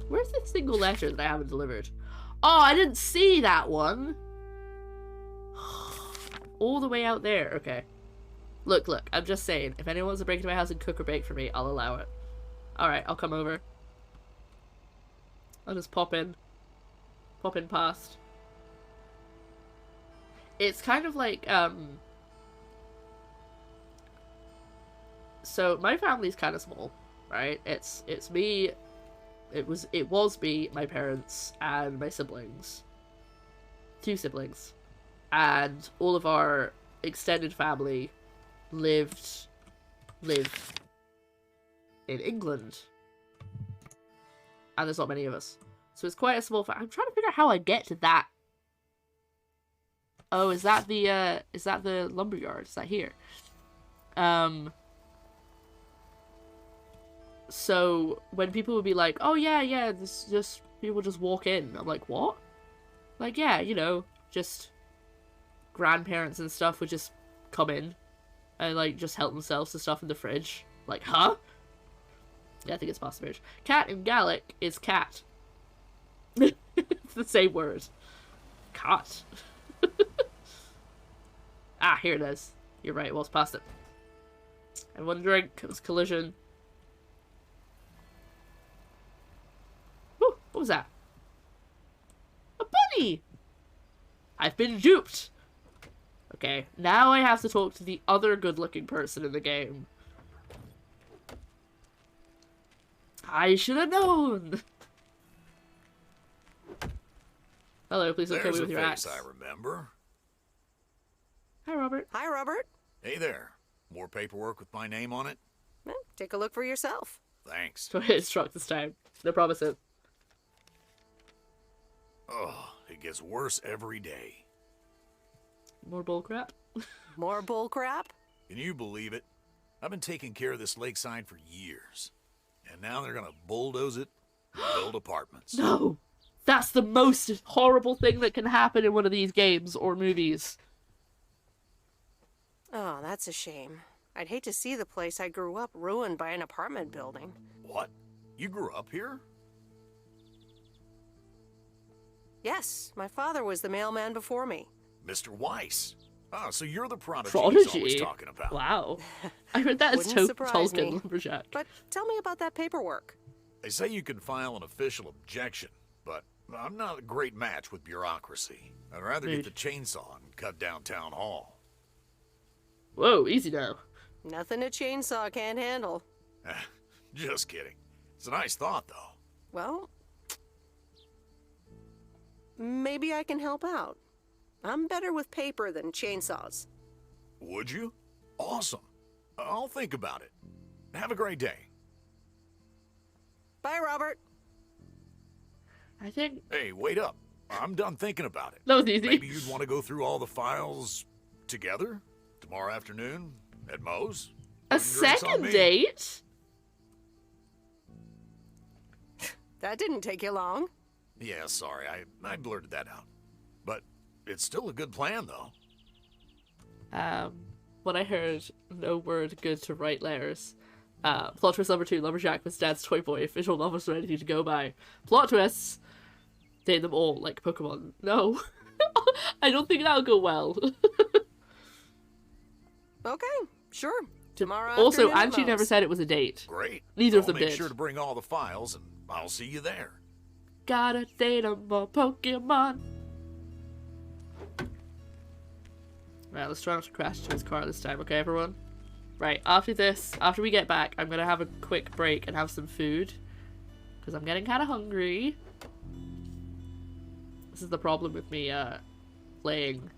Speaker 1: Where's the single letter that I haven't delivered? Oh, I didn't see that one. All the way out there. Okay. Look, I'm just saying. If anyone wants to break into my house and cook or bake for me, I'll allow it. Alright, I'll come over. I'll just pop in. Pop in past. It's kind of like, so my family's kind of small, right? It's me, it was me, my parents, and my siblings. 2 siblings. And all of our extended family live in England. And there's not many of us. So it's quite a small I'm trying to figure out how I get to that. Oh, is that the lumberyard? Is that here? So when people would be like, oh yeah, this just people just walk in. I'm like, what? Like, yeah, you know, just grandparents and stuff would just come in and like just help themselves to stuff in the fridge. Like, huh? Yeah, I think it's possible. Cat in Gaelic is cat. It's the same word. Cat. Ah, here it is. You're right, well, it's past it. And one drink, it was collision. Whew, what was that? A bunny! I've been duped! Okay, now I have to talk to the other good-looking person in the game. I should have known! Hello, please don't kill me with your axe.
Speaker 10: I remember.
Speaker 1: Hi, Robert.
Speaker 2: Hi, Robert.
Speaker 10: Hey there. More paperwork with my name on it?
Speaker 2: Well, take a look for yourself.
Speaker 10: Thanks.
Speaker 1: So it struck this time. No promises.
Speaker 10: Oh, it gets worse every day.
Speaker 1: More bullcrap?
Speaker 2: More bullcrap?
Speaker 10: Can you believe it? I've been taking care of this lakeside for years. And now they're gonna bulldoze it and build apartments.
Speaker 1: No! That's the most horrible thing that can happen in one of these games or movies.
Speaker 2: Oh, that's a shame. I'd hate to see the place I grew up ruined by an apartment building.
Speaker 10: What? You grew up here?
Speaker 2: Yes, my father was the mailman before me.
Speaker 10: Mr. Weiss. Oh, so you're the prodigy
Speaker 1: Prodigy?
Speaker 10: he's always talking about.
Speaker 1: Wow. I heard that as Tolkien Lumberjack.
Speaker 2: But tell me about that paperwork.
Speaker 10: They say you can file an official objection, but I'm not a great match with bureaucracy. I'd rather get the chainsaw and cut down town hall.
Speaker 1: Whoa, easy now.
Speaker 2: Nothing a chainsaw can't handle.
Speaker 10: Just kidding. It's a nice thought, though.
Speaker 2: Well, maybe I can help out. I'm better with paper than chainsaws.
Speaker 10: Would you? Awesome. I'll think about it. Have a great day.
Speaker 2: Bye, Robert.
Speaker 1: I think...
Speaker 10: Hey, wait up. I'm done thinking about it.
Speaker 1: That was easy.
Speaker 10: Maybe you'd want to go through all the files together? Tomorrow afternoon at Moe's?
Speaker 1: A second date?
Speaker 2: That didn't take you long.
Speaker 10: Yeah, sorry. I blurted that out. But it's still a good plan, though.
Speaker 1: When I heard no word good to write letters. Plot twist number 2, Lumberjack was Dad's toy boy, official novels or anything to go by. Plot twists! Date them all, like Pokemon. No. I don't think that'll go well.
Speaker 2: Okay, sure. Tomorrow
Speaker 1: Also,
Speaker 2: afternoon
Speaker 1: Angie never said it was a date.
Speaker 10: Great.
Speaker 1: Neither of them
Speaker 10: Make
Speaker 1: did.
Speaker 10: sure to bring all the files, and I'll see you there.
Speaker 1: Gotta date 'em more Pokemon. Right, let's try not to crash into his car this time, okay, everyone? Right, after we get back, I'm gonna have a quick break and have some food. Because I'm getting kind of hungry. This is the problem with me, playing,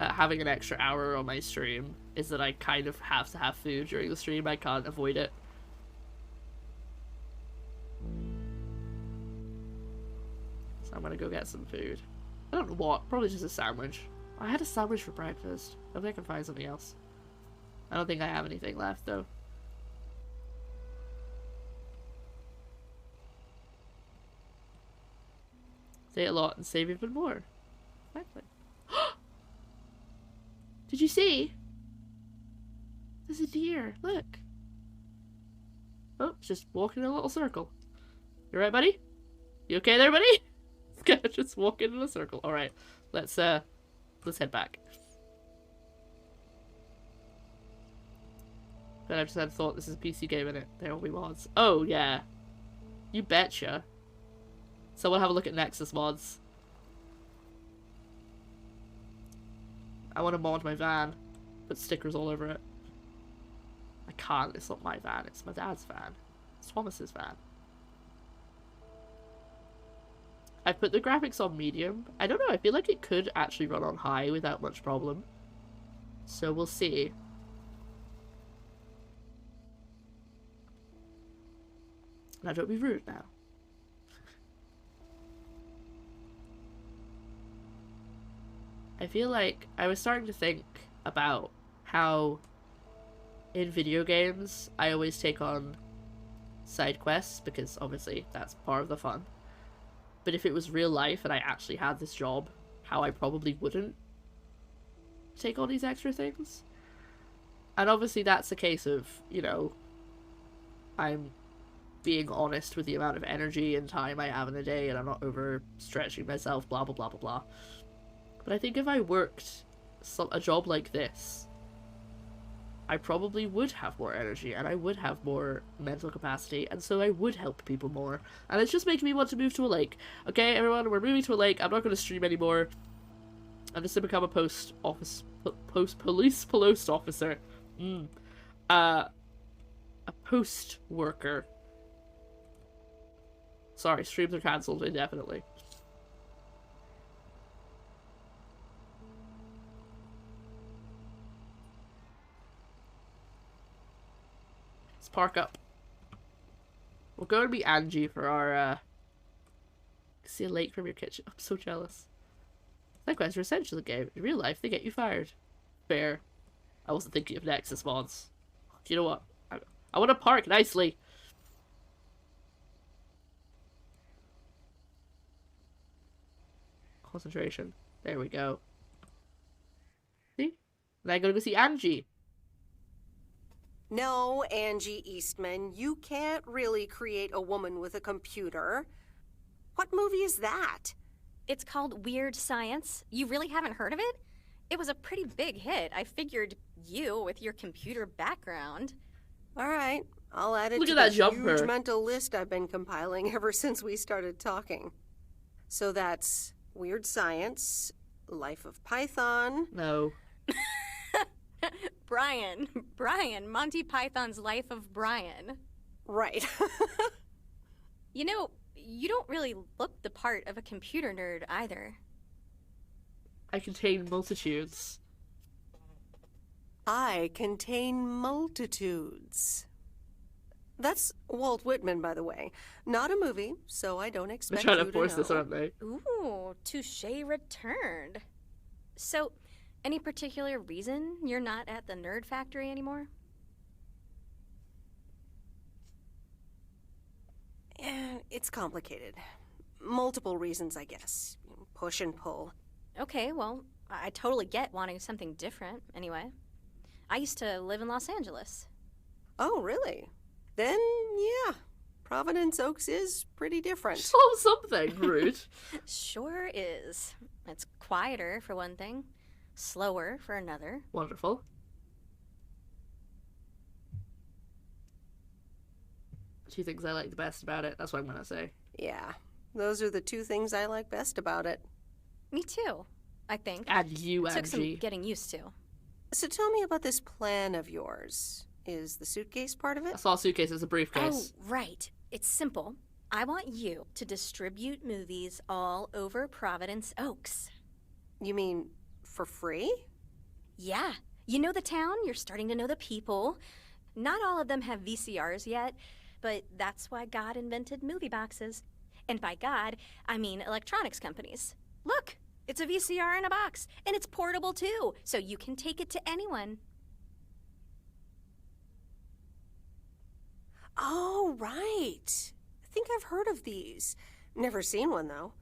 Speaker 1: having an extra hour on my stream, is that I kind of have to have food during the stream. I can't avoid it. So I'm gonna go get some food. I don't know what, probably just a sandwich. I had a sandwich for breakfast. I think I can find something else. I don't think I have anything left, though. Say a lot and save even more. Exactly. Did you see? There's a deer. Look. Oh, it's just walking in a little circle. You right, buddy? You okay there, buddy? It's gonna just walk in a circle. All right, let's head back. But I've just had a thought. This is a PC game, innit? There will be mods. Oh yeah, you betcha. So we'll have a look at Nexus mods. I want to mod my van, put stickers all over it. I can't, it's not my van, it's my dad's van. It's Thomas's van. I put the graphics on medium. I don't know, I feel like it could actually run on high without much problem. So we'll see. Now don't be rude now. I feel like I was starting to think about how in video games I always take on side quests because obviously that's part of the fun. But if it was real life and I actually had this job, how I probably wouldn't take all these extra things. And obviously that's a case of, you know, I'm being honest with the amount of energy and time I have in a day and I'm not overstretching myself, blah blah blah blah blah. But I think if I worked a job like this, I probably would have more energy and I would have more mental capacity, and so I would help people more. And it's just making me want to move to a lake. Okay, everyone, we're moving to a lake. I'm not going to stream anymore. I'm just going to become a police officer. A post worker. Sorry, streams are cancelled indefinitely. Park up. We'll go and meet Angie for our see a lake from your kitchen. I'm so jealous. Side quests are essential in the game. In real life, they get you fired. Fair. I wasn't thinking of Nexus mods. Do you know what? I want to park nicely. Concentration. There we go. See? Now I'm gonna go see Angie.
Speaker 2: No, Angie Eastman, you can't really create a woman with a computer. What movie is that?
Speaker 13: It's called Weird Science. You really haven't heard of it? It was a pretty big hit. I figured you, with your computer background.
Speaker 2: All right, I'll add it
Speaker 1: Look
Speaker 2: to
Speaker 1: at that
Speaker 2: the
Speaker 1: jumper.
Speaker 2: huge mental list I've been compiling ever since we started talking. So that's Weird Science, Life of Python.
Speaker 1: No.
Speaker 13: Brian, Monty Python's Life of Brian.
Speaker 2: Right.
Speaker 13: You know, you don't really look the part of a computer nerd either.
Speaker 1: I contain multitudes.
Speaker 2: I contain multitudes. That's Walt Whitman, by the way. Not a movie, so I don't expect
Speaker 1: They're
Speaker 2: you
Speaker 1: trying to force this,
Speaker 2: know.
Speaker 1: aren't they?
Speaker 13: Ooh, touche returned. So, any particular reason you're not at the Nerd Factory anymore?
Speaker 2: It's complicated. Multiple reasons, I guess. Push and pull.
Speaker 13: Okay, well, I totally get wanting something different, anyway. I used to live in Los Angeles.
Speaker 2: Oh, really? Then, yeah. Providence Oaks is pretty different.
Speaker 1: Oh, something rude.
Speaker 13: Sure is. It's quieter, for one thing. Slower, for another.
Speaker 1: Wonderful. Two things I like the best about it. That's what I'm gonna say.
Speaker 2: Yeah, those are the two things I like best about it.
Speaker 13: Me too. I think.
Speaker 1: And you,
Speaker 13: Took some
Speaker 1: Angie.
Speaker 13: getting used to.
Speaker 2: So tell me about this plan of yours. Is the suitcase part of it?
Speaker 1: That's not a suitcase, it's a
Speaker 13: Oh,
Speaker 1: briefcase.
Speaker 13: right. It's simple. I want you to distribute movies all over Providence Oaks.
Speaker 2: You mean for free?
Speaker 13: Yeah. You know the town, you're starting to know the people. Not all of them have VCRs yet, but that's why God invented movie boxes. And by God, I mean electronics companies. Look, it's a VCR in a box, and it's portable too, so you can take it to anyone.
Speaker 2: Oh, right. I think I've heard of these. Never seen one, though.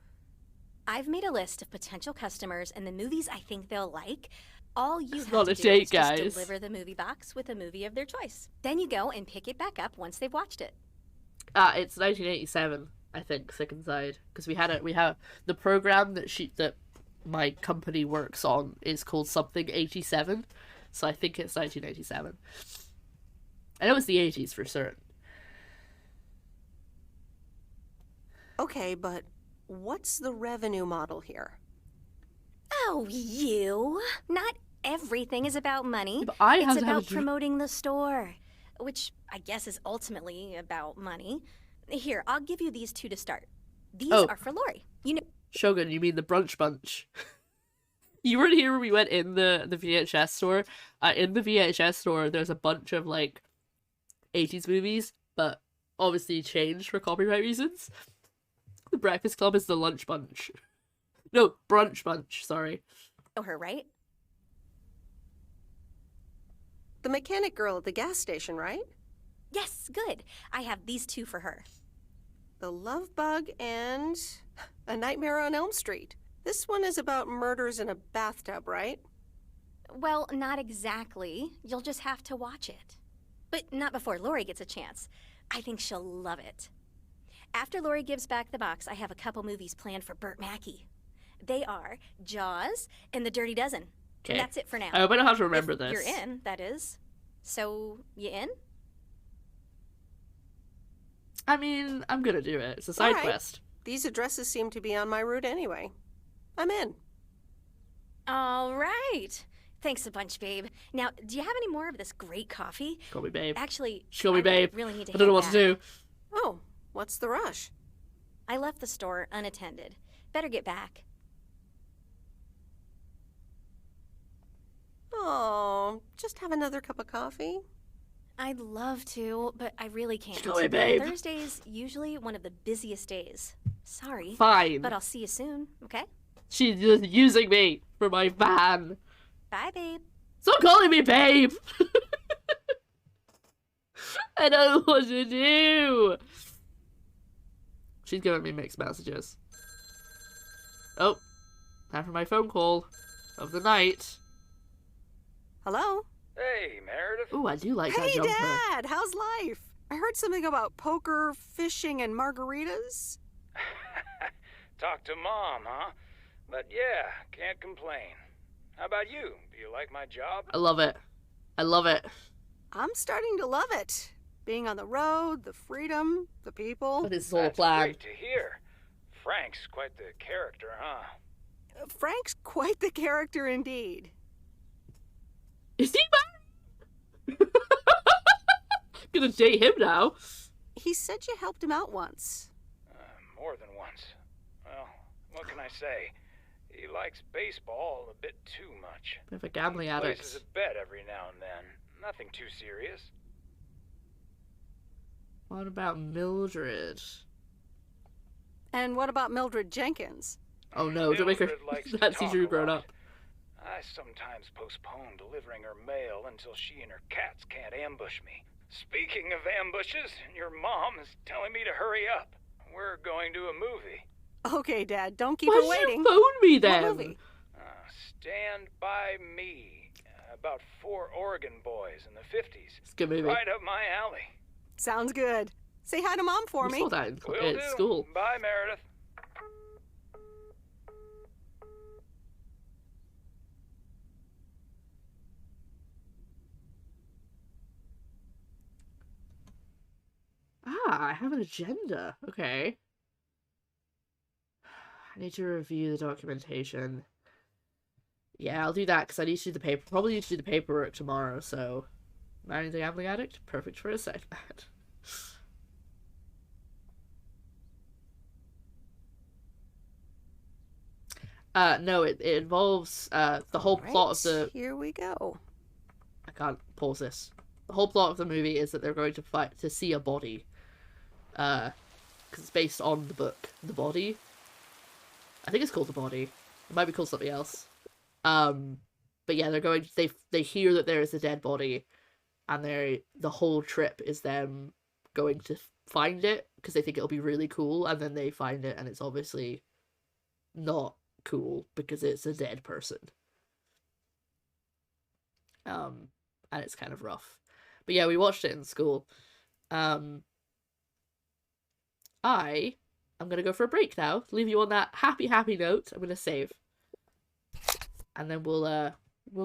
Speaker 13: I've made a list of potential customers and the movies I think they'll like. All you have
Speaker 1: not
Speaker 13: to
Speaker 1: a
Speaker 13: do
Speaker 1: date,
Speaker 13: is
Speaker 1: guys.
Speaker 13: just deliver the movie box with a movie of their choice. Then you go and pick it back up once they've watched it.
Speaker 1: It's 1987, I think, Sick Inside. Because we have the program that my company works on is called something 87. So I think it's 1987. I know it's the 80s for certain.
Speaker 2: Okay, but what's the revenue model here?
Speaker 13: Oh, you. Not everything is about money.
Speaker 1: But I have
Speaker 13: it's
Speaker 1: to have
Speaker 13: about
Speaker 1: a
Speaker 13: promoting the store, which I guess is ultimately about money. Here, I'll give you these two to start. These
Speaker 1: Oh.
Speaker 13: are for Lori. You know.
Speaker 1: Shogun, you mean the brunch bunch? You weren't here when we went in the VHS store. In the VHS store, there's a bunch of like 80s movies, but obviously changed for copyright reasons. The Breakfast Club is the lunch bunch. No, brunch bunch, sorry.
Speaker 13: Know her, right?
Speaker 2: The mechanic girl at the gas station, right?
Speaker 13: Yes, good. I have these two for her.
Speaker 2: The Love Bug and A Nightmare on Elm Street. This one is about murders in a bathtub, right?
Speaker 13: Well, not exactly. You'll just have to watch it. But not before Lori gets a chance. I think she'll love it. After Lori gives back the box, I have a couple movies planned for Burt Mackey. They are Jaws and The Dirty Dozen.
Speaker 1: Okay.
Speaker 13: And that's it for now.
Speaker 1: I hope I don't have to remember
Speaker 13: If
Speaker 1: this.
Speaker 13: You're in, that is. So, you in?
Speaker 1: I mean, I'm gonna do it. It's a side
Speaker 2: All right.
Speaker 1: quest.
Speaker 2: These addresses seem to be on my route anyway. I'm in.
Speaker 13: All right. Thanks a bunch, babe. Now, do you have any more of this great coffee?
Speaker 1: Call me babe.
Speaker 13: Actually,
Speaker 1: Call me
Speaker 13: I
Speaker 1: babe.
Speaker 13: really need to
Speaker 1: I don't know
Speaker 13: head
Speaker 1: what to
Speaker 13: back.
Speaker 1: do.
Speaker 2: Oh, what's the rush?
Speaker 13: I left the store unattended. Better get back.
Speaker 2: Oh, just have another cup of coffee?
Speaker 13: I'd love to, but I really can't.
Speaker 1: Go away, babe.
Speaker 13: Thursday's usually one of the busiest days. Sorry.
Speaker 1: Fine.
Speaker 13: But I'll see you soon, okay?
Speaker 1: She's just using me for my van.
Speaker 13: Bye, babe.
Speaker 1: Stop calling me babe! I don't know what to do. She's giving me mixed messages. Oh, time for my phone call of the night.
Speaker 2: Hello?
Speaker 3: Hey, Meredith.
Speaker 1: Ooh, I do like that
Speaker 2: Hey,
Speaker 1: jumper.
Speaker 2: Dad! How's life? I heard something about poker, fishing, and margaritas.
Speaker 17: Talk to Mom, huh? But yeah, can't complain. How about you? Do you like my job?
Speaker 1: I love it. I love it.
Speaker 2: I'm starting to love it. Being on the road, the freedom, the people.
Speaker 1: But it's all
Speaker 17: That's
Speaker 1: planned.
Speaker 17: great to hear. Frank's quite the character, huh?
Speaker 2: Frank's quite the character indeed.
Speaker 1: Is he married? Gonna date him now.
Speaker 2: He said you helped him out once.
Speaker 17: More than once. Well, what can I say? He likes baseball a bit too much.
Speaker 1: Bit of a gambling
Speaker 17: Places
Speaker 1: addict.
Speaker 17: a bet every now and then. Nothing too serious.
Speaker 1: What about Mildred?
Speaker 2: And what about Mildred Jenkins?
Speaker 1: Oh no, don't make her
Speaker 17: Mildred likes to
Speaker 1: Nancy
Speaker 17: talk
Speaker 1: Drew
Speaker 17: a
Speaker 1: grown
Speaker 17: lot.
Speaker 1: up.
Speaker 17: I sometimes postpone delivering her mail until she and her cats can't ambush me. Speaking of ambushes, your mom is telling me to hurry up. We're going to a movie.
Speaker 2: Okay, Dad, don't keep
Speaker 1: Why
Speaker 2: her
Speaker 1: did
Speaker 2: waiting.
Speaker 1: you phone me then?
Speaker 2: What movie?
Speaker 17: Stand By Me. About 4 Oregon boys in the 50s.
Speaker 1: It's a good movie.
Speaker 17: Right up my alley.
Speaker 2: Sounds good. Say hi to Mom for
Speaker 1: We
Speaker 2: me.
Speaker 1: saw that
Speaker 17: Will
Speaker 1: in
Speaker 17: do.
Speaker 1: school.
Speaker 17: Bye, Meredith.
Speaker 1: Ah, I have an agenda. Okay. I need to review the documentation. Yeah, I'll do that because I need to do the paper. Probably need to do the paperwork tomorrow. So, marrying the gambling addict, perfect for a side bet. No, it involves the whole plot of the.
Speaker 2: Here we go.
Speaker 1: I can't pause this. The whole plot of the movie is that they're going to fight to see a body. Because it's based on the book, The Body. I think it's called The Body. It might be called something else. But yeah, they're going. They hear that there is a dead body, and the whole trip is them going to find it because they think it'll be really cool, and then they find it, and it's obviously not cool because it's a dead person. And it's kind of rough. But yeah, we watched it in school. I'm gonna go for a break now. Leave you on that happy note. I'm gonna save. And then we'll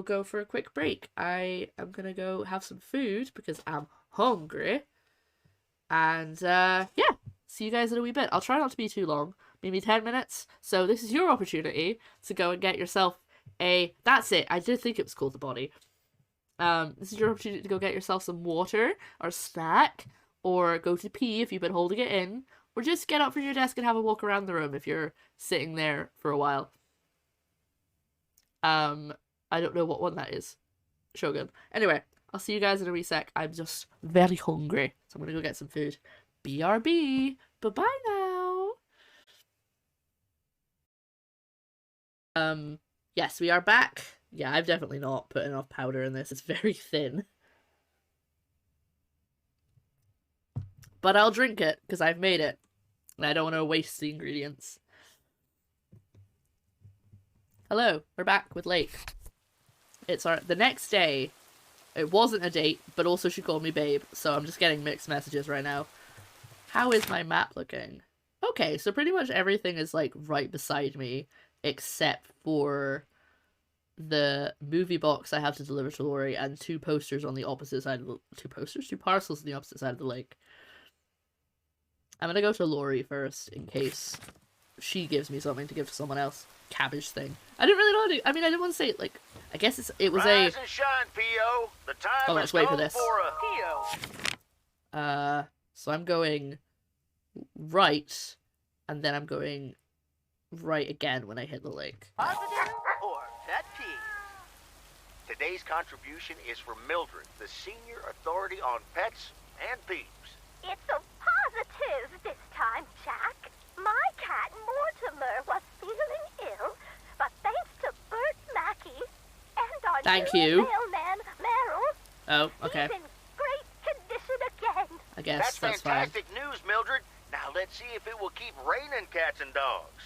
Speaker 1: go for a quick break. I am gonna go have some food because I'm hungry. And yeah, see you guys in a wee bit. I'll try not to be too long, maybe 10 minutes. So this is your opportunity to go and get yourself a... That's it, I did think it was called The Body. This is your opportunity to go get yourself some water or snack, or go to pee if you've been holding it in, or just get up from your desk and have a walk around the room if you're sitting there for a while. I don't know what one that is. Shogun. Anyway, I'll see you guys in a wee sec. I'm just very hungry, so I'm gonna go get some food. BRB. Bye-bye now. Yes, we are back. Yeah, I've definitely not put enough powder in this. It's very thin. But I'll drink it, because I've made it. And I don't want to waste the ingredients. Hello, we're back with Lake. It's the next day. It wasn't a date, but also she called me babe, so I'm just getting mixed messages right now. How is my map looking? Okay, so pretty much everything is like right beside me, except for the movie box I have to deliver to Lori and two posters on the opposite side of the... Two parcels on the opposite side of the lake. I'm gonna go to Lori first, in case she gives me something to give to someone else. Cabbage thing. I didn't really know how to... I mean, I didn't want to say it, like... I guess it was
Speaker 12: Rise and shine, P.O. The time
Speaker 1: oh, let's wait for this.
Speaker 12: P.O.
Speaker 1: So I'm going right, and then I'm going right again when I hit the lake.
Speaker 12: Positive or pet peeve? Today's contribution is from Mildred, the senior authority on pets and peeves.
Speaker 8: It's a positive this time, Jack. My cat Mortimer was feeling ill, but thanks to Bert Mackey and our
Speaker 1: Thank
Speaker 8: new
Speaker 1: you.
Speaker 8: mailman, Merrill,
Speaker 1: Oh, okay.
Speaker 8: he's in great condition again.
Speaker 1: I guess that's
Speaker 12: fantastic news, Mildred. Now let's see if it will keep raining cats and dogs.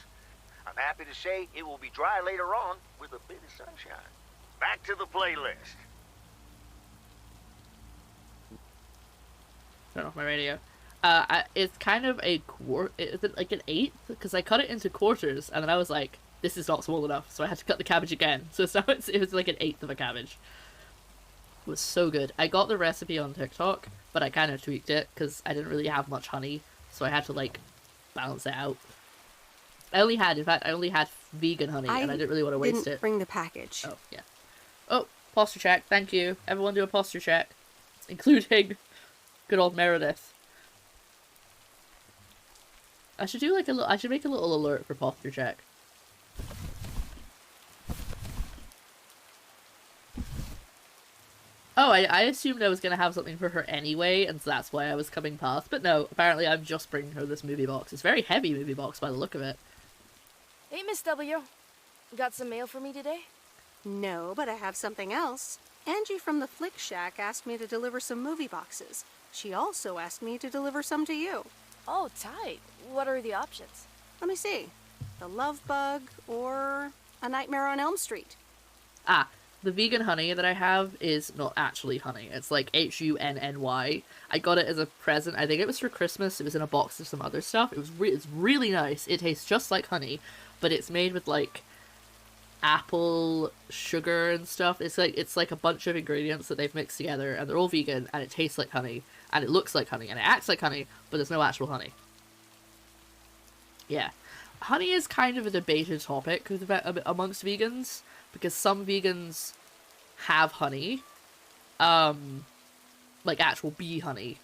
Speaker 12: I'm happy to say it will be dry later on with a bit of sunshine. Back to the playlist.
Speaker 1: Turn off my radio. It's kind of a is it like an eighth? Because I cut it into quarters, and then I was like, this is not small enough, so I had to cut the cabbage again. So now it was like an eighth of a cabbage. It was so good. I got the recipe on TikTok, but I kind of tweaked it, because I didn't really have much honey, so I had to, like, balance it out. I only had vegan honey, and I didn't really want to waste it.
Speaker 2: Bring the package.
Speaker 1: Oh, yeah. Oh, posture check, thank you. Everyone do a posture check. Including good old Meredith. I should do like I should make a little alert for posture check. Oh, I assumed I was going to have something for her anyway, and so that's why I was coming past. But no, apparently I'm just bringing her this movie box. It's a very heavy movie box by the look of it.
Speaker 9: Hey, Miss W. Got some mail for me today?
Speaker 2: No, but I have something else. Angie from the Flick Shack asked me to deliver some movie boxes. She also asked me to deliver some to you.
Speaker 9: Oh, tight. What are the options?
Speaker 2: Let me see. The Love Bug or A Nightmare on Elm Street.
Speaker 1: Ah, the vegan honey that I have is not actually honey. It's like HUNNY. I got it as a present. I think it was for Christmas. It was in a box of some other stuff. It's really nice. It tastes just like honey, but it's made with like apple sugar and stuff. It's like a bunch of ingredients that they've mixed together, and they're all vegan, and it tastes like honey, and it looks like honey, and it acts like honey, but there's no actual honey. Yeah. Honey is kind of a debated topic amongst vegans, because some vegans have honey, like actual bee honey,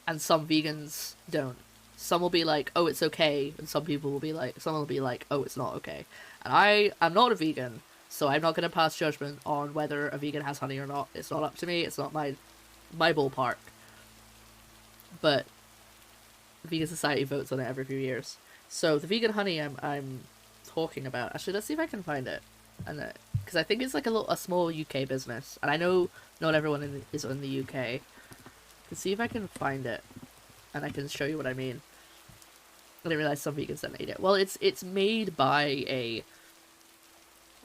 Speaker 1: and some vegans don't. Some will be like, oh, it's okay, and some will be like, oh, it's not okay. And I'm not a vegan, so I'm not going to pass judgment on whether a vegan has honey or not. It's not up to me. It's not my ballpark. But Vegan Society votes on it every few years. So the vegan honey I'm talking about. Actually, let's see if I can find it. And because I think it's like a small UK business, and I know not everyone is in the UK. Let's see if I can find it, and I can show you what I mean. I didn't realize some vegans don't eat it. Well, it's made by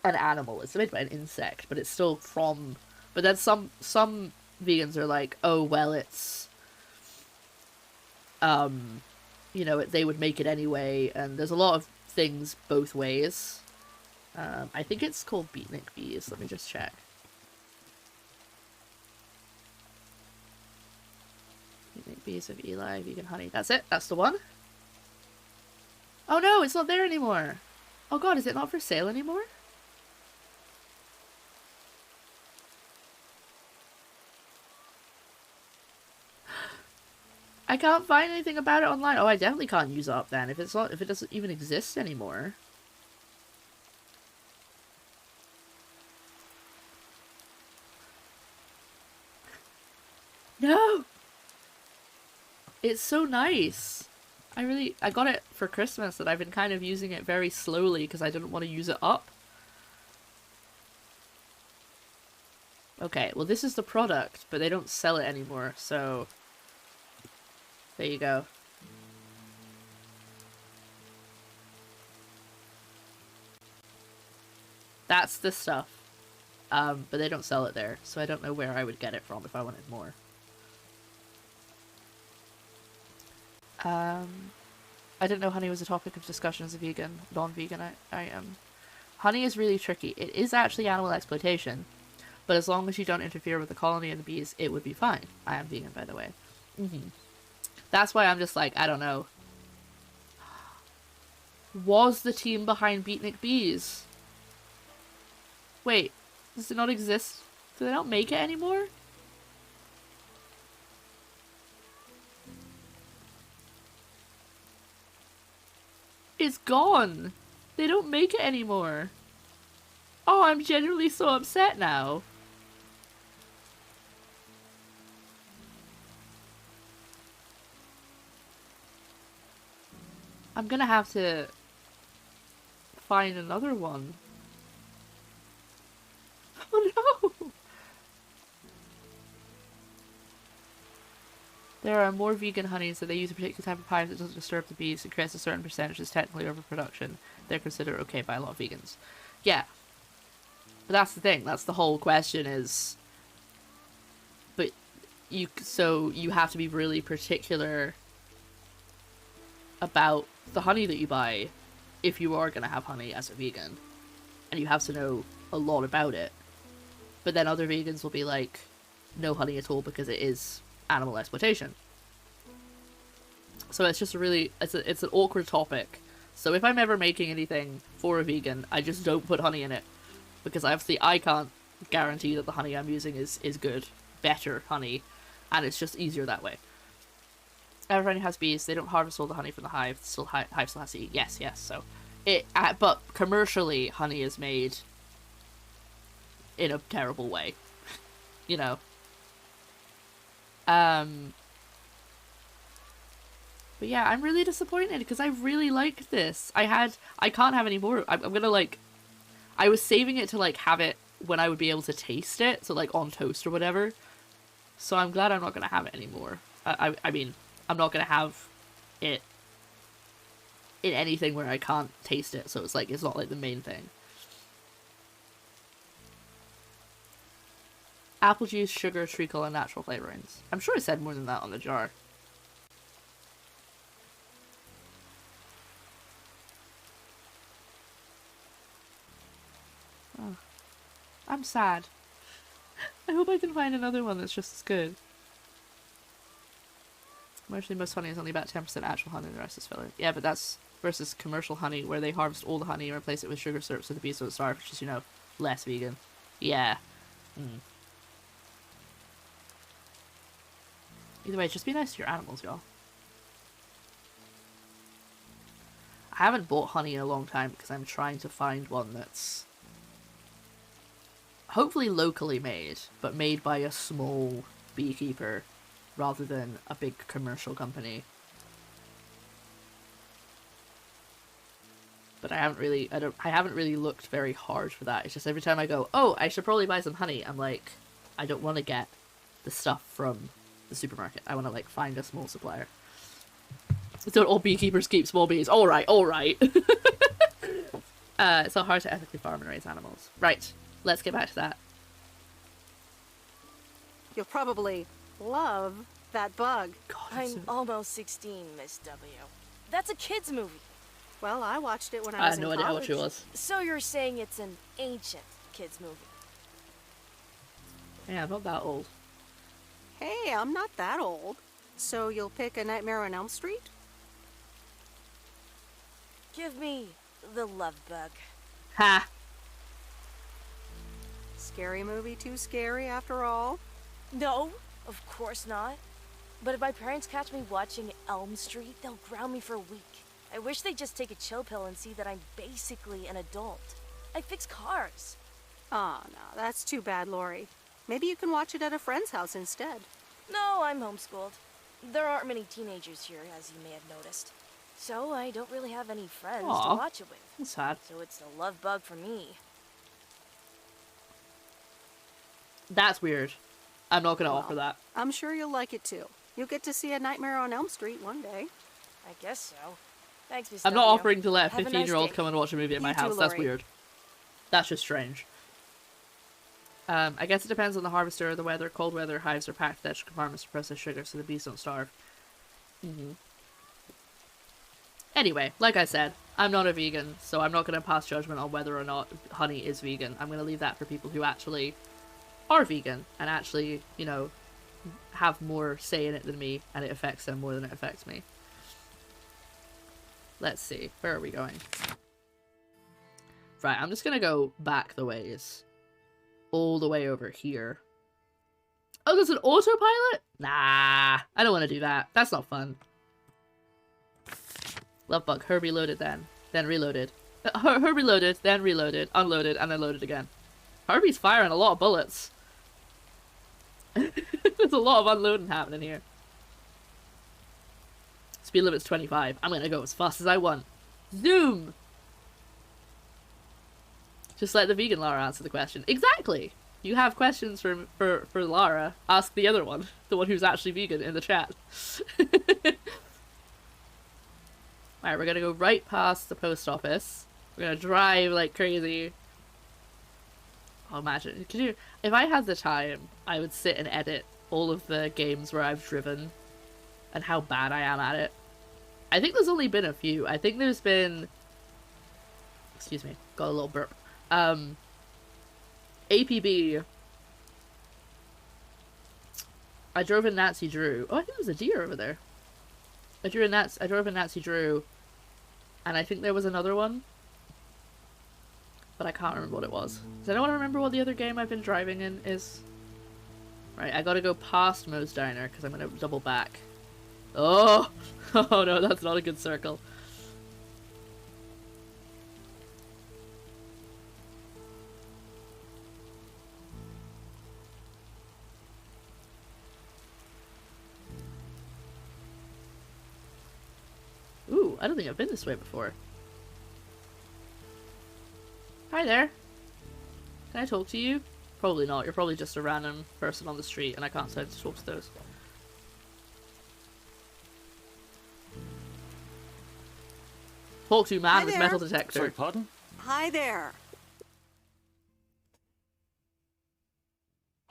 Speaker 1: an animal. It's made by an insect, but it's still from. But then some vegans are like, oh well, it's you know, they would make it anyway, and there's a lot of things both ways. I think it's called beatnik bees. Let me just check. Beatnik bees of Eli, vegan honey. That's it. That's the one. Oh no, it's not there anymore. Oh god, is it not for sale anymore? I can't find anything about it online. Oh, I definitely can't use it up then if it doesn't even exist anymore. No! It's so nice. I got it for Christmas, and I've been kind of using it very slowly because I didn't want to use it up. Okay, well this is the product, but they don't sell it anymore, so there you go. That's the stuff. But they don't sell it there, so I don't know where I would get it from if I wanted more. I didn't know honey was a topic of discussion as a vegan, non-vegan. I am. Honey is really tricky. It is actually animal exploitation, but as long as you don't interfere with the colony and the bees, it would be fine. I am vegan, by the way. That's why I'm just like, I don't know. Was the team behind Beatnik Bees? Wait, does it not exist? Do they not make it anymore? It's gone. They don't make it anymore. Oh, I'm genuinely so upset now. I'm gonna have to find another one. Oh no! There are more vegan honeys that they use a particular type of hive that doesn't disturb the bees and creates a certain percentage that's technically overproduction. They're considered okay by a lot of vegans. Yeah. But that's the thing. That's the whole question is... But so you have to be really particular about the honey that you buy if you are going to have honey as a vegan. And you have to know a lot about it. But then other vegans will be like, no honey at all because it is animal exploitation. So it's just it's an awkward topic. So if I'm ever making anything for a vegan, I just don't put honey in it. Because obviously I can't guarantee that the honey I'm using is good, better honey, and it's just easier that way. Everyone has bees, they don't harvest all the honey from the hive, hive still has to eat. Yes, so but commercially honey is made in a terrible way. You know. But yeah, I'm really disappointed because I really liked this. I can't have any more. I'm gonna I was saving it to have it when I would be able to taste it, so on toast or whatever. So I'm glad I'm not gonna have it anymore. I mean, I'm not gonna have it in anything where I can't taste it, so it's not the main thing. Apple juice, sugar, treacle, and natural flavorings. I'm sure it said more than that on the jar. Oh. I'm sad. I hope I can find another one that's just as good. Commercially, most honey is only about 10% actual honey, and the rest is filler. Yeah, but that's versus commercial honey, where they harvest all the honey and replace it with sugar syrup so the bees don't starve, which is, less vegan. Yeah. Either way, just be nice to your animals, y'all. I haven't bought honey in a long time because I'm trying to find one that's hopefully locally made, but made by a small beekeeper rather than a big commercial company. But I haven't really looked very hard for that. It's just every time I go, oh, I should probably buy some honey, I'm like, I don't want to get the stuff from the supermarket. I want to like find a small supplier. Don't all beekeepers keep small bees? Alright. It's so hard to ethically farm and raise animals. Right, let's get back to that.
Speaker 2: You'll probably love that bug.
Speaker 9: God, I'm almost 16, Miss W. That's a kid's movie.
Speaker 2: Well, I watched it when I was in college.
Speaker 1: I had no idea what she was.
Speaker 9: So you're saying it's an ancient kids movie?
Speaker 1: Yeah, I'm not that old.
Speaker 2: Hey, I'm not that old. So you'll pick A Nightmare on Elm Street?
Speaker 9: Give me the love bug.
Speaker 1: Ha!
Speaker 2: Scary movie too scary after all?
Speaker 9: No, of course not. But if my parents catch me watching Elm Street, they'll ground me for a week. I wish they'd just take a chill pill and see that I'm basically an adult. I fix cars.
Speaker 2: Oh, no, that's too bad, Lori. Maybe you can watch it at a friend's house instead.
Speaker 9: No, I'm homeschooled. There aren't many teenagers here, as you may have noticed. So I don't really have any friends to watch it with.
Speaker 1: That's sad.
Speaker 9: So it's a love bug for me.
Speaker 1: That's weird. I'm not gonna offer that.
Speaker 2: I'm sure you'll like it too. You'll get to see A Nightmare on Elm Street one day.
Speaker 9: I guess so. Thanks, Miss
Speaker 1: I'm not
Speaker 9: W.
Speaker 1: offering to let a
Speaker 9: Have a
Speaker 1: 15-year-old
Speaker 9: nice
Speaker 1: come and watch a movie at my
Speaker 2: You too,
Speaker 1: house. That's
Speaker 2: Lori.
Speaker 1: weird. That's just strange. I guess it depends on the harvester or the weather. Cold weather, hives are packed with extra compartments to process sugar so the bees don't starve. Anyway, like I said, I'm not a vegan, so I'm not going to pass judgment on whether or not honey is vegan. I'm going to leave that for people who actually are vegan and actually, you know, have more say in it than me, and it affects them more than it affects me. Let's see, where are we going? Right, I'm just going to go back the ways. All the way over here. Oh, there's an autopilot? Nah, I don't want to do that. That's not fun. Love bug. Herbie loaded then reloaded. Herbie loaded, then reloaded, unloaded, and then loaded again. Herbie's firing a lot of bullets. There's a lot of unloading happening here. Speed limit's 25. I'm gonna go as fast as I want. Zoom! Just let the vegan Lara answer the question. Exactly! You have questions for Lara. Ask the other one. The one who's actually vegan in the chat. Alright, we're gonna go right past the post office. We're gonna drive like crazy. Oh, imagine. Could you, if I had the time, I would sit and edit all of the games where I've driven and how bad I am at it. I think there's only been a few. I think there's been... Excuse me. Got a little burp. APB. I drove in Nancy Drew. Oh, I think there's a deer over there. I drove in Nancy Drew, and I think there was another one, but I can't remember what it was. Does anyone remember what the other game I've been driving in is? Right, I gotta go past Moe's Diner, because I'm gonna double back. Oh! Oh no, that's not a good circle. Ooh, I don't think I've been this way before. Hi there. Can I talk to you? Probably not. You're probably just a random person on the street, and I can't decide to talk to those. Talk to man with metal detector.
Speaker 15: Sorry, pardon?
Speaker 2: Hi there.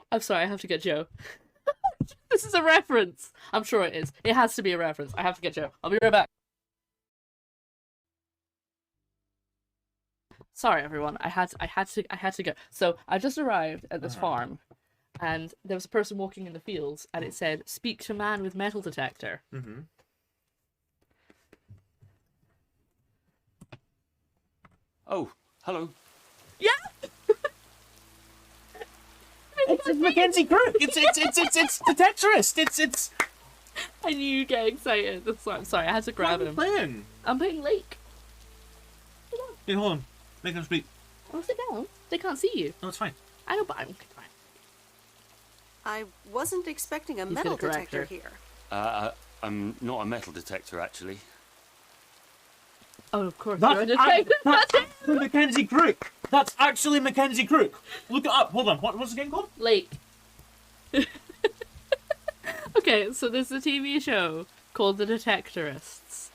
Speaker 1: I'm sorry, I have to get Joe. This is a reference. I'm sure it is. It has to be a reference. I have to get Joe. I'll be right back. Sorry, everyone. I had to go. So I just arrived at this farm, and there was a person walking in the fields, and it said, "Speak to man with metal detector."
Speaker 15: Mm-hmm. Oh, hello.
Speaker 1: Yeah.
Speaker 18: Mackenzie Crook. It's Detectorist. It's.
Speaker 1: I knew you'd get excited. That's why I'm sorry. I had to grab him.
Speaker 18: What are you playing?
Speaker 1: I'm playing Lake.
Speaker 18: Hey, hold on. Make him speak.
Speaker 1: Oh, sit down. They can't see you.
Speaker 18: No, it's fine.
Speaker 1: I know, but I'm fine.
Speaker 2: I wasn't expecting a
Speaker 1: He's
Speaker 2: metal
Speaker 1: gonna correct
Speaker 2: detector
Speaker 1: her.
Speaker 2: here.
Speaker 19: I'm not a metal detector, actually.
Speaker 1: Oh, of course.
Speaker 18: That's Mackenzie Crook. That's actually Mackenzie Crook. Look it up. Hold on. What's the game called?
Speaker 1: Lake. Okay, so there's a TV show called The Detectorists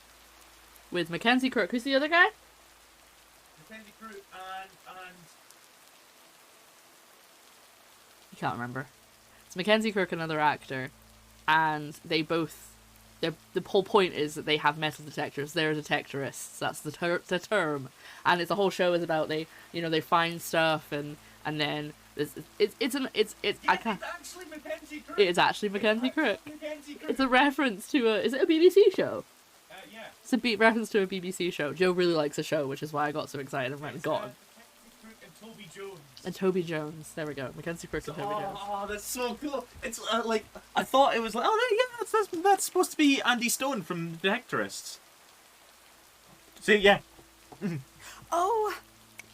Speaker 1: with Mackenzie Crook. Who's the other guy?
Speaker 18: Mackenzie Crook and
Speaker 1: You can't remember. It's Mackenzie Crook, another actor, and they both. The whole point is that they have metal detectors. They're detectorists. That's the term, and it's the whole show is about they find stuff and then it's I can't.
Speaker 18: It's actually Mackenzie Crook.
Speaker 1: It is actually Mackenzie Crook.
Speaker 18: Mackenzie Crook.
Speaker 1: It's a reference to a. Is it a BBC show?
Speaker 18: Yeah.
Speaker 1: It's a reference to a BBC show. Joe really likes the show, which is why I got so excited and went and got him.
Speaker 18: And Toby Jones.
Speaker 1: And Toby Jones. There we go. Mackenzie Crook and Toby Jones.
Speaker 18: Oh, that's so cool. It's like I thought it was like, oh yeah, that's supposed to be Andy Stone from The Detectorists. See, yeah.
Speaker 2: Oh,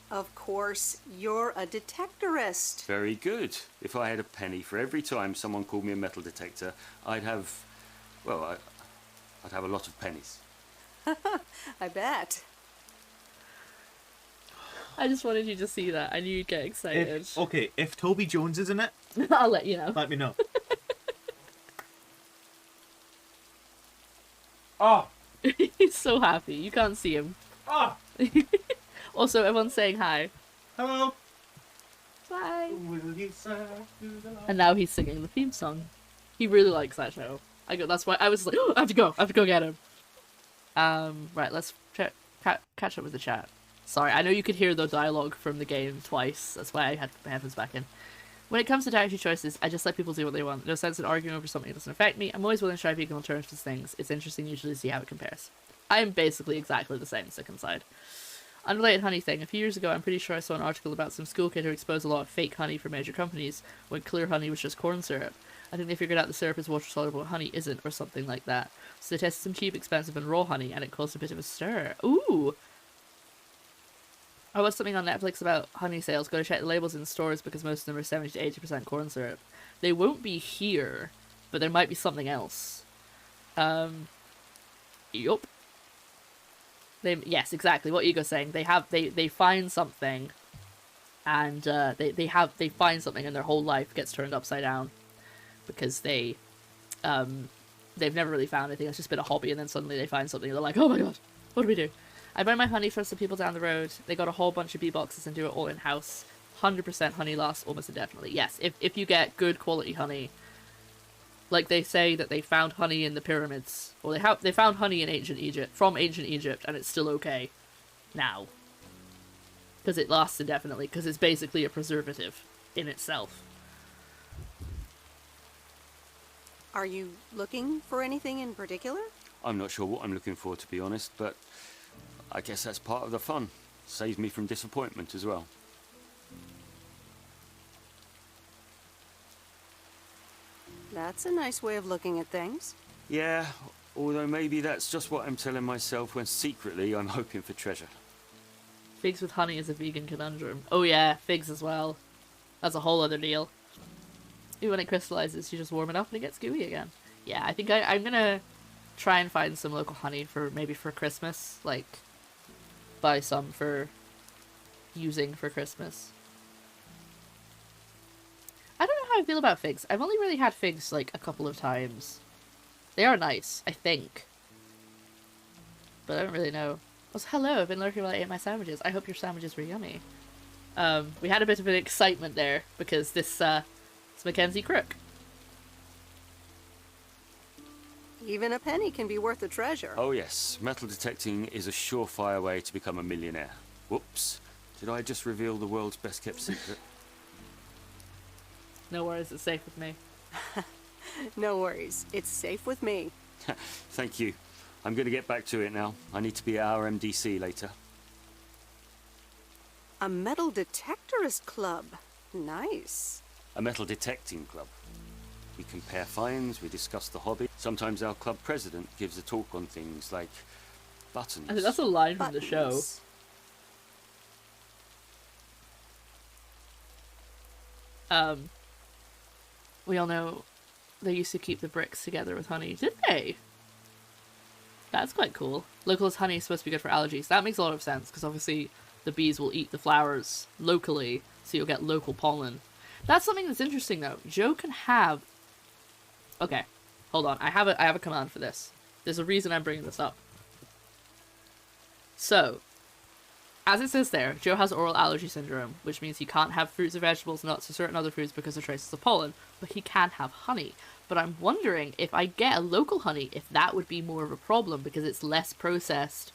Speaker 2: of course, you're a detectorist.
Speaker 19: Very good. If I had a penny for every time someone called me a metal detector, I'd have a lot of pennies.
Speaker 2: I bet.
Speaker 1: I just wanted you to see that. I knew you'd get excited.
Speaker 18: If Toby Jones is in it,
Speaker 1: I'll let you know.
Speaker 18: Let me know. Oh.
Speaker 1: He's so happy. You can't see him.
Speaker 18: Oh.
Speaker 1: Also, everyone's saying hi.
Speaker 18: Hello.
Speaker 1: Bye.
Speaker 18: Will you serve to the Lord?
Speaker 1: And now he's singing the theme song. He really likes that show. That's why I was like, oh, I have to go get him. Right, let's catch up with the chat. Sorry, I know you could hear the dialogue from the game twice. That's why I had my headphones back in. When it comes to dietary choices, I just let people do what they want. No sense in arguing over something that doesn't affect me. I'm always willing to try vegan alternatives to things. It's interesting usually to see how it compares. I am basically exactly the same, sick inside. Unrelated honey thing. A few years ago, I'm pretty sure I saw an article about some school kid who exposed a lot of fake honey for major companies when clear honey was just corn syrup. I think they figured out the syrup is water-soluble, honey isn't, or something like that. So they tested some cheap, expensive, and raw honey, and it caused a bit of a stir. Ooh! I watched something on Netflix about honey sales. Go to check the labels in stores because most of them are 70 to 80% corn syrup. They won't be here, but there might be something else. Yup. Yes, exactly what Ego's saying. They find something, and they find something, and their whole life gets turned upside down because they've never really found anything. It's just been a hobby, and then suddenly they find something, and they're like, oh my god, what do we do? I buy my honey from some people down the road. They got a whole bunch of bee boxes and do it all in house. 100% honey lasts almost indefinitely. Yes, if you get good quality honey. Like they say that they found honey in the pyramids, or they found honey in ancient Egypt, and it's still okay now. Because it lasts indefinitely, because it's basically a preservative in itself.
Speaker 2: Are you looking for anything in particular?
Speaker 19: I'm not sure what I'm looking for, to be honest, but I guess that's part of the fun. Saves me from disappointment as well.
Speaker 2: That's a nice way of looking at things.
Speaker 19: Yeah, although maybe that's just what I'm telling myself when secretly I'm hoping for treasure.
Speaker 1: Figs with honey is a vegan conundrum. Oh yeah, figs as well. That's a whole other deal. When it crystallizes, you just warm it up and it gets gooey again. Yeah, I think I'm gonna try and find some local honey for Christmas. Like, buy some for using for Christmas. I don't know how I feel about figs. I've only really had figs like a couple of times. They are nice, I think. But I don't really know. Also, hello, I've been lurking while I ate my sandwiches. I hope your sandwiches were yummy. We had a bit of an excitement there because this it's Mackenzie Crook.
Speaker 2: Even a penny can be worth a treasure.
Speaker 19: Oh yes, metal detecting is a surefire way to become a millionaire. Whoops. Did I just reveal the world's best kept secret?
Speaker 1: No worries, it's safe with me.
Speaker 2: No worries, it's safe with me.
Speaker 19: Thank you. I'm going to get back to it now. I need to be at our MDC later.
Speaker 2: A metal detectorist club. Nice.
Speaker 19: a metal detecting club. We compare finds, we discuss the hobby. Sometimes our club president gives a talk on things like buttons.
Speaker 1: I think that's a line from the show. We all know they used to keep the bricks together with honey. Did they? That's quite cool. Localist honey is supposed to be good for allergies. That makes a lot of sense, because obviously the bees will eat the flowers locally, so you'll get local pollen. That's something that's interesting, though. Joe can have... Okay, hold on. I have a command for this. There's a reason I'm bringing this up. So, as it says there, Joe has oral allergy syndrome, which means he can't have fruits or vegetables, nuts, or certain other foods because of traces of pollen, but he can have honey. But I'm wondering if I get a local honey, if that would be more of a problem, because it's less processed.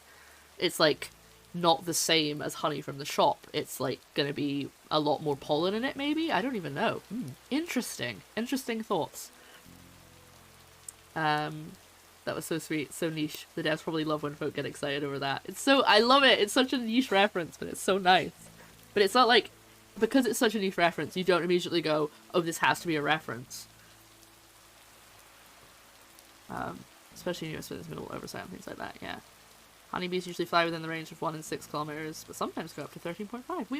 Speaker 1: It's, like, not the same as honey from the shop. It's, like, gonna be a lot more pollen in it, maybe? I don't even know. Interesting. Interesting thoughts. That was so sweet, so niche. The devs probably love when folk get excited over that. It's so, I love it. It's such a niche reference, but it's so nice. But it's not like, because it's such a niche reference, you don't immediately go, oh, this has to be a reference. Especially in US with middle oversight and things like that, yeah. Honeybees usually fly within the range of 1 and 6 kilometers, but sometimes go up to 13.5. We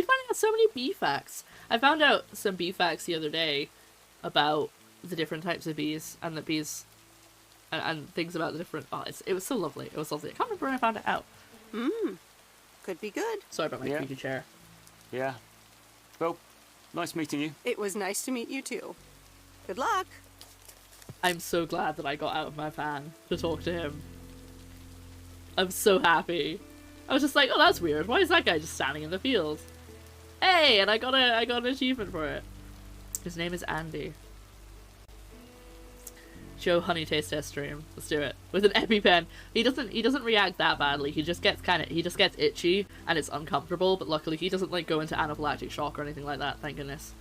Speaker 1: find out so many bee facts. I found out some bee facts the other day about the different types of bees, and the bees... And things about the different... Oh, it was so lovely. It was lovely. I can't remember when I found it out.
Speaker 2: Could be good.
Speaker 1: Sorry about my creaky chair.
Speaker 19: Yeah. Well, nice meeting you.
Speaker 2: It was nice to meet you too. Good luck.
Speaker 1: I'm so glad that I got out of my van to talk to him. I'm so happy. I was just like, oh, that's weird. Why is that guy just standing in the field? Hey, and I got an achievement for it. His name is Andy. Joe honey taste test stream. Let's do it with an EpiPen. He doesn't react that badly. He just gets itchy and it's uncomfortable. But luckily he doesn't like go into anaphylactic shock or anything like that. Thank goodness.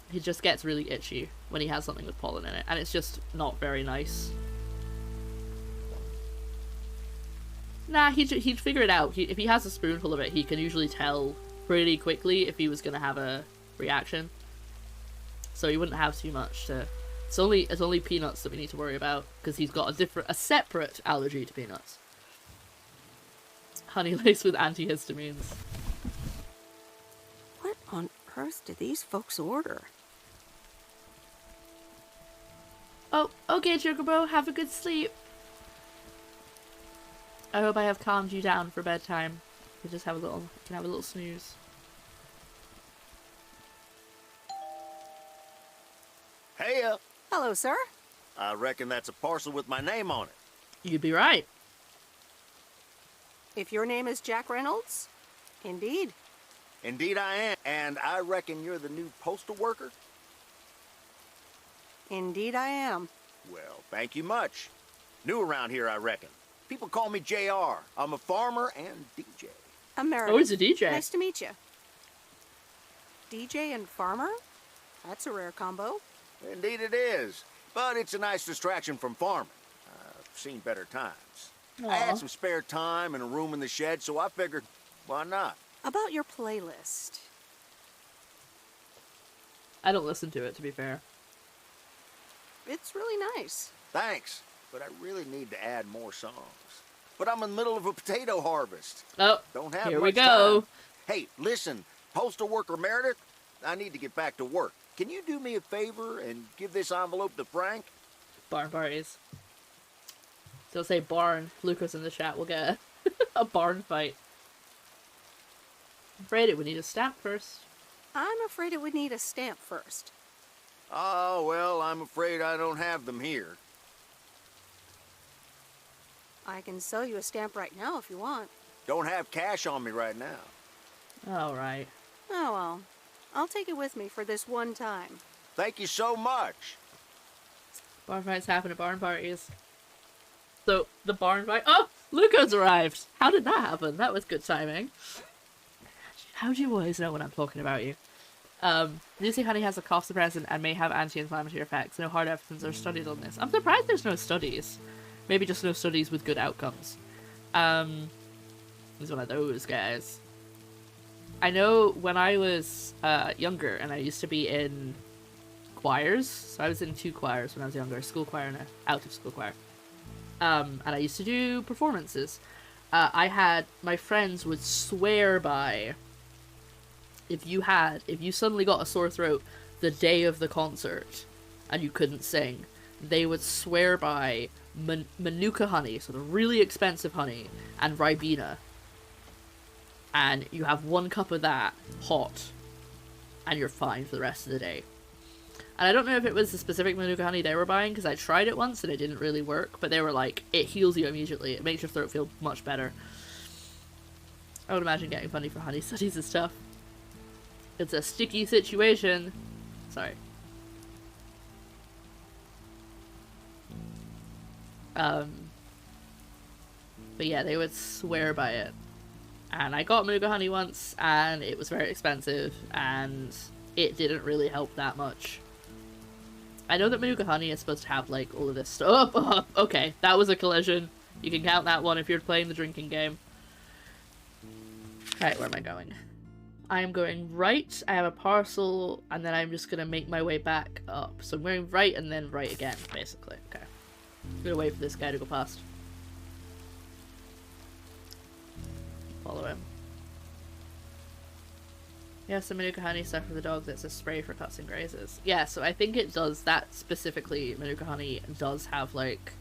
Speaker 1: He just gets really itchy when he has something with pollen in it, and it's just not very nice. Nah, he'd figure it out. If he has a spoonful of it, he can usually tell pretty quickly if he was gonna have a reaction. So he wouldn't have too much to... It's only peanuts that we need to worry about, because he's got a separate allergy to peanuts. Honey laced with antihistamines.
Speaker 2: What on earth did these folks order?
Speaker 1: Oh, okay, Chocobo, have a good sleep. I hope I have calmed you down for bedtime. You can have a little snooze.
Speaker 12: Hey,
Speaker 2: Hello, sir.
Speaker 12: I reckon that's a parcel with my name on it.
Speaker 1: You'd be right.
Speaker 2: If your name is Jack Reynolds, indeed.
Speaker 12: Indeed I am. And I reckon you're the new postal worker?
Speaker 2: Indeed I am.
Speaker 12: Well, thank you much. New around here, I reckon. People call me JR. I'm a farmer and DJ.
Speaker 2: I'm Meredith.
Speaker 1: Oh, he's a DJ.
Speaker 2: Nice to meet you. DJ and farmer? That's a rare combo.
Speaker 12: Indeed it is. But it's a nice distraction from farming. I've seen better times.
Speaker 1: Aww.
Speaker 12: I had some spare time and a room in the shed, so I figured, why not?
Speaker 2: About your playlist.
Speaker 1: I don't listen to it, to be fair.
Speaker 2: It's really nice.
Speaker 12: Thanks, but I really need to add more songs. But I'm in the middle of a potato harvest.
Speaker 1: Oh,
Speaker 12: don't have
Speaker 1: here
Speaker 12: much
Speaker 1: we go.
Speaker 12: time. Hey, listen, postal worker Meredith, I need to get back to work. Can you do me a favor and give this envelope to Frank?
Speaker 1: Barn parties. Don't say barn. Lucas in the chat will get a barn fight. I'm afraid it would need a stamp first.
Speaker 2: I'm afraid it would need a stamp first.
Speaker 12: Oh, well, I'm afraid I don't have them here.
Speaker 2: I can sell you a stamp right now if you want.
Speaker 12: Don't have cash on me right now.
Speaker 1: Alright.
Speaker 2: Oh, well. I'll take it with me for this one time.
Speaker 12: Thank you so much.
Speaker 1: Barn fights happen at barn parties. So, the barn fight... Oh! Luca's arrived! How did that happen? That was good timing. How do you always know when I'm talking about you? Lucy Honey has a cough suppressant and may have anti-inflammatory effects. No hard evidence are studied on this. I'm surprised there's no studies. Maybe just no studies with good outcomes. He's one of those guys. I know when I was younger, and I used to be in choirs, so I was in 2 choirs when I was younger, school choir and an out-of-school choir. And I used to do performances. My friends would swear by, if you suddenly got a sore throat the day of the concert and you couldn't sing, they would swear by Manuka honey, so the really expensive honey, and Ribena. And you have 1 cup of that hot, and you're fine for the rest of the day. And I don't know if it was the specific Manuka honey they were buying, because I tried it once and it didn't really work, but they were like, it heals you immediately. It makes your throat feel much better. I would imagine getting money for honey studies and stuff. It's a sticky situation. Sorry. But yeah, they would swear by it. And I got Manuka honey once, and it was very expensive, and it didn't really help that much. I know that Manuka honey is supposed to have, like, all of this stuff. Oh, okay, that was a collision. You can count that one if you're playing the drinking game. Alright, where am I going? I am going right, I have a parcel, and then I'm just gonna make my way back up. So I'm going right and then right again, basically. Okay. I'm gonna wait for this guy to go past. Follow him. Yeah, some Manuka honey stuff for the dog that's a spray for cuts and grazes. Yeah, so I think it does, that specifically, Manuka honey does have, like,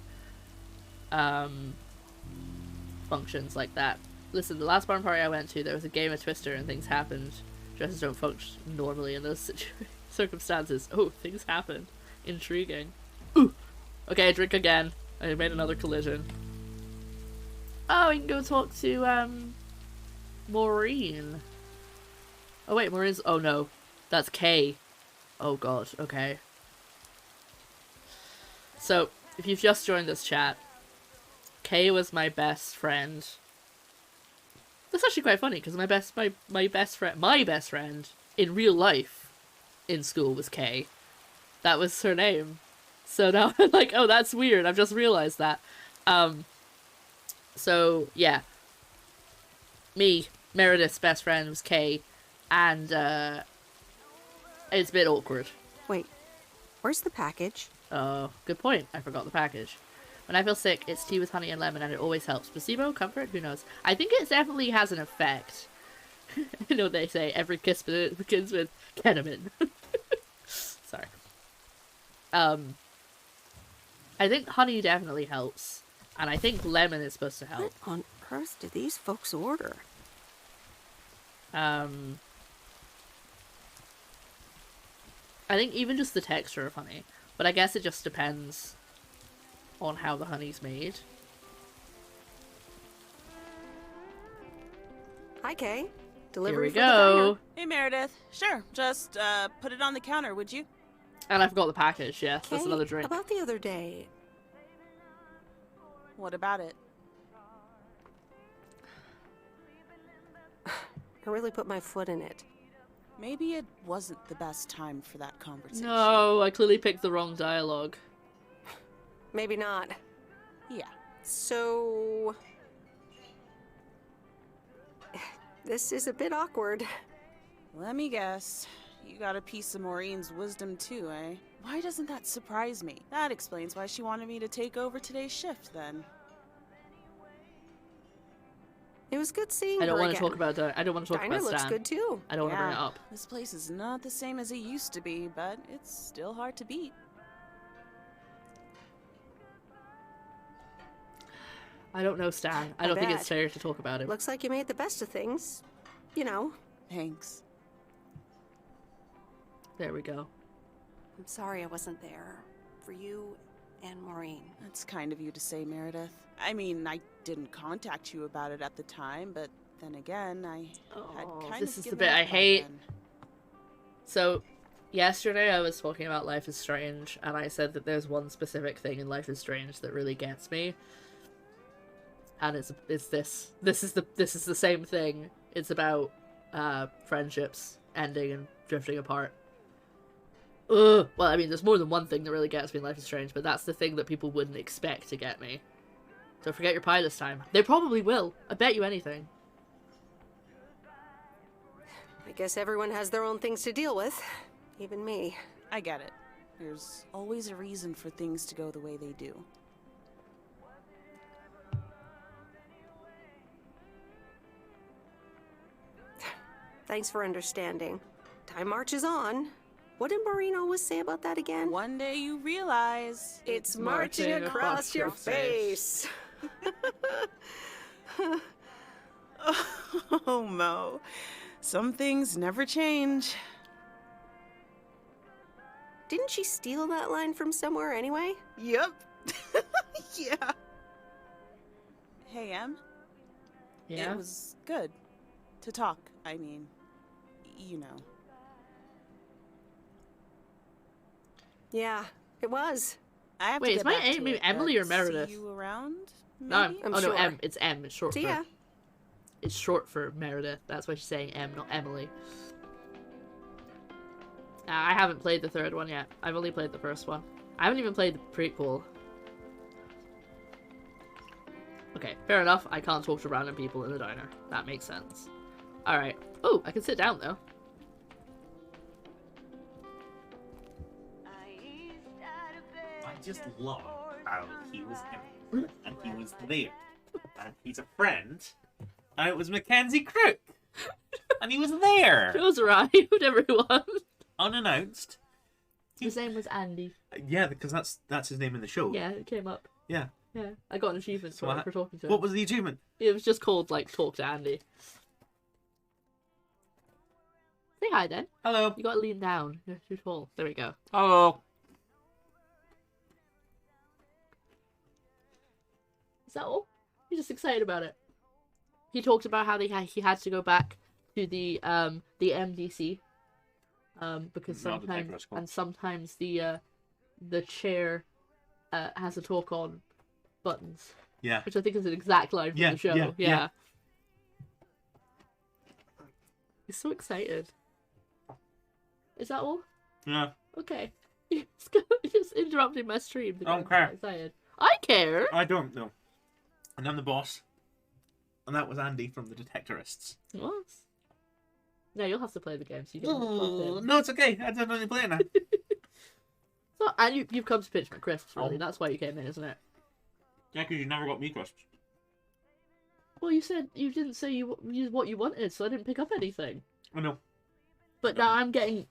Speaker 1: functions like that. Listen, the last barn party I went to, there was a game of Twister and things happened. Dresses don't function normally in those circumstances. Oh, things happened. Intriguing. Ooh! Okay, drink again. I made another collision. Oh, we can go talk to, Maureen. Oh wait, Maureen's- oh no. That's Kay. Oh god, okay. So, if you've just joined this chat, Kay was my best friend. That's actually quite funny, because my best friend in real life in school was Kay. That was her name. So now I'm like, oh, that's weird, I've just realized that. So, yeah. Me, Meredith's best friend was Kay, and, it's a bit awkward.
Speaker 2: Wait, where's the package?
Speaker 1: Oh, good point. I forgot the package. When I feel sick, it's tea with honey and lemon, and it always helps. Placebo? Comfort? Who knows? I think it definitely has an effect. You know what they say, every kiss begins with ketamine. Sorry. I think honey definitely helps, and I think lemon is supposed to help.
Speaker 2: What on earth did these folks order?
Speaker 1: I think even just the texture of honey, but I guess it just depends on how the honey's made.
Speaker 2: Hi, Kay.
Speaker 1: Here
Speaker 2: Delivery
Speaker 1: we
Speaker 2: for the diner.
Speaker 1: go.
Speaker 14: Hey, Meredith. Sure, just put it on the counter, would you?
Speaker 1: And I forgot the package, yes, that's
Speaker 2: Kay,
Speaker 1: another drink.
Speaker 2: about the other day.
Speaker 14: What about it?
Speaker 2: I really put my foot in it.
Speaker 14: Maybe it wasn't the best time for that conversation.
Speaker 1: No, I clearly picked the wrong dialogue.
Speaker 2: Maybe not.
Speaker 14: Yeah.
Speaker 2: So... this is a bit awkward.
Speaker 14: Let me guess. You got a piece of Maureen's wisdom too, eh? Why doesn't that surprise me? That explains why she wanted me to take over today's shift, then.
Speaker 2: It was good seeing
Speaker 1: I don't
Speaker 2: her
Speaker 1: want to
Speaker 2: again.
Speaker 1: talk about I don't want to talk
Speaker 2: Diner
Speaker 1: about
Speaker 2: looks
Speaker 1: Stan.
Speaker 2: good too.
Speaker 1: I don't want to bring it up.
Speaker 14: This place is not the same as it used to be, but it's still hard to beat.
Speaker 1: I don't know Stan. I don't think it's
Speaker 2: bet.
Speaker 1: fair to talk about him.
Speaker 2: Looks like you made the best of things. You know.
Speaker 14: Thanks.
Speaker 1: There we go.
Speaker 2: I'm sorry I wasn't there. For you and Maureen.
Speaker 14: That's kind of you to say, Meredith. I mean, I didn't contact you about it at the time, but then again, I had kind
Speaker 1: This
Speaker 14: of
Speaker 1: is the
Speaker 14: given
Speaker 1: bit
Speaker 14: up
Speaker 1: I
Speaker 14: by
Speaker 1: hate.
Speaker 14: then.
Speaker 1: So, yesterday I was talking about Life is Strange, and I said that there's one specific thing in Life is Strange that really gets me. And it's this. This is the same thing. It's about friendships ending and drifting apart. Ugh. Well, I mean, there's more than one thing that really gets me in Life is Strange, but that's the thing that people wouldn't expect to get me. So forget your pie this time. They probably will. I bet you anything.
Speaker 2: I guess everyone has their own things to deal with. Even me.
Speaker 14: I get it. There's always a reason for things to go the way they do.
Speaker 2: Thanks for understanding. Time marches on. What did Maureen always say about that again?
Speaker 14: One day you realize
Speaker 2: it's marching across your face.
Speaker 14: Oh, Mo. Some things never change.
Speaker 2: Didn't she steal that line from somewhere anyway?
Speaker 14: Yep. Yeah. Hey, Em?
Speaker 1: Yeah?
Speaker 14: It was good to talk. I mean, you know.
Speaker 2: Yeah, it was.
Speaker 14: I have
Speaker 1: Wait,
Speaker 14: to
Speaker 1: is
Speaker 14: get
Speaker 1: my
Speaker 14: back to
Speaker 1: name
Speaker 14: it,
Speaker 1: Emily
Speaker 14: but
Speaker 1: or Meredith?
Speaker 14: See you around?
Speaker 1: No,
Speaker 14: maybe?
Speaker 1: no, M. It's M. It's short
Speaker 2: See
Speaker 1: for.
Speaker 2: ya.
Speaker 1: It's short for Meredith. That's why she's saying M, not Emily. I haven't played the third one yet. I've only played the first one. I haven't even played the prequel. Okay, fair enough. I can't talk to random people in the diner. That makes sense. Alright. Oh, I can sit down though.
Speaker 18: I just love how he was Emily, and he was there, and he's a friend, and it was Mackenzie Crook, and he was there.
Speaker 1: It was right, everyone.
Speaker 18: Unannounced.
Speaker 1: His name was Andy.
Speaker 18: Yeah, because that's his name in the show.
Speaker 1: Yeah, it came up.
Speaker 18: Yeah.
Speaker 1: Yeah, I got an achievement
Speaker 18: So
Speaker 1: for talking to him.
Speaker 18: What was the achievement?
Speaker 1: It was just called, like, Talk to Andy. Say hi then.
Speaker 18: Hello.
Speaker 1: You gotta lean down. You're too tall. There we go.
Speaker 18: Hello.
Speaker 1: Is that all? You're just excited about it. He talked about how he had to go back to the MDC. Because sometimes the chair has a talk on buttons.
Speaker 18: Yeah.
Speaker 1: Which I think is an exact line from the show. Yeah. He's so excited. Is that all?
Speaker 18: Yeah.
Speaker 1: Okay. You're just interrupting my stream.
Speaker 18: I don't care.
Speaker 1: Excited. I care.
Speaker 18: I don't know. And I'm the boss. And that was Andy from the Detectorists.
Speaker 1: What? No, you'll have to play the game so you don't
Speaker 18: No, it's okay. I don't only play it now.
Speaker 1: So, and you've come to pitch my crisps, really. That's why you came in, isn't it?
Speaker 18: Yeah, because you never got me crisps.
Speaker 1: Well, you said you didn't say what you wanted, so I didn't pick up anything.
Speaker 18: I know.
Speaker 1: But now I'm getting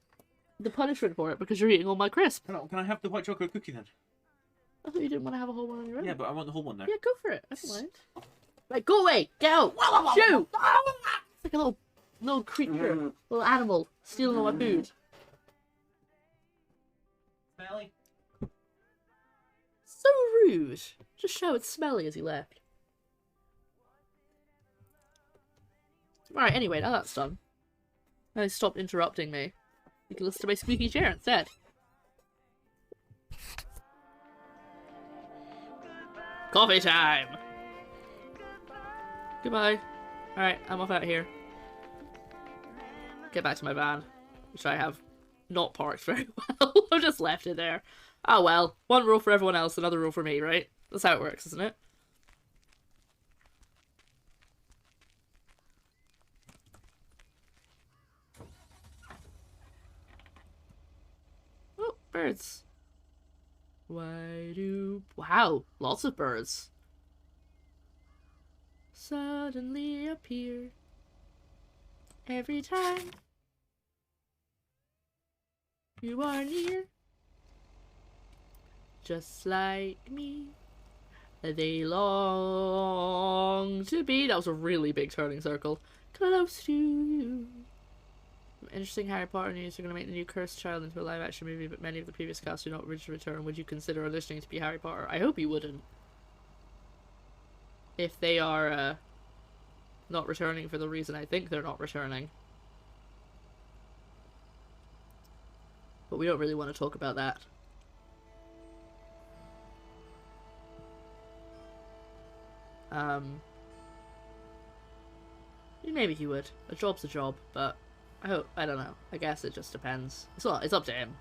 Speaker 1: the punishment for it because you're eating all my crisps.
Speaker 18: Can I have the white chocolate cookie then?
Speaker 1: I thought you didn't want to have a whole one on your own.
Speaker 18: Yeah, but I want the whole one now.
Speaker 1: Yeah, go for it. I don't mind. Right, go away. Get out. Shoo. It's like a little creature, little animal stealing all my food.
Speaker 18: Smelly.
Speaker 1: So rude. Just shouted smelly as he left. Right, anyway, now that's done. Now stop interrupting me. You can listen to my squeaky chair instead. Coffee time! Goodbye. Alright, I'm off out of here. Get back to my van, which I have not parked very well. I've just left it there. Oh well, one rule for everyone else, another rule for me, right? That's how it works, isn't it? Oh, birds. Wow, lots of birds. Suddenly appear every time you are near. Just like me, they long to be. That was a really big turning circle. Close to you. Interesting Harry Potter news. They're going to make the new Cursed Child into a live-action movie, but many of the previous cast do not wish to return. Would you consider auditioning to be Harry Potter? I hope you wouldn't. If they are not returning for the reason I think they're not returning. But we don't really want to talk about that. Maybe he would. A job's a job, but I don't know. I guess it just depends. It's up to him.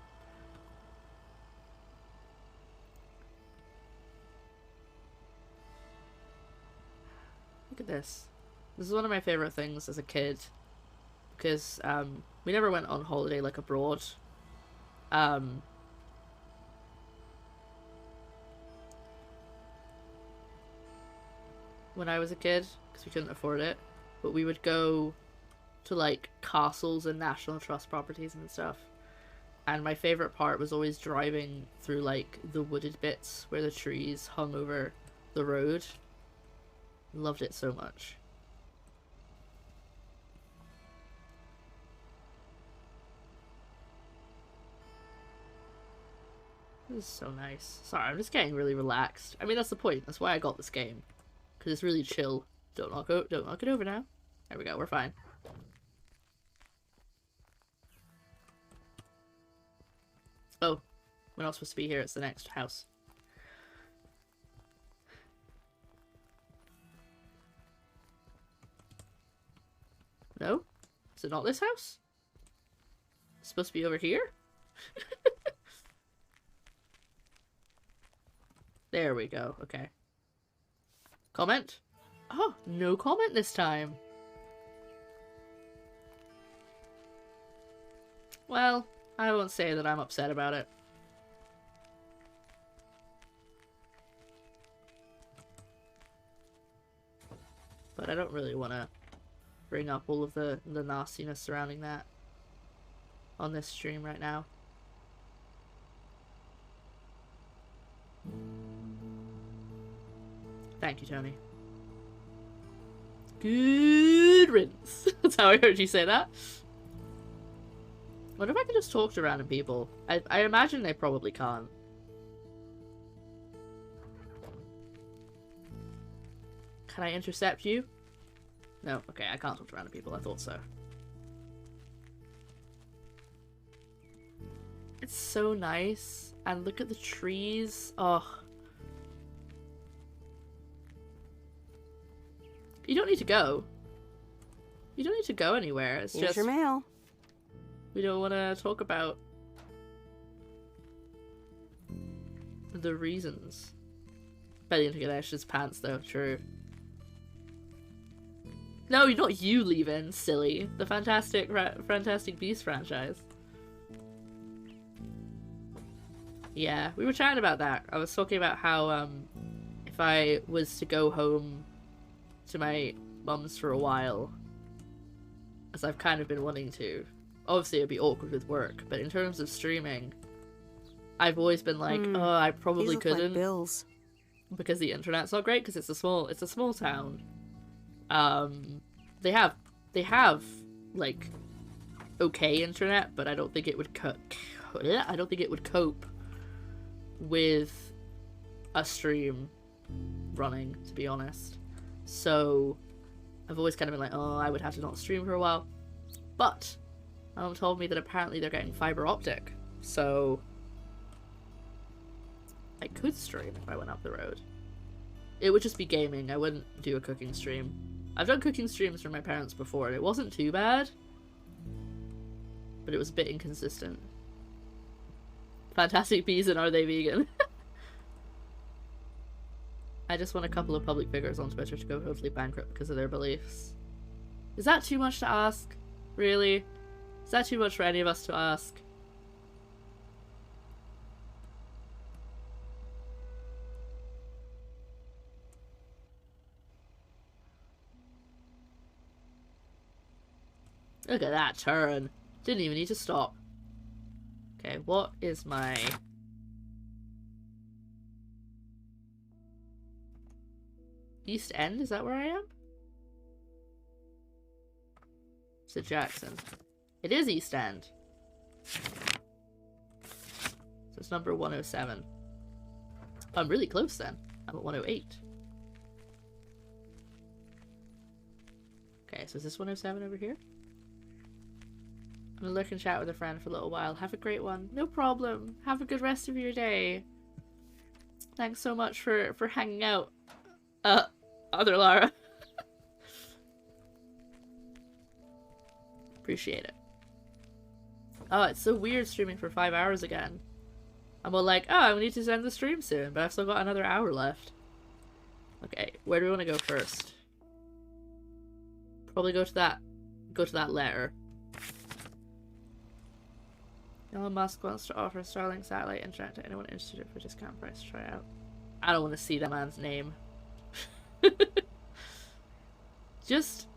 Speaker 1: Look at this. This is one of my favorite things as a kid. because we never went on holiday like abroad. When I was a kid, because we couldn't afford it, but we would go to like castles and National Trust properties and stuff. And my favorite part was always driving through like the wooded bits where the trees hung over the road. Loved it so much. This is so nice. Sorry, I'm just getting really relaxed. I mean, that's the point. That's why I got this game. Because it's really chill. Don't knock it over now. There we go, we're fine. Oh, we're not supposed to be here. It's the next house. No? Is it not this house? It's supposed to be over here? There we go. Okay. Comment? Oh, no comment this time. Well, I won't say that I'm upset about it. But I don't really want to bring up all of the nastiness surrounding that on this stream right now. Thank you, Tony. Good riddance. That's how I heard you say that. Wonder if I can just talk to random people. I imagine they probably can't. Can I intercept you? No, okay, I can't talk to random people. I thought so. It's so nice. And look at the trees. Oh. You don't need to go. You don't need to go anywhere. It's
Speaker 2: Here's
Speaker 1: just
Speaker 2: your mail.
Speaker 1: we don't want to talk about the reasons. Belly into Ganesh's pants, though. True. No, not you leaving, silly. The Fantastic Beasts franchise. Yeah, we were chatting about that. I was talking about how if I was to go home to my mum's for a while, as I've kind of been wanting to. Obviously it'd be awkward with work, but in terms of streaming, I've always been like, oh, I probably couldn't.
Speaker 2: Like bills.
Speaker 1: Because the internet's not great, because it's a small town. They have like okay internet, but I don't think it would cope with a stream running, to be honest. So I've always kind of been like, oh, I would have to not stream for a while. But my mom told me that apparently they're getting fiber optic, so I could stream if I went up the road. It would just be gaming. I wouldn't do a cooking stream. I've done cooking streams for my parents before, and it wasn't too bad, but it was a bit inconsistent. Fantastic Bees, and are they vegan? I just want a couple of public figures on Twitter to go totally bankrupt because of their beliefs. Is that too much to ask? Really? Is that too much for any of us to ask? Look at that turn. Didn't even need to stop. Okay, what is my... East End? Is that where I am? Is it Jackson? It is East End. So it's number 107. I'm really close then. I'm at 108. Okay, so is this 107 over here? I'm gonna lurk and chat with a friend for a little while. Have a great one. No problem. Have a good rest of your day. Thanks so much for hanging out. Other Lara. Appreciate it. Oh, it's so weird streaming for 5 hours again. I'm all like, oh, we need to end the stream soon, but I've still got another hour left. Okay, where do we want to go first? Probably go to that letter. Elon Musk wants to offer Starlink satellite internet to anyone interested for a discount price to try out. I don't want to see that man's name. Just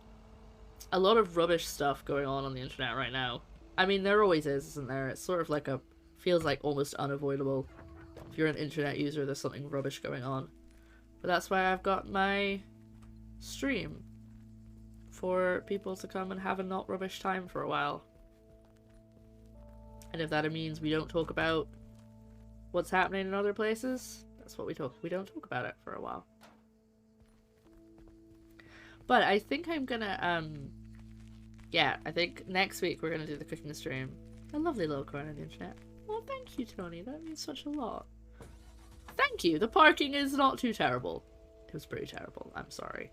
Speaker 1: a lot of rubbish stuff going on the internet right now. I mean, there always is, isn't there? It's sort of like feels like almost unavoidable. If you're an internet user, there's something rubbish going on. But that's why I've got my stream. For people to come and have a not rubbish time for a while. And if that means we don't talk about what's happening in other places, that's what we talk. We don't talk about it for a while. But I think I'm gonna, yeah, I think next week we're gonna do the cooking stream. A lovely little corner on the internet. Well, thank you, Tony. That means such a lot. Thank you. The parking is not too terrible. It was pretty terrible. I'm sorry.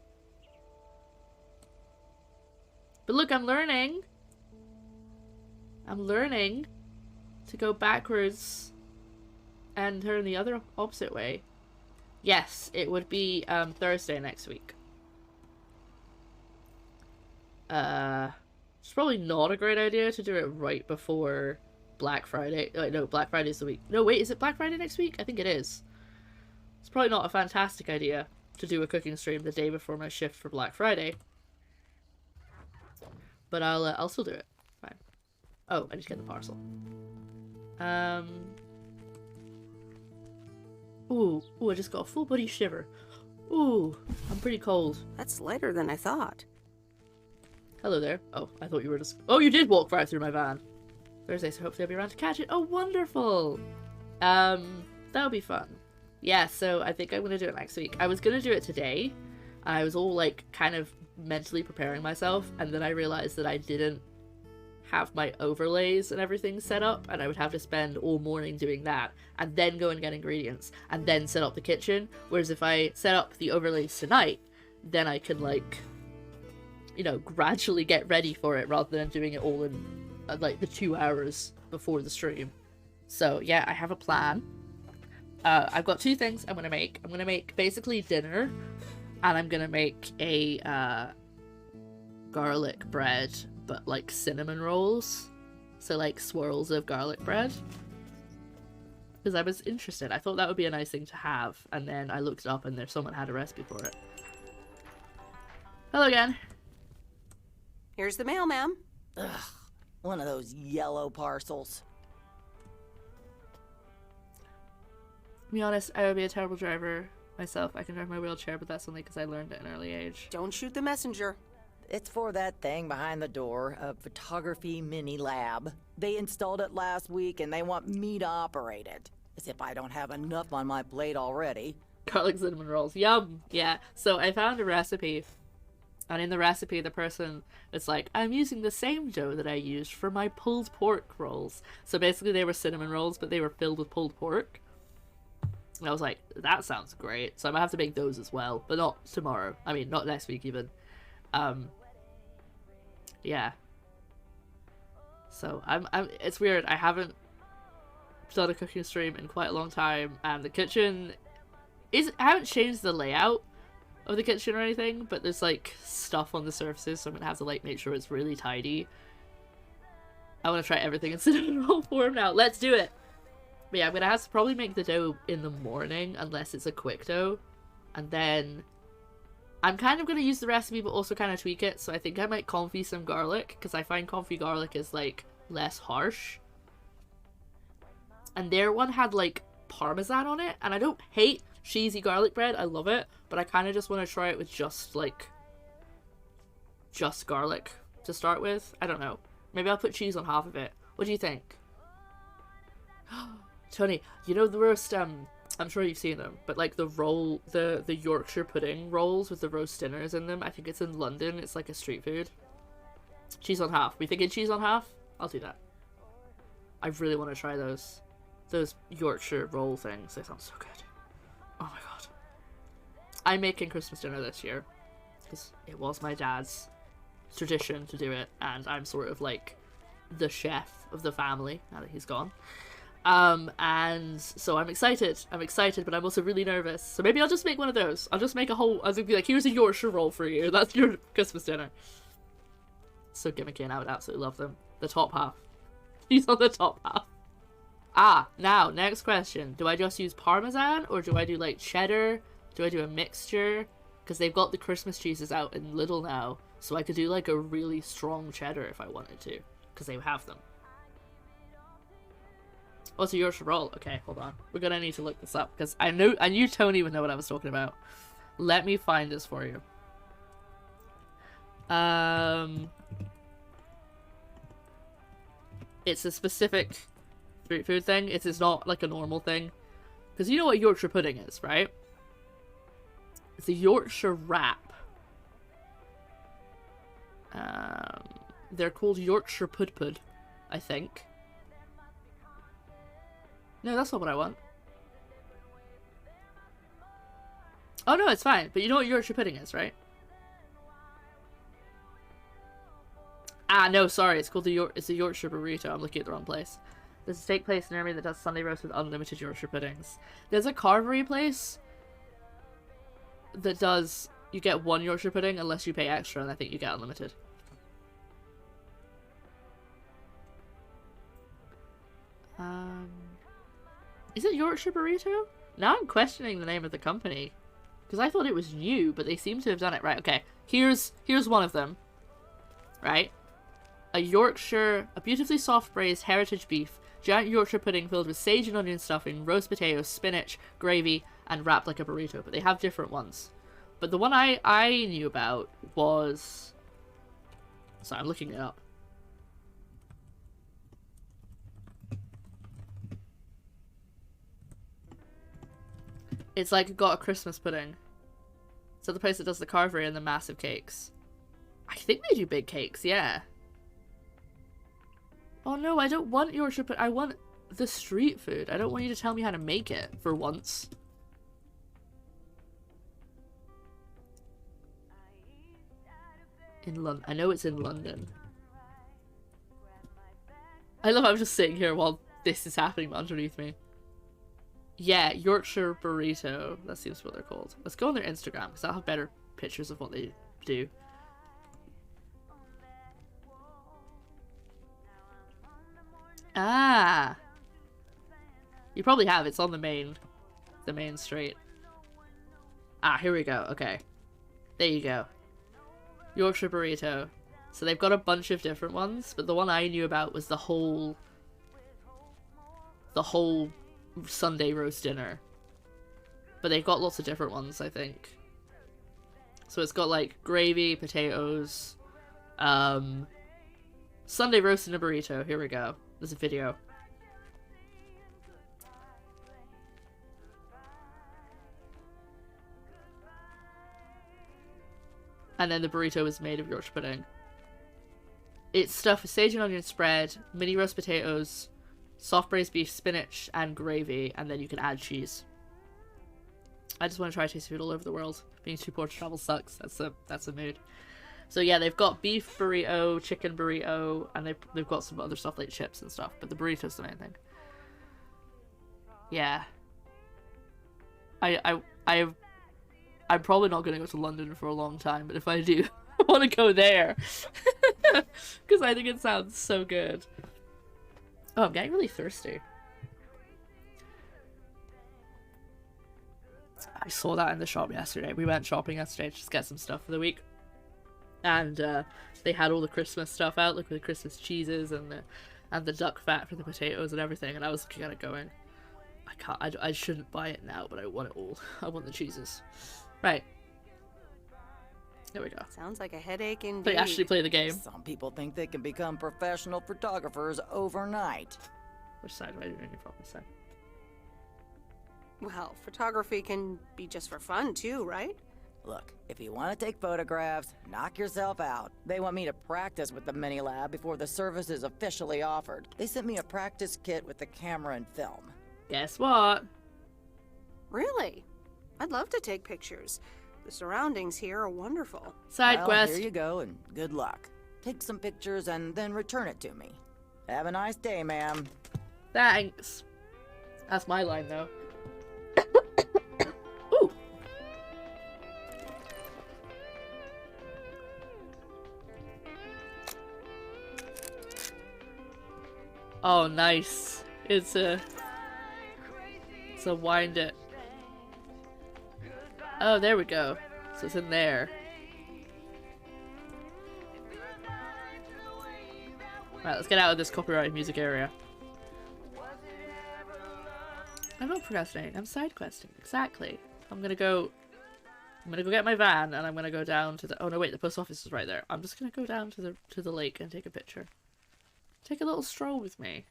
Speaker 1: But look, I'm learning. I'm learning to go backwards and turn the other opposite way. Yes, it would be Thursday next week. It's probably not a great idea to do it right before Black Friday. No, Black Friday is the week. No, wait, is it Black Friday next week? I think it is. It's probably not a fantastic idea to do a cooking stream the day before my shift for Black Friday. But I'll still do it. Fine. Oh, I need to get the parcel. Ooh, I just got a full body shiver. Ooh, I'm pretty cold.
Speaker 2: That's lighter than I thought.
Speaker 1: Hello there. Oh, I thought you were just... Oh, you did walk right through my van. Thursday, so hopefully I'll be around to catch it. Oh, wonderful. That'll be fun. Yeah, so I think I'm gonna do it next week. I was gonna do it today. I was all, like, kind of mentally preparing myself, and then I realized that I didn't have my overlays and everything set up, and I would have to spend all morning doing that, and then go and get ingredients, and then set up the kitchen. Whereas if I set up the overlays tonight, then I can, like, you know, gradually get ready for it rather than doing it all in, like, the 2 hours before the stream. So, yeah, I have a plan. I've got two things I'm gonna make. I'm gonna make basically dinner, and I'm gonna make a garlic bread, but like cinnamon rolls. So like swirls of garlic bread. Because I was interested. I thought that would be a nice thing to have, and then I looked it up and someone had a recipe for it. Hello again.
Speaker 2: Here's the mail, ma'am.
Speaker 6: Ugh, one of those yellow parcels.
Speaker 1: To be honest, I would be a terrible driver myself. I can drive my wheelchair, but that's only because I learned at an early age.
Speaker 2: Don't shoot the messenger.
Speaker 6: It's for that thing behind the door, a photography mini lab. They installed it last week and they want me to operate it. As if I don't have enough on my plate already.
Speaker 1: Garlic cinnamon rolls. Yum! Yeah, so I found a recipe. And in the recipe, the person is like, I'm using the same dough that I used for my pulled pork rolls. So basically they were cinnamon rolls, but they were filled with pulled pork. And I was like, that sounds great. So I'm gonna have to make those as well, but not tomorrow. I mean, not next week even. Yeah. So it's weird. I haven't done a cooking stream in quite a long time, and the kitchen I haven't changed the layout of the kitchen or anything, but there's like stuff on the surfaces, so I'm gonna have to like make sure it's really tidy. I want to try everything in cinnamon roll form now. Let's do it. But yeah, I'm gonna have to probably make the dough in the morning unless it's a quick dough, and then I'm kind of gonna use the recipe but also kind of tweak it. So I think I might confit some garlic, because I find confit garlic is like less harsh. And their one had like parmesan on it, and I don't hate cheesy garlic bread. I love it, but I kind of just want to try it with just garlic to start with. I don't know. Maybe I'll put cheese on half of it. What do you think? Tony, you know the roast, I'm sure you've seen them, but like the roll, the Yorkshire pudding rolls with the roast dinners in them, I think it's in London, it's like a street food. Cheese on half. We thinking cheese on half? I'll do that. I really want to try those Yorkshire roll things. They sound so good. Oh my god. I'm making Christmas dinner this year, because it was my dad's tradition to do it, and I'm sort of like the chef of the family now that he's gone. And so I'm excited, but I'm also really nervous. So maybe I'll just make one of those. I'll just make I'll be like, here's a Yorkshire roll for you. That's your Christmas dinner. So gimmicky, and I would absolutely love them. The top half. He's on the top half. Now, next question. Do I just use Parmesan, or do I do, like, cheddar? Do I do a mixture? Because they've got the Christmas cheeses out in Lidl now, so I could do, like, a really strong cheddar if I wanted to, because they have them. Oh, it's a Yorkshire roll. Okay, hold on. We're gonna need to look this up, because I knew Tony would know what I was talking about. Let me find this for you. It's a specific street food thing. It's not like a normal thing. Because you know what Yorkshire pudding is, right? It's a Yorkshire wrap. They're called Yorkshire Pud, I think. No, that's not what I want. Oh no, it's fine. But you know what Yorkshire pudding is, right? No, sorry. It's called it's a Yorkshire burrito. I'm looking at the wrong place. There's a steak place near me that does Sunday roast with unlimited Yorkshire puddings. There's a carvery place that does, you get one Yorkshire pudding unless you pay extra, and I think you get unlimited. Is it Yorkshire Burrito? Now I'm questioning the name of the company, because I thought it was new, but they seem to have done it right. Okay, here's one of them. Right? A beautifully soft braised heritage beef, giant Yorkshire pudding filled with sage and onion stuffing, roast potatoes, spinach, gravy, and wrapped like a burrito. But they have different ones. But the one I knew about was... Sorry, I'm looking it up. It's like got a Christmas pudding. So the place that does the carvery and the massive cakes. I think they do big cakes, yeah. Oh no, I don't want Yorkshire pudding. I want the street food. I don't want you to tell me how to make it for once. In London. I know it's in London. I love how I'm just sitting here while this is happening underneath me. Yeah, Yorkshire Burrito. That seems what they're called. Let's go on their Instagram, because I'll have better pictures of what they do. You probably have. It's on the main street. Here we go. Okay. There you go. Yorkshire Burrito. So they've got a bunch of different ones, but the one I knew about was the whole Sunday roast dinner. But they've got lots of different ones, I think. So it's got like gravy, potatoes, Sunday roast and a burrito. Here we go. There's a video. And then the burrito is made of Yorkshire pudding. It's stuffed with sage and onion spread, mini roast potatoes, soft braised beef, spinach, and gravy, and then you can add cheese. I just want to try tasty food all over the world. Being too poor to travel sucks. That's a mood. So yeah, they've got beef burrito, chicken burrito, and they've got some other stuff like chips and stuff, but the burrito's the main thing. Yeah. I'm probably not going to go to London for a long time, but if I do, I want to go there. Because I think it sounds so good. Oh, I'm getting really thirsty. I saw that in the shop yesterday. We went shopping yesterday to just get some stuff for the week. And they had all the Christmas stuff out, like with the Christmas cheeses and the duck fat for the potatoes and everything. And I was looking at it going, I shouldn't buy it now, but I want it all. I want the cheeses. Right. There we go.
Speaker 2: Sounds like a headache indeed.
Speaker 1: They actually play the game.
Speaker 6: Some people think they can become professional photographers overnight.
Speaker 1: Which side am I doing it from? This side?
Speaker 2: Well, photography can be just for fun too, right?
Speaker 6: Look, if you want to take photographs, knock yourself out. They want me to practice with the mini lab before the service is officially offered. They sent me a practice kit with the camera and film.
Speaker 1: Guess what?
Speaker 2: Really? I'd love to take pictures. The surroundings here are wonderful.
Speaker 1: Side quest.
Speaker 6: Here you go, and good luck. Take some pictures and then return it to me. Have a nice day, ma'am.
Speaker 1: Thanks. That's my line, though. Ooh. Oh, nice. It's a wind it. Oh, there we go. So it's in there. Right, let's get out of this copyrighted music area. I'm not procrastinating, I'm side questing. Exactly. I'm gonna go get my van and I'm gonna go down to the oh no wait, the post office is right there. I'm just gonna go down to the lake and take a picture. Take a little stroll with me.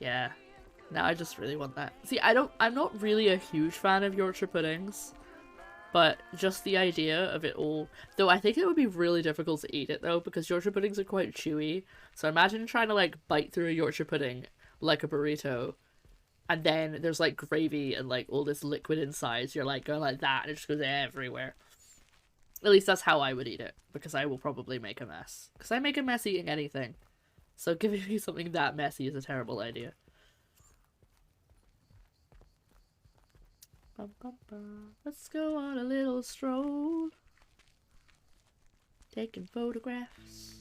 Speaker 1: Yeah. Now I just really want that. See, I'm not really a huge fan of Yorkshire puddings, but just the idea of it all, though I think it would be really difficult to eat it though, because Yorkshire puddings are quite chewy. So imagine trying to like bite through a Yorkshire pudding like a burrito, and then there's like gravy and like all this liquid inside. So you're like going like that and it just goes everywhere. At least that's how I would eat it, because I will probably make a mess. Because I make a mess eating anything. So giving me something that messy is a terrible idea. Let's go on a little stroll. Taking photographs.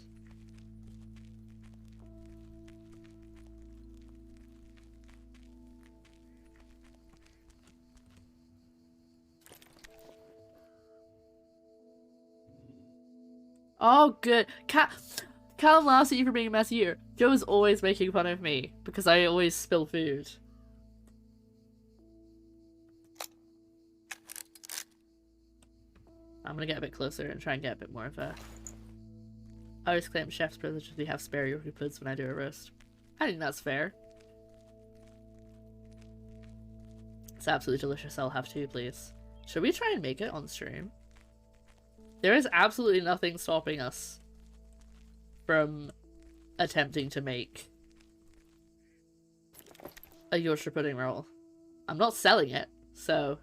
Speaker 1: Oh, good. Callum laughs at you for being a messy here. Joe's always making fun of me because I always spill food. I'm gonna get a bit closer and try and get a bit more of a... I always claim chef's privilege if we have spare Yorkie puds when I do a roast. I think that's fair. It's absolutely delicious. I'll have two, please. Should we try and make it on stream? There is absolutely nothing stopping us from attempting to make a Yorkshire pudding roll. I'm not selling it, so...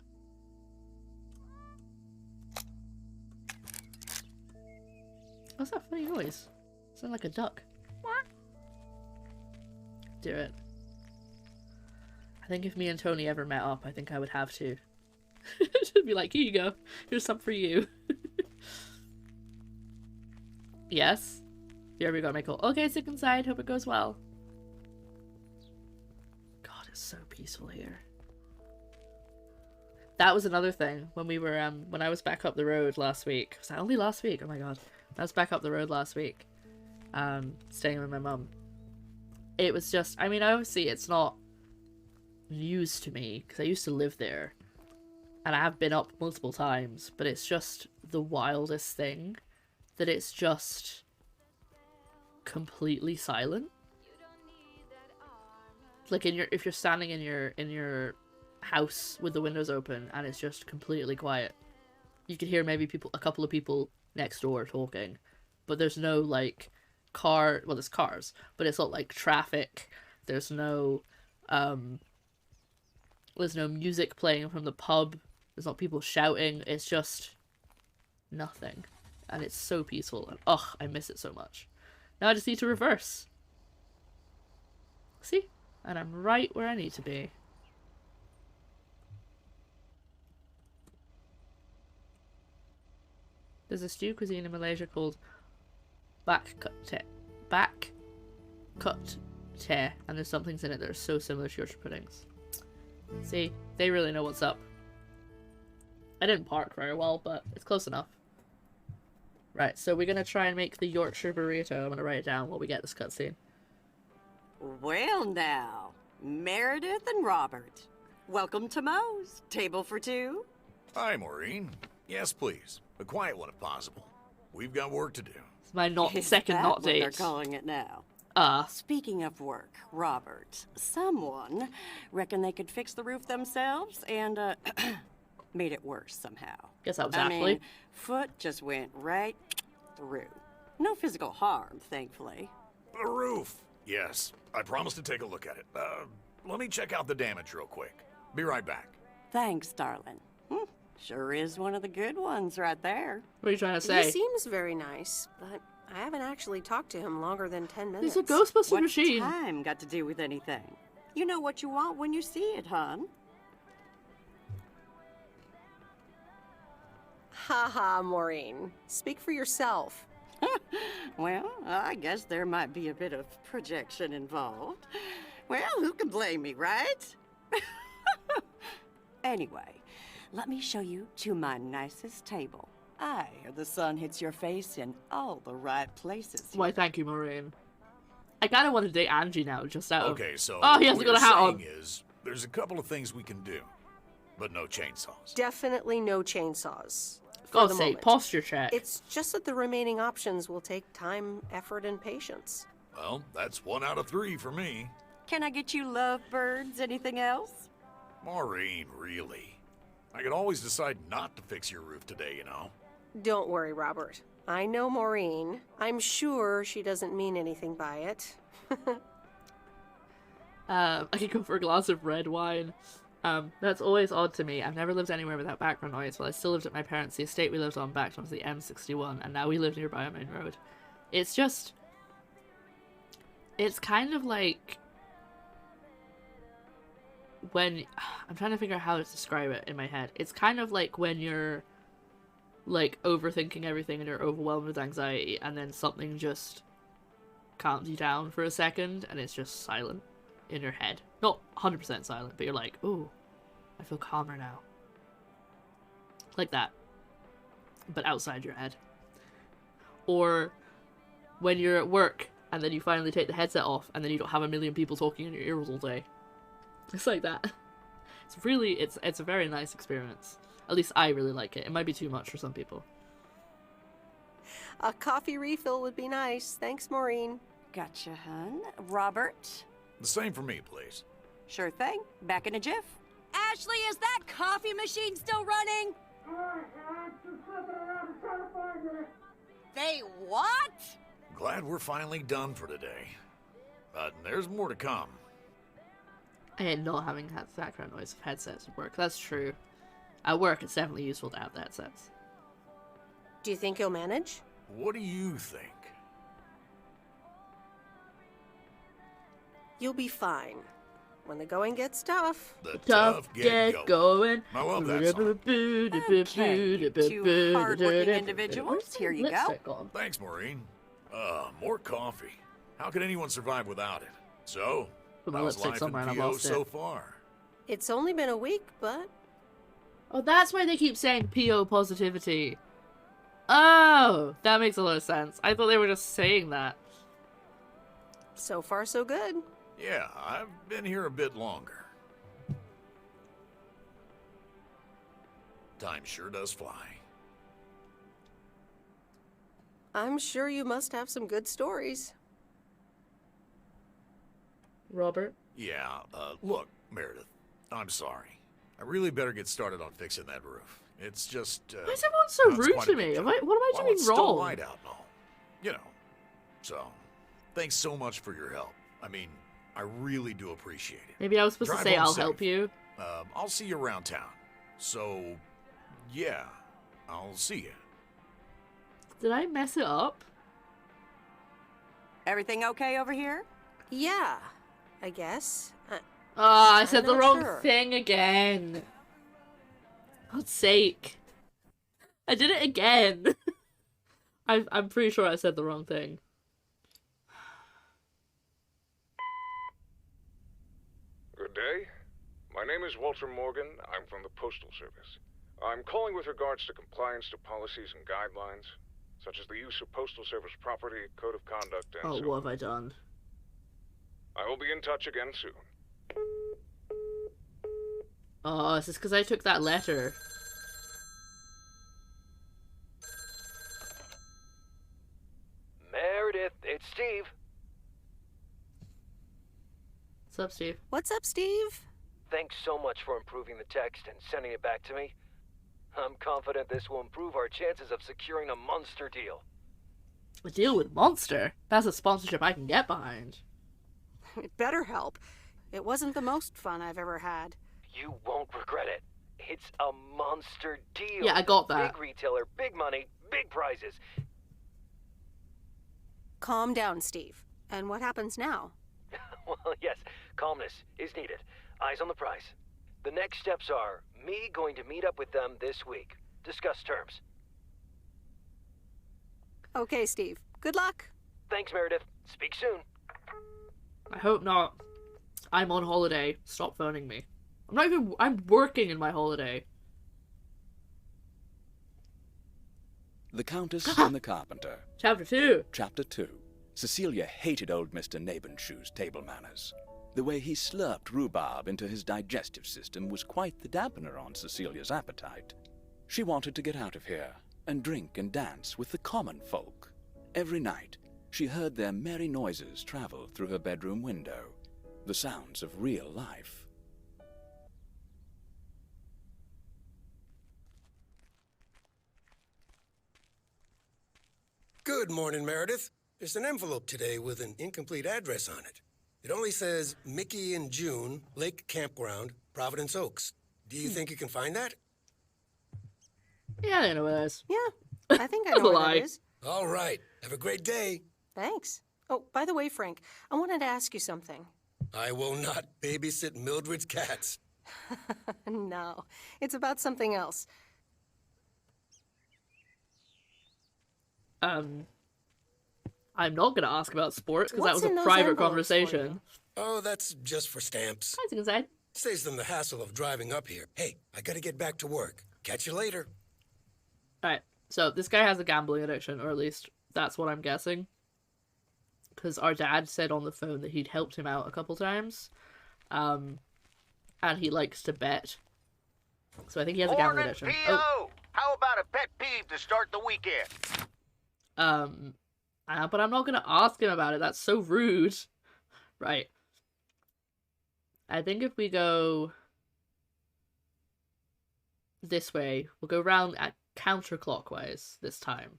Speaker 1: What's that funny noise? Sound like a duck. Do it. I think if me and Tony ever met up, I think I would have to. She'd be like, here you go. Here's some for you. Yes? You ever got my call? Okay, sick inside. Hope it goes well. God, it's so peaceful here. That was another thing when we were when I was back up the road last week. Was that only last week? Oh my god. I was back up the road last week, staying with my mum. It was just, I mean, obviously it's not news to me, because I used to live there, and I have been up multiple times, but it's just the wildest thing, that it's just completely silent. Like, if you're standing in your house with the windows open, and it's just completely quiet, you could hear maybe a couple of people next door talking, but there's no like well, there's cars, but it's not like traffic. There's no music playing from the pub. There's not people shouting. It's just nothing, and it's so peaceful, and ugh, I miss it so much. Now I just need to reverse. See? And I'm right where I need to be. There's a stew cuisine in Malaysia called bak kut teh, and there's some things in it that are so similar to Yorkshire puddings. See, they really know what's up. I didn't park very well, but it's close enough. Right, so we're gonna try and make the Yorkshire burrito. I'm gonna write it down while we get this cutscene.
Speaker 7: Well now, Meredith and Robert. Welcome to Moe's. Table for two?
Speaker 10: Hi, Maureen. Yes, please. A quiet one if possible. We've got work to do.
Speaker 1: It's my second
Speaker 7: Is that
Speaker 1: not
Speaker 7: what
Speaker 1: date.
Speaker 7: they're calling it now? Speaking of work, Robert, someone reckoned they could fix the roof themselves and, made it worse somehow.
Speaker 1: Guess that was
Speaker 7: I
Speaker 1: Ashley.
Speaker 7: mean, foot just went right through. No physical harm, thankfully.
Speaker 10: The roof. Yes, I promised to take a look at it. Let me check out the damage real quick. Be right back.
Speaker 7: Thanks, darling. Sure is one of the good ones right there.
Speaker 1: What are you trying to say?
Speaker 2: He seems very nice, but I haven't actually talked to him longer than 10 minutes.
Speaker 1: He's a Ghostbuster
Speaker 7: What's
Speaker 1: machine.
Speaker 7: time got to do with anything? You know what you want when you see it, hon.
Speaker 2: Ha ha, Maureen. Speak for yourself.
Speaker 7: Well, I guess there might be a bit of projection involved. Well, who can blame me, right? Anyway, let me show you to my nicest table. The sun hits your face in all the right places here.
Speaker 1: Why, thank you, Maureen. I kind of want to date Angie now, just out of...
Speaker 10: Okay, so
Speaker 1: Oh, he hasn't
Speaker 10: what
Speaker 1: got a hat
Speaker 10: you're
Speaker 1: on.
Speaker 10: saying is there's a couple of things we can do, but no chainsaws.
Speaker 2: Definitely no chainsaws. For
Speaker 1: God's
Speaker 2: the
Speaker 1: sake,
Speaker 2: moment.
Speaker 1: posture check.
Speaker 2: It's just that the remaining options will take time, effort, and patience.
Speaker 10: Well, that's 1 out of 3 for me.
Speaker 7: Can I get you lovebirds? Anything else?
Speaker 10: Maureen, really? I could always decide not to fix your roof today, you know?
Speaker 2: Don't worry, Robert. I know Maureen. I'm sure she doesn't mean anything by it.
Speaker 1: I could go for a glass of red wine. That's always odd to me. I've never lived anywhere without background noise. Well, I still lived at my parents' the estate we lived on back onto the M61, and now we live nearby a main road. It's just... It's kind of like... when... I'm trying to figure out how to describe it in my head. It's kind of like when you're, like, overthinking everything and you're overwhelmed with anxiety, and then something just calms you down for a second, and it's just silent in your head. Not 100% silent, but you're like, ooh, I feel calmer now. Like that. But outside your head. Or when you're at work, and then you finally take the headset off, and then you don't have a million people talking in your ears all day. It's like that. It's really, it's a very nice experience. At least I really like it. It might be too much for some people.
Speaker 2: A coffee refill would be nice. Thanks, Maureen.
Speaker 7: Gotcha, hun. Robert?
Speaker 10: The same for me, please.
Speaker 7: Sure thing. Back in a jiff.
Speaker 20: Ashley, is that coffee machine still running? They what?
Speaker 10: Glad we're finally done for today. But there's more to come.
Speaker 1: I hate not having background noise of headsets at work. That's true. At work, it's definitely useful to have the headsets.
Speaker 2: Do you think you'll manage?
Speaker 10: What do you think?
Speaker 2: You'll be fine. When the going gets tough.
Speaker 10: The tough get going. I love that song.
Speaker 7: Okay, you two hard-working individuals. Here you go.
Speaker 10: Thanks, Maureen. More coffee. How could anyone survive without it? So,
Speaker 1: Put my
Speaker 10: how's
Speaker 1: lipstick
Speaker 10: life
Speaker 1: somewhere
Speaker 10: in
Speaker 1: and I've
Speaker 10: PO
Speaker 1: lost
Speaker 10: so
Speaker 1: it.
Speaker 10: far?
Speaker 2: It's only been a week, but...
Speaker 1: Oh, that's why they keep saying PO positivity. Oh, that makes a lot of sense. I thought they were just saying that.
Speaker 2: So far, so good.
Speaker 10: Yeah, I've been here a bit longer. Time sure does fly.
Speaker 2: I'm sure you must have some good stories.
Speaker 1: Robert?
Speaker 10: Yeah, look, Meredith, I'm sorry. I really better get started on fixing that roof. It's just,
Speaker 1: Why is everyone so
Speaker 10: it's
Speaker 1: rude
Speaker 10: quite
Speaker 1: to
Speaker 10: a
Speaker 1: me?
Speaker 10: big
Speaker 1: What
Speaker 10: job.
Speaker 1: am I
Speaker 10: Well,
Speaker 1: doing
Speaker 10: it's
Speaker 1: wrong?
Speaker 10: still light out and all. You know. So, thanks so much for your help. I mean, I really do appreciate it.
Speaker 1: Maybe I was supposed
Speaker 10: Drive
Speaker 1: to say
Speaker 10: home
Speaker 1: I'll
Speaker 10: safe.
Speaker 1: help you.
Speaker 10: I'll see you around town. So, yeah, I'll see you.
Speaker 1: Did I mess it up?
Speaker 7: Everything okay over here?
Speaker 2: Yeah, I guess.
Speaker 1: Oh, I said
Speaker 2: I'm
Speaker 1: the
Speaker 2: not
Speaker 1: wrong
Speaker 2: sure.
Speaker 1: thing again. God's sake. I did it again. I'm pretty sure I said the wrong thing.
Speaker 21: Good day. My name is Walter Morgan. I'm from the Postal Service. I'm calling with regards to compliance to policies and guidelines, such as the use of Postal Service property, code of conduct, and
Speaker 1: Oh,
Speaker 21: so
Speaker 1: what
Speaker 21: on.
Speaker 1: have I done?
Speaker 21: I will be in touch again soon.
Speaker 1: Oh, is this because I took that letter?
Speaker 3: Meredith, it's Steve.
Speaker 1: What's up, Steve?
Speaker 2: What's up, Steve?
Speaker 3: Thanks so much for improving the text and sending it back to me. I'm confident this will improve our chances of securing a monster deal.
Speaker 1: A deal with Monster? That's a sponsorship I can get behind.
Speaker 2: It better help. It wasn't the most fun I've ever had.
Speaker 3: You won't regret it. It's a monster deal.
Speaker 1: Yeah, I got that.
Speaker 3: Big retailer, big money, big prizes.
Speaker 2: Calm down, Steve. And what happens now?
Speaker 3: Well, yes, calmness is needed. Eyes on the prize. The next steps are me going to meet up with them this week. Discuss terms.
Speaker 2: Okay, Steve. Good luck.
Speaker 3: Thanks, Meredith. Speak soon.
Speaker 1: I hope not. I'm on holiday. Stop phoning me. I'm working in my holiday.
Speaker 11: The Countess and the Carpenter.
Speaker 1: Chapter 2.
Speaker 11: Chapter 2. Cecilia hated old Mr. Nabenshoe's table manners. The way he slurped rhubarb into his digestive system was quite the dampener on Cecilia's appetite. She wanted to get out of here and drink and dance with the common folk. Every night, she heard their merry noises travel through her bedroom window, the sounds of real life.
Speaker 4: Good morning, Meredith. There's an envelope today with an incomplete address on it. It only says Mickey and June, Lake Campground, Providence Oaks. Do you think you can find that?
Speaker 1: Yeah, I know what that is.
Speaker 2: Yeah, I think I know what it is.
Speaker 4: All right. Have a great day.
Speaker 2: Thanks. Oh, by the way, Frank, I wanted to ask you something.
Speaker 4: I will not babysit Mildred's cats.
Speaker 2: No, it's about something else.
Speaker 1: I'm not going to ask about sports because that was
Speaker 2: What's in
Speaker 1: a
Speaker 2: those
Speaker 1: private
Speaker 2: envelopes
Speaker 1: conversation.
Speaker 4: Oh, that's just for stamps.
Speaker 1: Hi, inside.
Speaker 4: Saves them the hassle of driving up here. Hey, I gotta get back to work. Catch you later.
Speaker 1: Alright, so this guy has a gambling addiction, or at least that's what I'm guessing. Because our dad said on the phone that he'd helped him out a couple times. And he likes to bet. So I think he has a gambling addiction.
Speaker 12: P.O. How about a pet peeve to start the weekend?
Speaker 1: But I'm not gonna ask him about it. That's so rude. Right. I think if we go this way, we'll go round at counterclockwise this time.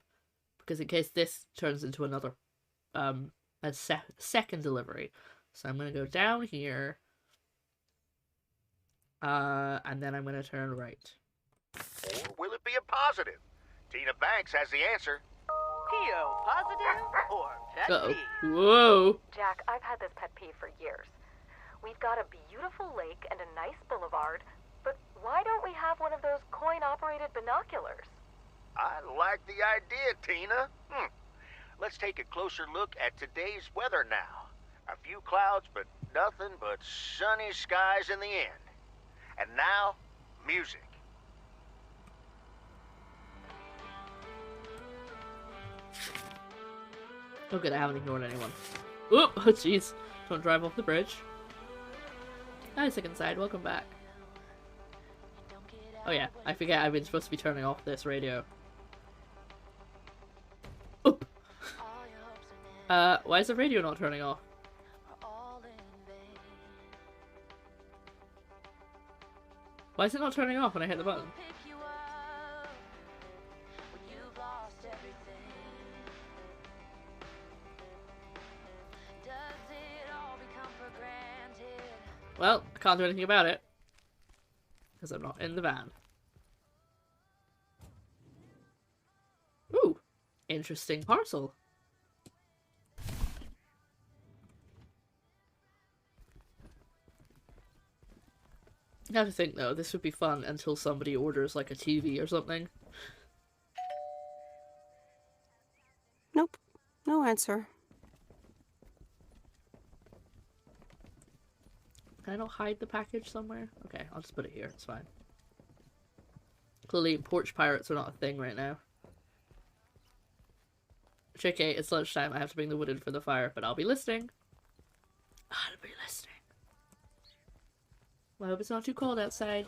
Speaker 1: Because in case this turns into another, second delivery. So I'm gonna go down here. And then I'm gonna turn right.
Speaker 12: Or will it be a positive? Tina Banks has the answer.
Speaker 22: P.O. positive or pet
Speaker 1: Uh-oh.
Speaker 22: peeve?
Speaker 1: Whoa!
Speaker 5: Jack, I've had this pet peeve for years. We've got a beautiful lake and a nice boulevard, but why don't we have one of those coin-operated binoculars?
Speaker 12: I like the idea, Tina. Let's take a closer look at today's weather now. A few clouds, but nothing but sunny skies in the end. And now, music.
Speaker 1: Oh good, I haven't ignored anyone. Oh, jeez. Don't drive off the bridge. Hi, Sick Inside. Welcome back. Oh yeah, I forget I've been supposed to be turning off this radio. Oop! Why is the radio not turning off? Why is it not turning off when I hit the button? Well, I can't do anything about it. Because I'm not in the van. Ooh! Interesting parcel. I have to think though, this would be fun until somebody orders like a TV or something.
Speaker 2: Nope. No answer.
Speaker 1: Can I not hide the package somewhere? Okay, I'll just put it here, it's fine. Clearly, porch pirates are not a thing right now. JK, it's lunchtime, I have to bring the wood in for the fire, but I'll be listening. I'll be listening. Well, I hope it's not too cold outside.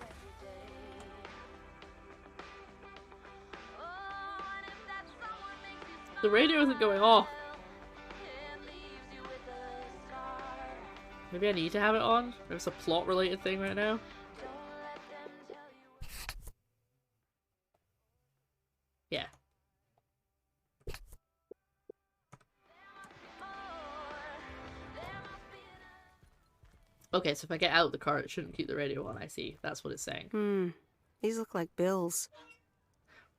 Speaker 1: The radio isn't going off. Maybe I need to have it on? There's a plot related thing right now. Yeah. Okay, so if I get out of the car, it shouldn't keep the radio on, I see. That's what it's saying.
Speaker 2: These look like bills.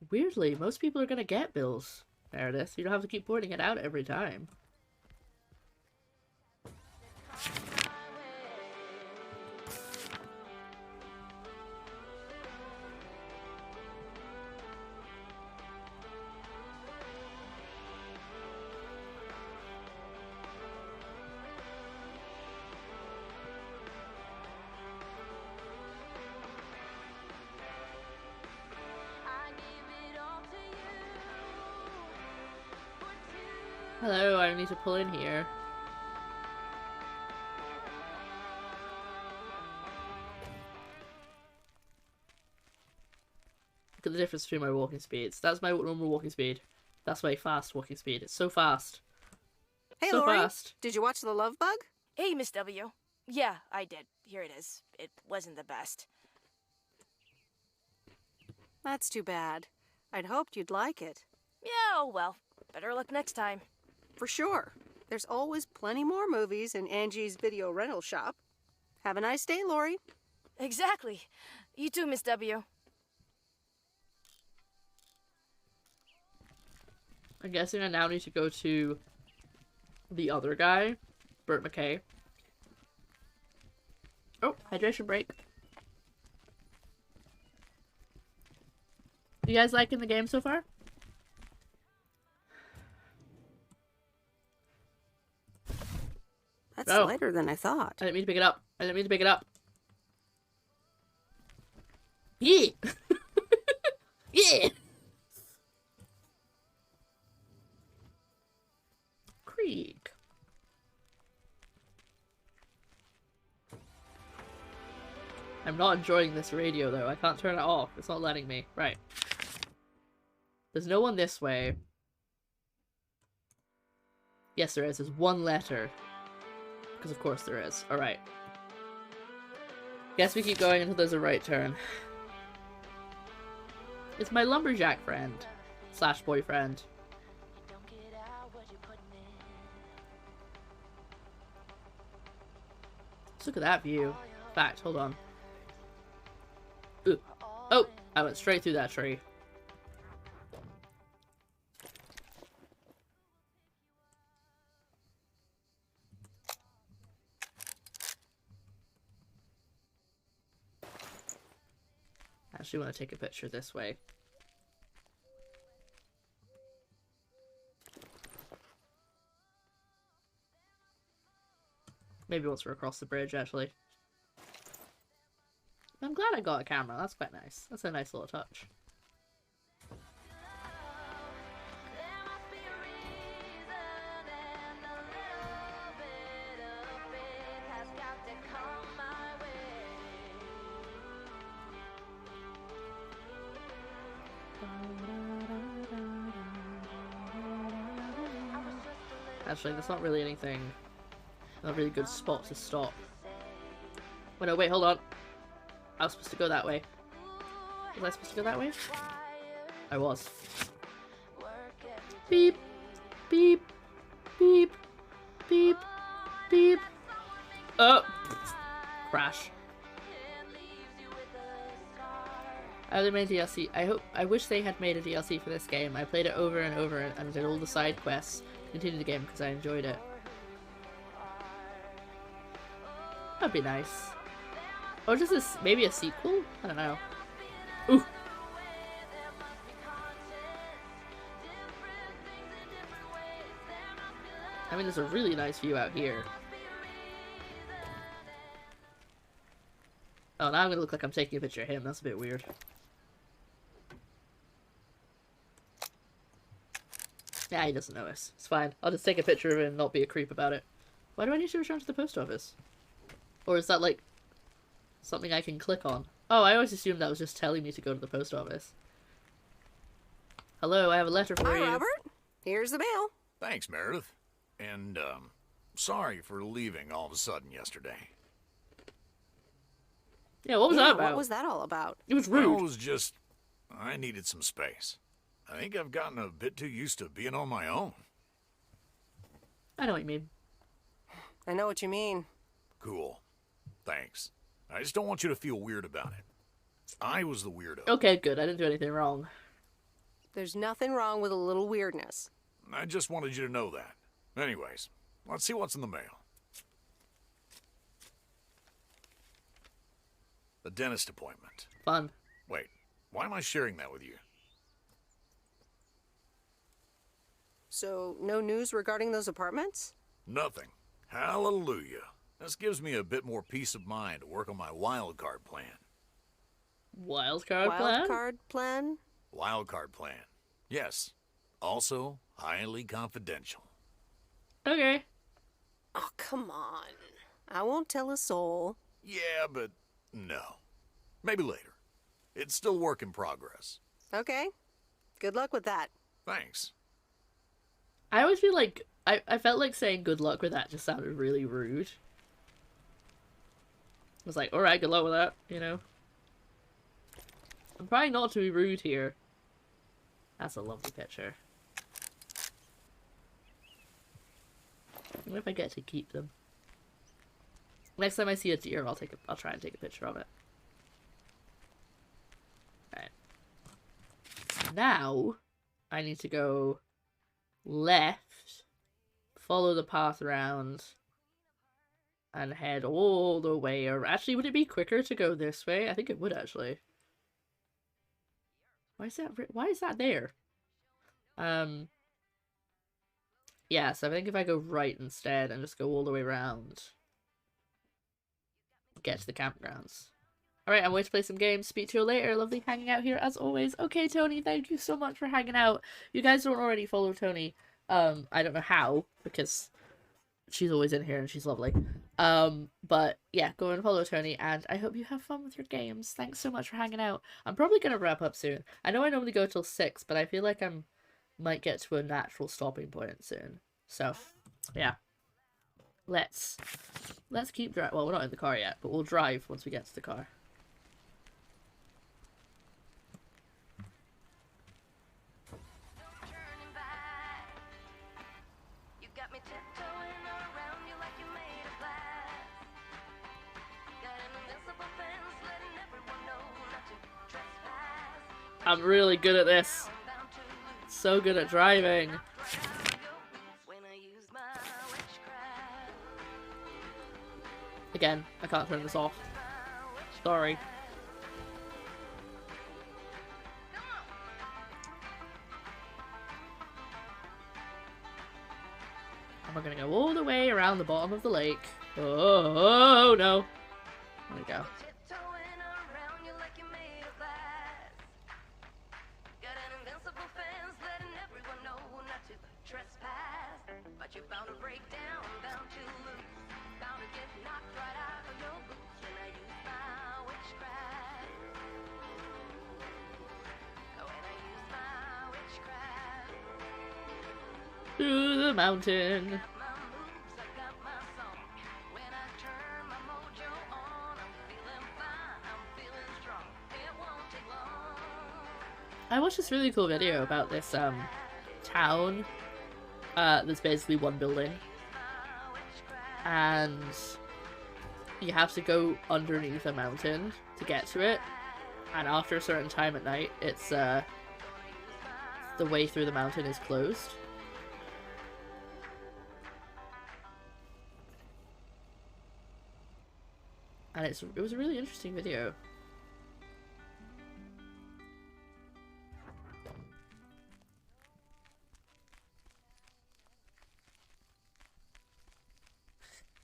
Speaker 1: Weirdly, most people are gonna get bills, Meredith. You don't have to keep pointing it out every time. Hello, I need to pull in here. Look at the difference between my walking speeds. That's my normal walking speed. That's my fast walking speed. It's so fast.
Speaker 2: Hey,
Speaker 1: so
Speaker 2: Lori,
Speaker 1: fast.
Speaker 2: Did you watch The Love Bug?
Speaker 9: Hey, Miss W. Yeah, I did. Here it is. It wasn't the best.
Speaker 2: That's too bad. I'd hoped you'd like it.
Speaker 9: Yeah, oh well. Better luck next time.
Speaker 2: For sure. There's always plenty more movies in Angie's video rental shop. Have a nice day, Lori.
Speaker 9: Exactly. You too, Miss W.
Speaker 1: I'm guessing I now need to go to the other guy, Bert McKay. Oh, hydration break. You guys liking the game so far?
Speaker 2: That's lighter than I thought.
Speaker 1: I didn't mean to pick it up. I didn't mean to pick it up. Yeah! Yeah! Creek. I'm not enjoying this radio though. I can't turn it off. It's not letting me. Right. There's no one this way. Yes, there is. There's one letter. Because of course there is. Alright. Guess we keep going until there's a right turn. It's my lumberjack friend. Slash boyfriend. Let's look at that view. In fact, hold on. Ooh. Oh! I went straight through that tree. I actually want to take a picture this way. Maybe once we're across the bridge, actually. I'm glad I got a camera. That's quite nice. That's a nice little touch. Actually, there's not really anything. Not a really good spot to stop. Oh no, wait, hold on. I was supposed to go that way. Was I supposed to go that way? I was. Beep. Beep. Beep. Beep. Beep. Oh! Crash. They made DLC. I wish they had made a DLC for this game. I played it over and over and did all the side quests. Continued the game because I enjoyed it. That'd be nice. Or just this, maybe a sequel? I don't know. Ooh. I mean, there's a really nice view out here. Oh, now I'm gonna look like I'm taking a picture of him. That's a bit weird. Yeah, he doesn't notice. It's fine. I'll just take a picture of it and not be a creep about it. Why do I need to return to the post office? Or is that, like, something I can click on? Oh, I always assumed that was just telling me to go to the post office. Hello, I have a letter for you.
Speaker 2: Hi, Robert. Here's the mail.
Speaker 10: Thanks, Meredith. And, sorry for leaving all of a sudden yesterday.
Speaker 1: Yeah, what was that about?
Speaker 2: What was that all about?
Speaker 1: It was rude.
Speaker 10: Well, it was just... I needed some space. I think I've gotten a bit too used to being on my own.
Speaker 1: I know what you mean.
Speaker 2: I know what you mean.
Speaker 10: Cool. Thanks. I just don't want you to feel weird about it. I was the weirdo.
Speaker 1: Okay, good. I didn't do anything wrong.
Speaker 2: There's nothing wrong with a little weirdness.
Speaker 10: I just wanted you to know that. Anyways, let's see what's in the mail. A dentist appointment.
Speaker 1: Fun.
Speaker 10: Wait, why am I sharing that with you?
Speaker 2: So, no news regarding those apartments?
Speaker 10: Nothing. Hallelujah. This gives me a bit more peace of mind to work on my wild card plan.
Speaker 1: Wild card plan?
Speaker 2: Wild card plan?
Speaker 10: Wild card plan. Yes. Also, highly confidential.
Speaker 1: Okay.
Speaker 2: Oh, come on. I won't tell a soul.
Speaker 10: Yeah, but no. Maybe later. It's still work in progress.
Speaker 2: Okay. Good luck with that.
Speaker 10: Thanks.
Speaker 1: I always feel like I felt like saying good luck with that just sounded really rude. I was like, alright, good luck with that, you know? I'm trying not to be rude here. That's a lovely picture. I wonder if I get to keep them. Next time I see a deer, I'll try and take a picture of it. Alright. Now, I need to go left, follow the path around, and head all the way around. Actually, would it be quicker to go this way? I think it would, actually. Why is that there? Yeah, so I think if I go right instead and just go all the way around, get to the campgrounds. Alright, I'm going to play some games. Speak to you later. Lovely hanging out here as always. Okay, Tony, thank you so much for hanging out. You guys don't already follow Tony. I don't know how, because she's always in here and she's lovely. But yeah, go and follow Tony, and I hope you have fun with your games. Thanks so much for hanging out. I'm probably going to wrap up soon. I know I normally go till 6, but I feel like might get to a natural stopping point soon. So, yeah. Let's keep driving. Well, we're not in the car yet, but we'll drive once we get to the car. I'm really good at this. So good at driving. Again, I can't turn this off. Sorry. And we're gonna go all the way around the bottom of the lake. Oh no. There we go. To the mountain. I watched this really cool video about this town that's basically one building, and you have to go underneath a mountain to get to it, and after a certain time at night it's the way through the mountain is closed. And it was a really interesting video.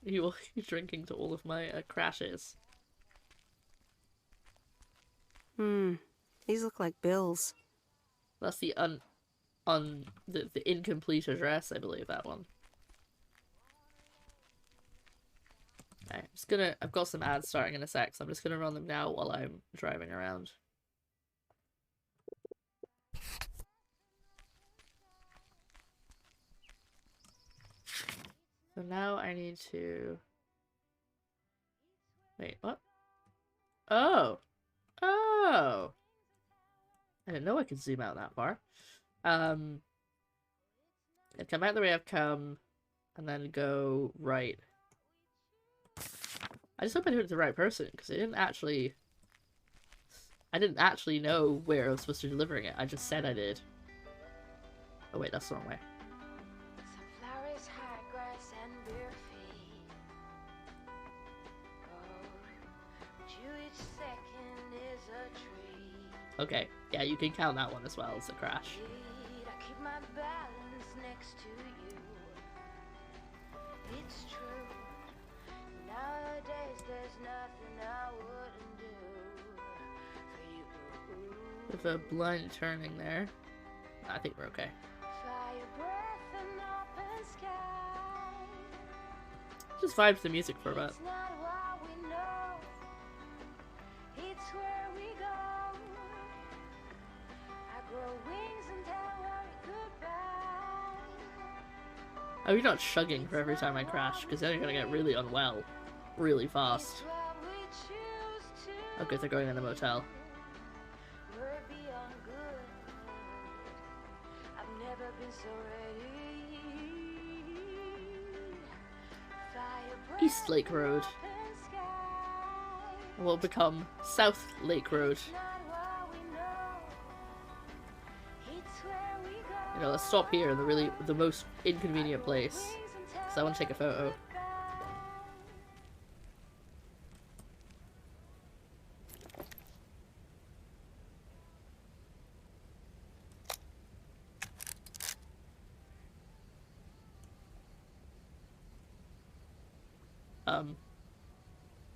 Speaker 1: You will be drinking to all of my crashes.
Speaker 2: These look like bills.
Speaker 1: That's the the incomplete address, I believe, that one. Okay, I've got some ads starting in a sec, so I'm just gonna run them now while I'm driving around. So now I need to... Wait, what? Oh! Oh! I didn't know I could zoom out that far. I'd come out the way I've come, and then go right. I just hope I did it to the right person, because I didn't actually know where I was supposed to be delivering it. I just said I did. Oh wait, that's the wrong way.
Speaker 13: Sunflowers, high grass, and bare feet. Oh, each second is a treat.
Speaker 1: Okay, yeah, you can count that one as well as a crash.
Speaker 13: I keep my balance next to you. It's true. Nowadays there's nothing I wouldn't do for you.
Speaker 1: With a blind turning there. I think we're okay.
Speaker 13: Fire breath and open sky.
Speaker 1: just vibe to the music for a bit. Oh, you're not chugging for every time I crash, because then you're gonna get really unwell really fast. Okay, they're going in a motel. East Lake Road will become South Lake Road. You know, let's stop here in the most inconvenient place, because I want to take a photo.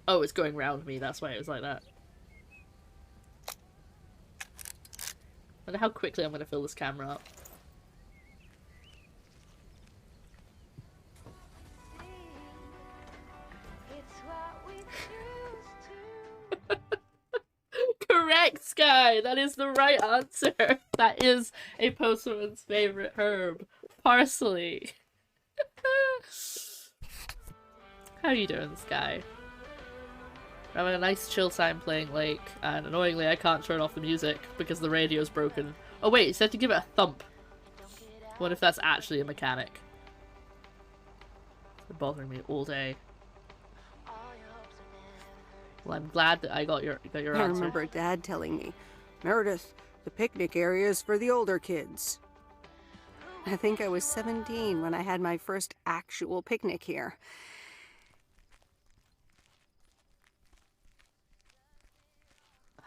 Speaker 1: Oh, it's going round me, that's why it was like that. I wonder how quickly I'm going to fill this camera up. Correct, Sky! That is the right answer! That is a postman's favorite herb. Parsley. How are you doing, Sky? I'm having a nice chill time playing Lake, and annoyingly I can't turn off the music because the radio's broken. Oh wait, it said to give it a thump. What if that's actually a mechanic? It's been bothering me all day. Well, I'm glad that I got your answer.
Speaker 2: I remember Dad telling me, Meredith, the picnic area is for the older kids. I think I was 17 when I had my first actual picnic here.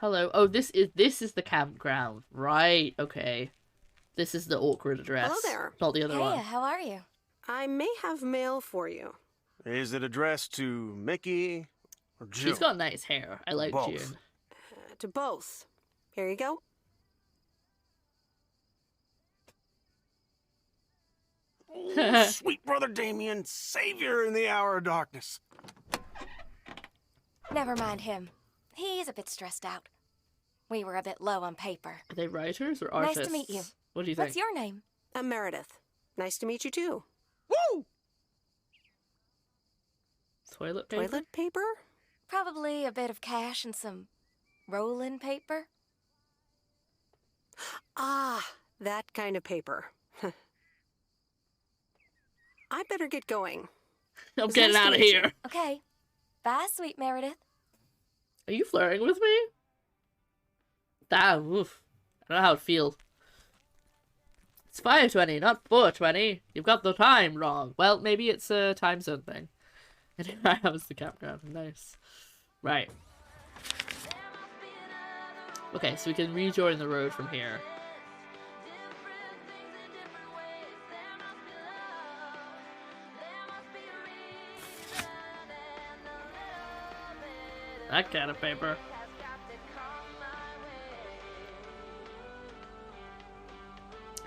Speaker 1: Hello. Oh, this is the campground. Right, okay. This is the awkward address.
Speaker 2: Hello there.
Speaker 1: Not the other one.
Speaker 8: How are you?
Speaker 2: I may have mail for you.
Speaker 16: Is it addressed to Mickey or June?
Speaker 1: She's got nice hair. I like
Speaker 16: Both.
Speaker 1: June.
Speaker 2: To both. Here you go.
Speaker 16: Oh, sweet brother Damien, savior in the hour of darkness.
Speaker 17: Never mind him. He's a bit stressed out. We were a bit low on paper.
Speaker 1: Are they writers or artists?
Speaker 17: Nice to meet you.
Speaker 1: What do you think?
Speaker 17: What's your name?
Speaker 2: I'm Meredith. Nice to meet you too.
Speaker 16: Woo!
Speaker 1: Toilet paper?
Speaker 2: Toilet paper?
Speaker 17: Probably a bit of cash and some rolling paper.
Speaker 2: Ah, that kind of paper. I better get going.
Speaker 1: I'm getting out of here.
Speaker 17: Okay. Bye, sweet Meredith.
Speaker 1: Are you flirting with me? Damn, oof. I don't know how it feels. It's 5:20, not 4:20. You've got the time wrong. Well, maybe it's a time zone thing. And here I have is the campground. Nice. Right. Okay, so we can rejoin the road from here. That kind of paper.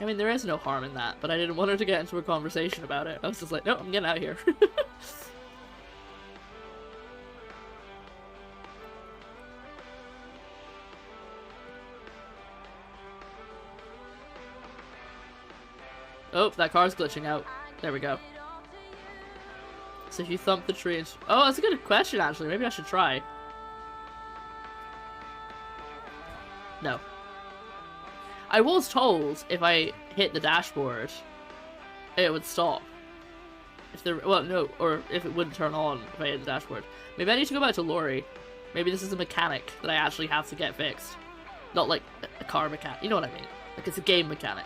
Speaker 1: I mean, there is no harm in that, but I didn't want her to get into a conversation about it. I was just like, no, I'm getting out of here. Oh, that car's glitching out. There we go. So if you thump the tree and... Oh, that's a good question, actually. Maybe I should try. No. I was told if I hit the dashboard, it would stop. If there... Well, no. Or if it wouldn't turn on if I hit the dashboard. Maybe I need to go back to Lori. Maybe this is a mechanic that I actually have to get fixed. Not like a car mechanic. You know what I mean? Like it's a game mechanic.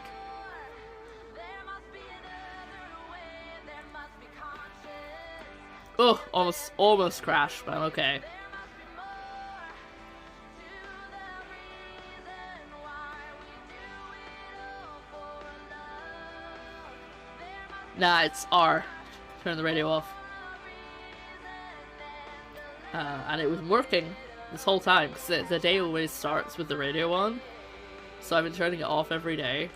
Speaker 1: Oh, almost crashed, but I'm okay. Nah, it's R. Turn the radio off. And it was working this whole time, because the day always starts with the radio on. So I've been turning it off every day.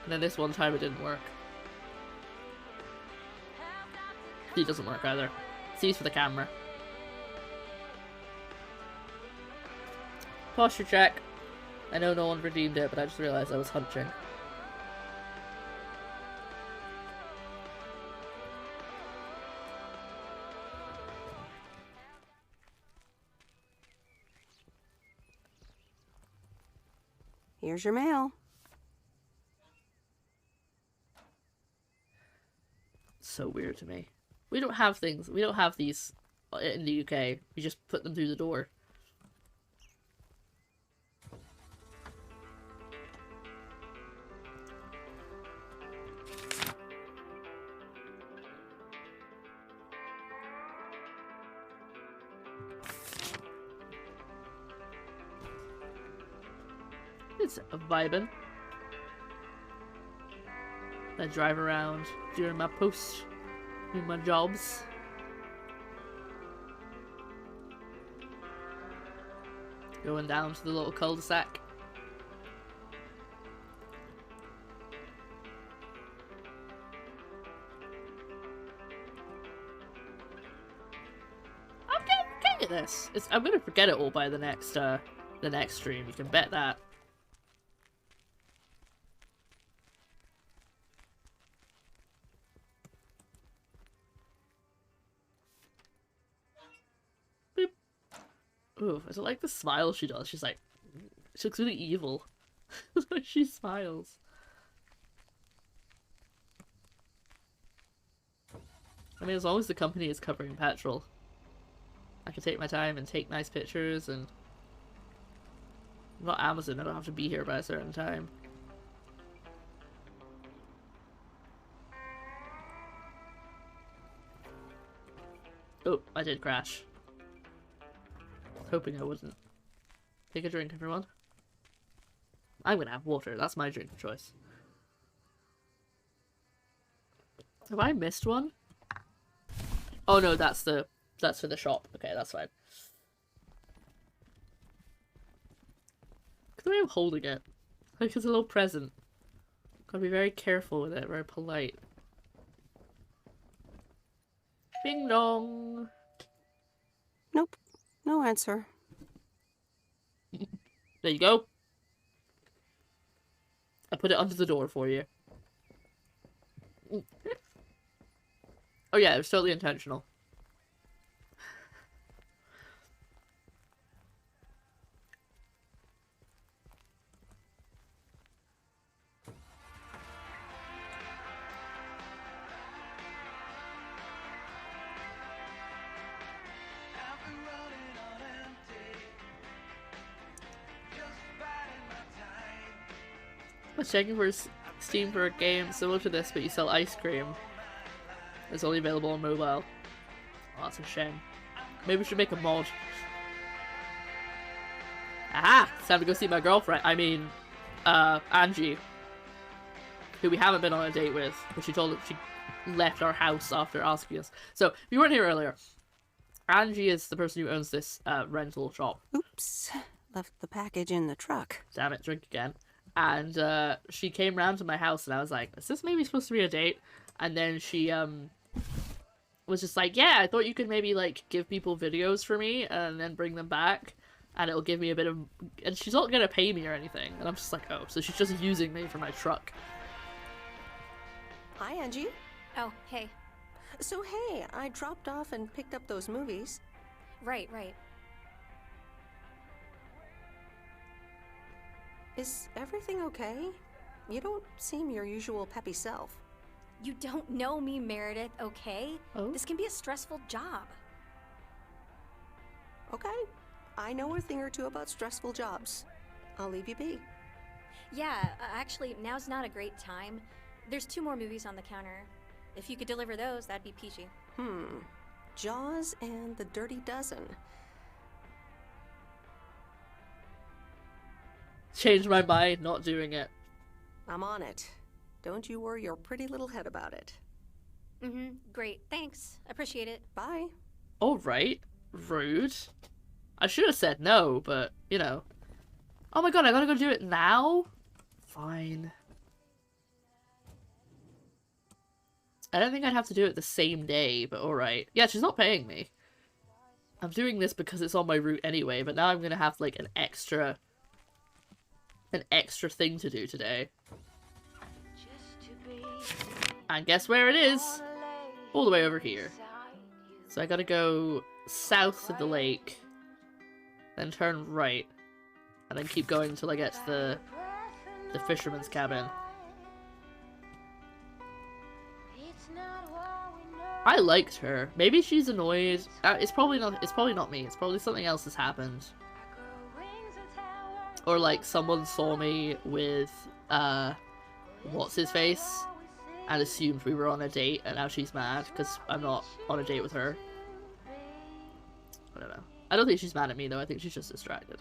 Speaker 1: And then this one time it didn't work. C doesn't work either. C's for the camera. Posture check. I know no one redeemed it, but I just realized I was hunching.
Speaker 2: Here's your mail.
Speaker 1: So weird to me. We don't have things. We don't have these in the UK. We just put them through the door. It's vibing. I drive around during my post, doing my jobs. Going down to the little cul-de-sac. I'm getting this. I'm gonna forget it all by the next stream. You can bet that. Ooh, I don't like the smile she does. She's like, she looks really evil. When she smiles. I mean, as long as the company is covering petrol, I can take my time and take nice pictures, and I'm not Amazon, I don't have to be here by a certain time. Oh, I did crash. Hoping I wouldn't. Take a drink, everyone. I'm gonna have water. That's my drink of choice. Have I missed one? Oh no, that's for the shop. Okay, that's fine. Look at the way I'm holding it. Like it's a little present. Gotta be very careful with it, very polite. Bing dong.
Speaker 2: Nope. No answer.
Speaker 1: There you go. I put it under the door for you. Oh yeah, it was totally intentional. I was checking for Steam for a game similar to this, but you sell ice cream. It's only available on mobile. Oh, that's a shame. Maybe we should make a mod. Aha! It's time to go see my girlfriend. I mean, Angie. Who we haven't been on a date with. But she told us she left our house after asking us. So, if you weren't here earlier, Angie is the person who owns this rental shop.
Speaker 2: Oops. Left the package in the truck.
Speaker 1: Damn it, drink again. And she came round to my house and I was like, is this maybe supposed to be a date? And then she was just like, yeah, I thought you could maybe like give people videos for me and then bring them back and it'll give me a bit of, and she's not gonna pay me or anything. And I'm just like, oh, so she's just using me for my truck.
Speaker 2: Hi, Angie.
Speaker 17: Oh, hey.
Speaker 2: So hey, I dropped off and picked up those movies.
Speaker 17: Right.
Speaker 2: Is everything okay? You don't seem your usual peppy self.
Speaker 17: You don't know me, Meredith, okay?
Speaker 2: Oh?
Speaker 17: This can be a stressful job.
Speaker 2: Okay. I know a thing or two about stressful jobs. I'll leave you be.
Speaker 17: Yeah, actually, now's not a great time. There's 2 more movies on the counter. If you could deliver those, that'd be peachy.
Speaker 2: Jaws and The Dirty Dozen.
Speaker 1: Changed my mind, not doing it.
Speaker 2: I'm on it. Don't you worry your pretty little head about it.
Speaker 17: Great. Thanks. Appreciate it.
Speaker 2: Bye.
Speaker 1: Alright. Rude. I should have said no, but, you know. Oh my god, I gotta go do it now? Fine. I don't think I'd have to do it the same day, but alright. Yeah, she's not paying me. I'm doing this because it's on my route anyway, but now I'm gonna have, like, an extra thing to do today. And guess where it is? All the way over here. So I gotta go south of the lake, then turn right, and then keep going until I get to the fisherman's cabin. I liked her. Maybe she's annoyed. It's probably not me. It's probably something else has happened. Or like someone saw me with what's his face and assumed we were on a date, and now she's mad because I'm not on a date with her. I don't know. I don't think she's mad at me though. I think she's just distracted.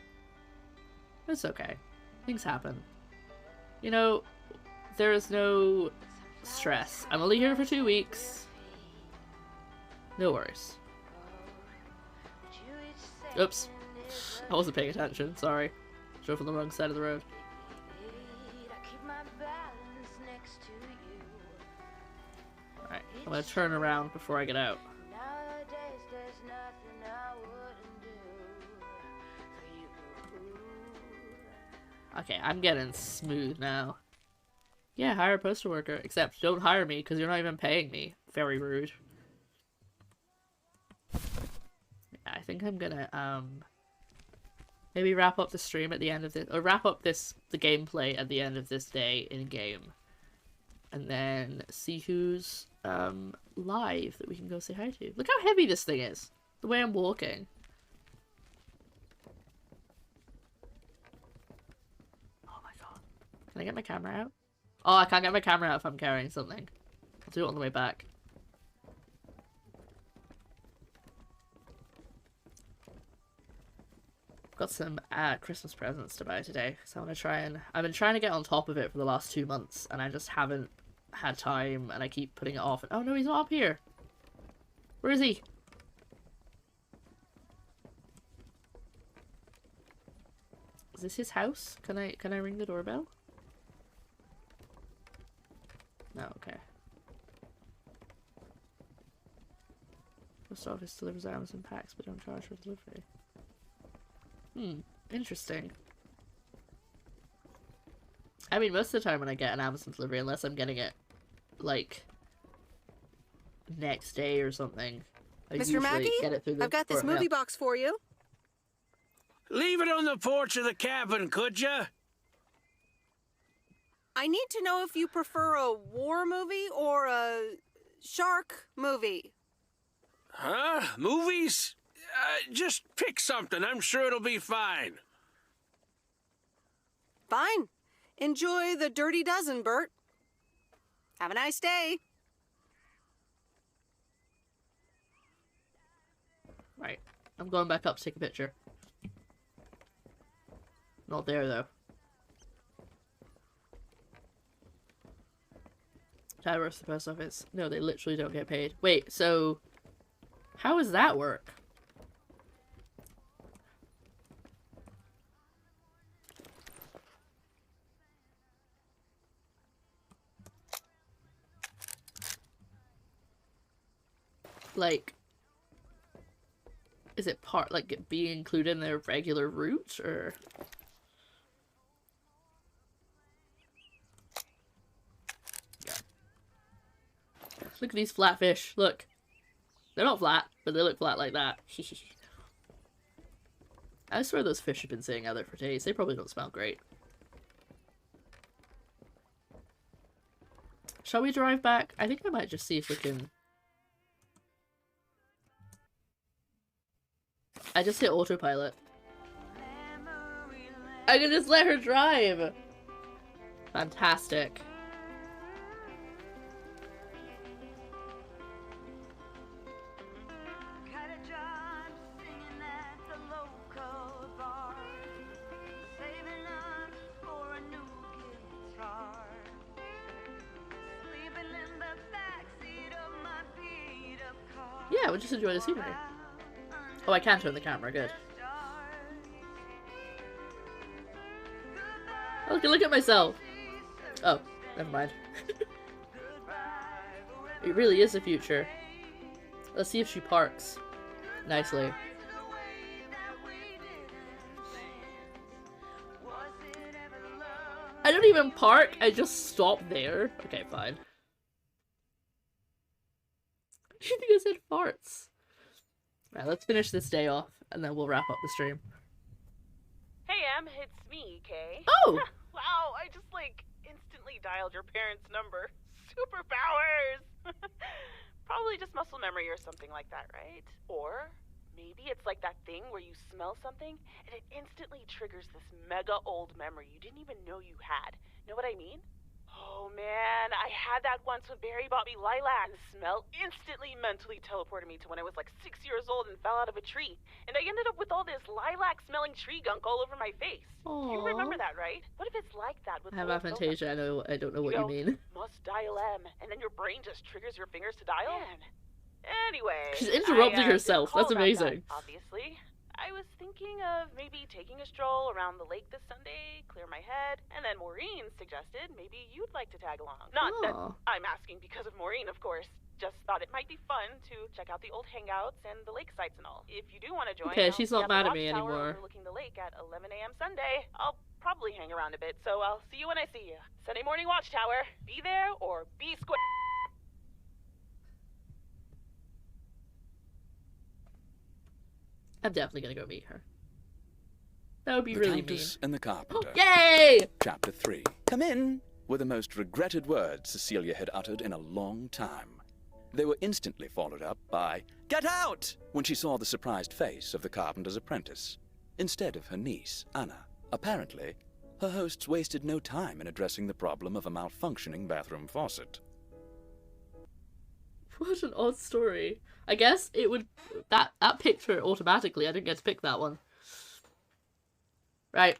Speaker 1: It's okay. Things happen. You know, there is no stress. I'm only here for 2 weeks. No worries. Oops. I wasn't paying attention. Sorry. Drove on the wrong side of the road. Alright, I'm gonna turn around before I get out. Okay, I'm getting smooth now. Yeah, hire a postal worker. Except, don't hire me because you're not even paying me. Very rude. Yeah, I think I'm gonna, maybe wrap up the stream at the end of this, or wrap up the gameplay at the end of this day in-game. And then see who's, live that we can go say hi to. Look how heavy this thing is. The way I'm walking. Oh my god. Can I get my camera out? Oh, I can't get my camera out if I'm carrying something. I'll do it on the way back. Got some Christmas presents to buy today, so I'm gonna try and... I've been trying to get on top of it for the last 2 months, and I just haven't had time, and I keep putting it off. Oh no, he's not up here! Where is he? Is this his house? Can I ring the doorbell? No, okay. Post office delivers Amazon packs, but don't charge for delivery. Interesting. I mean, most of the time when I get an Amazon delivery, unless I'm getting it, like, next day or something, I
Speaker 2: Mr.
Speaker 1: usually
Speaker 2: Mackey,
Speaker 1: get it through the
Speaker 2: I've got this movie box for you.
Speaker 16: Leave it on the porch of the cabin, could ya?
Speaker 2: I need to know if you prefer a war movie or a shark movie.
Speaker 16: Huh? Movies? Just pick something. I'm sure it'll be fine.
Speaker 2: Fine. Enjoy the Dirty Dozen, Bert. Have a nice day.
Speaker 1: Right. I'm going back up to take a picture. Not there, though. Dad works at the post office. No, they literally don't get paid. Wait, so... how does that work? Like... is it part, like, being included in their regular route, or... yeah. Look at these flat fish, look. They're not flat, but they look flat like that. I swear those fish have been sitting out there for days. They probably don't smell great. Shall we drive back? I think I might just see if we can... I just hit autopilot. I can just let her drive! Fantastic. Yeah, we'll just enjoy the scenery. Oh, I can turn the camera, good. Oh, look at myself! Oh, never mind. It really is the future. Let's see if she parks nicely. I don't even park, I just stop there. Okay, fine. You think I said farts? Right, let's finish this day off, and then we'll wrap up the stream.
Speaker 15: Hey, Em, it's me, Kay.
Speaker 1: Oh!
Speaker 15: Wow, I just, instantly dialed your parents' number. Superpowers! Probably just muscle memory or something like that, right? Or maybe it's like that thing where you smell something, and it instantly triggers this mega old memory you didn't even know you had. Know what I mean? Oh man, I had that once when Barry bought me lilac. The smell instantly mentally teleported me to when I was 6 years old and fell out of a tree. And I ended up with all this lilac-smelling tree gunk all over my face.
Speaker 1: Aww.
Speaker 15: You remember that, right? What if it's like that with
Speaker 1: I have
Speaker 15: old phone
Speaker 1: aphantasia, I don't know what you mean.
Speaker 15: Must dial M, and then your brain just triggers your fingers to dial? Man. Anyway,
Speaker 1: She's interrupting herself, that's
Speaker 15: didn't call about
Speaker 1: amazing.
Speaker 15: that, obviously. I was thinking of maybe taking a stroll around the lake this Sunday, clear my head, and then Maureen suggested maybe you'd like to tag along. Not that I'm asking because of Maureen, of course. Just thought it might be fun to check out the old hangouts and the lake sites and all. If you do want to join,
Speaker 1: Okay, she's not
Speaker 15: I'll be
Speaker 1: mad at
Speaker 15: the
Speaker 1: me
Speaker 15: watchtower
Speaker 1: anymore.
Speaker 15: overlooking the lake at 11 a.m. Sunday. I'll probably hang around a bit, so I'll see you when I see you. Sunday morning watchtower. Be there or be square.
Speaker 1: I'm definitely gonna go meet her. That would be
Speaker 11: The
Speaker 1: really
Speaker 11: Countess
Speaker 1: mean.
Speaker 11: and the Carpenter.
Speaker 1: Yay!
Speaker 11: Chapter 3. Come in, were the most regretted words Cecilia had uttered in a long time. They were instantly followed up by, "Get out!" when she saw the surprised face of the carpenter's apprentice, instead of her niece, Anna. Apparently, her hosts wasted no time in addressing the problem of a malfunctioning bathroom faucet.
Speaker 1: What an odd story. I guess it would... That picked her automatically. I didn't get to pick that one. Right.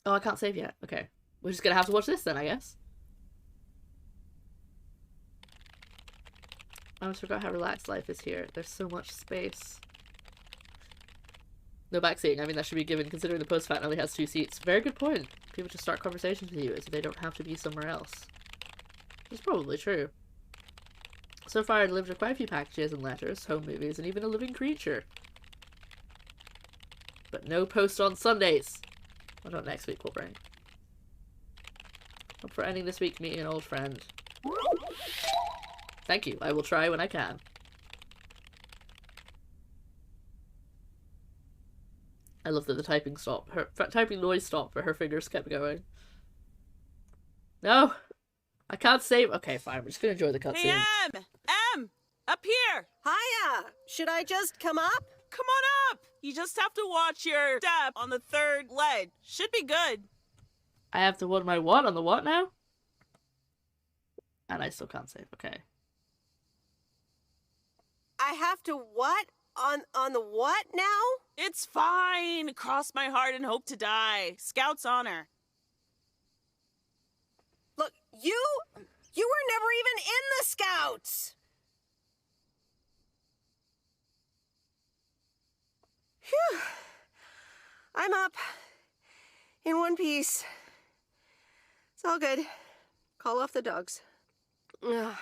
Speaker 1: Oh, I can't save yet. Okay. We're just gonna have to watch this then, I guess. I almost forgot how relaxed life is here. There's so much space. No backseating. I mean, that should be given considering the post-fat only has 2 seats. Very good point. People just start conversations with you so they don't have to be somewhere else. It's probably true. So far, I delivered quite a few packages and letters, home movies, and even a living creature. But no post on Sundays. What about next week will bring? Hope for ending this week meeting an old friend. Thank you. I will try when I can. I love that the typing stopped. Her typing noise stopped, but her fingers kept going. No! I can't save. Okay, fine. We're just gonna enjoy the cutscene.
Speaker 14: Hey, Em! Up here!
Speaker 2: Hiya! Should I just come up?
Speaker 14: Come on up! You just have to watch your step on the 3rd ledge. Should be good.
Speaker 1: I have to what my what on the what now? And I still can't save. Okay.
Speaker 2: I have to what? On the what now?
Speaker 14: It's fine. Cross my heart and hope to die. Scout's honor.
Speaker 2: Look, you were never even in the Scouts! Phew. I'm up. In one piece. It's all good. Call off the dogs. Ugh.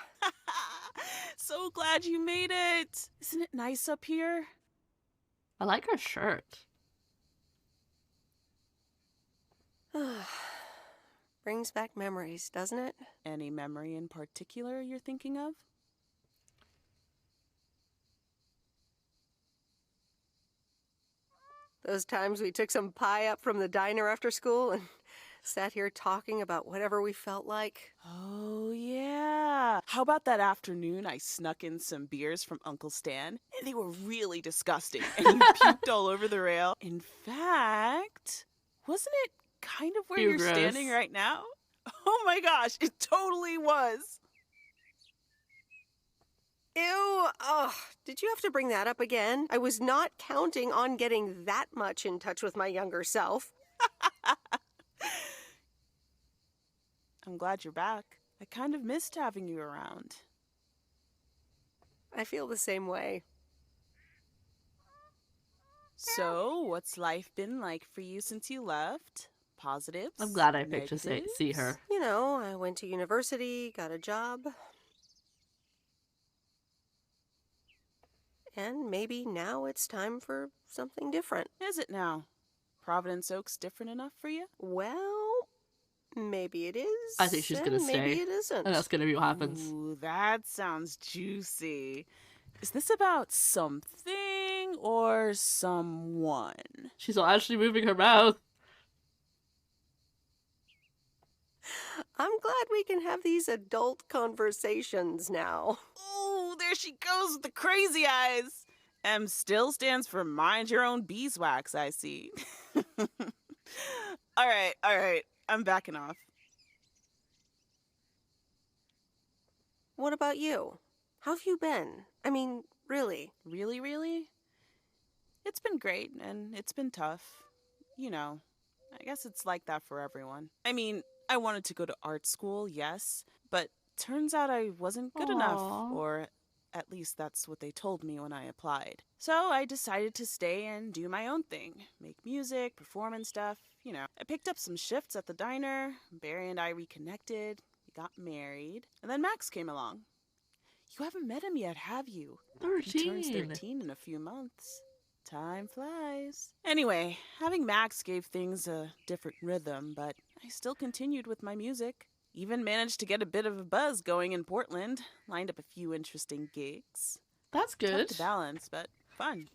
Speaker 14: So glad you made it. Isn't it nice up here?
Speaker 1: I like her shirt.
Speaker 2: Brings back memories, doesn't it?
Speaker 14: Any memory in particular you're thinking of?
Speaker 2: Those times we took some pie up from the diner after school and sat here talking about whatever we felt like.
Speaker 14: Oh, yeah. How about that afternoon I snuck in some beers from Uncle Stan? And they were really disgusting. And you puked all over the rail. In fact, wasn't it kind of where you're standing right now? Oh my gosh, it totally was.
Speaker 2: Ew, ugh, did you have to bring that up again? I was not counting on getting that much in touch with my younger self.
Speaker 14: I'm glad you're back. I kind of missed having you around.
Speaker 2: I feel the same way.
Speaker 14: So, what's life been like for you since you left? positives.
Speaker 1: I'm glad I picked to see
Speaker 14: negatives.
Speaker 1: her.
Speaker 2: You know, I went to university, got a job. And maybe now it's time for something different.
Speaker 14: Is it now? Providence Oaks different enough for you?
Speaker 2: Well, maybe it is.
Speaker 1: I think she's gonna stay.
Speaker 2: Maybe it isn't.
Speaker 1: And that's gonna be what happens.
Speaker 14: Ooh, that sounds juicy. Is this about something or someone?
Speaker 1: She's not actually moving her mouth.
Speaker 2: I'm glad we can have these adult conversations now.
Speaker 14: Ooh, there she goes with the crazy eyes. M still stands for mind your own beeswax, I see. All right. I'm backing off.
Speaker 2: What about you? How have you been? I mean, really?
Speaker 14: Really? It's been great, and it's been tough. You know, I guess it's like that for everyone. I mean, I wanted to go to art school, yes, but turns out I wasn't good enough, or at least that's what they told me when I applied. So I decided to stay and do my own thing, make music, perform and stuff, you know. I picked up some shifts at the diner, Barry and I reconnected, we got married, and then Max came along. You haven't met him yet, have you?
Speaker 1: 13.
Speaker 14: He turns 13 in a few months. Time flies. Anyway, having Max gave things a different rhythm, but I still continued with my music. Even managed to get a bit of a buzz going in Portland. Lined up a few interesting gigs.
Speaker 1: That's good.
Speaker 14: Tough to balance, but fun.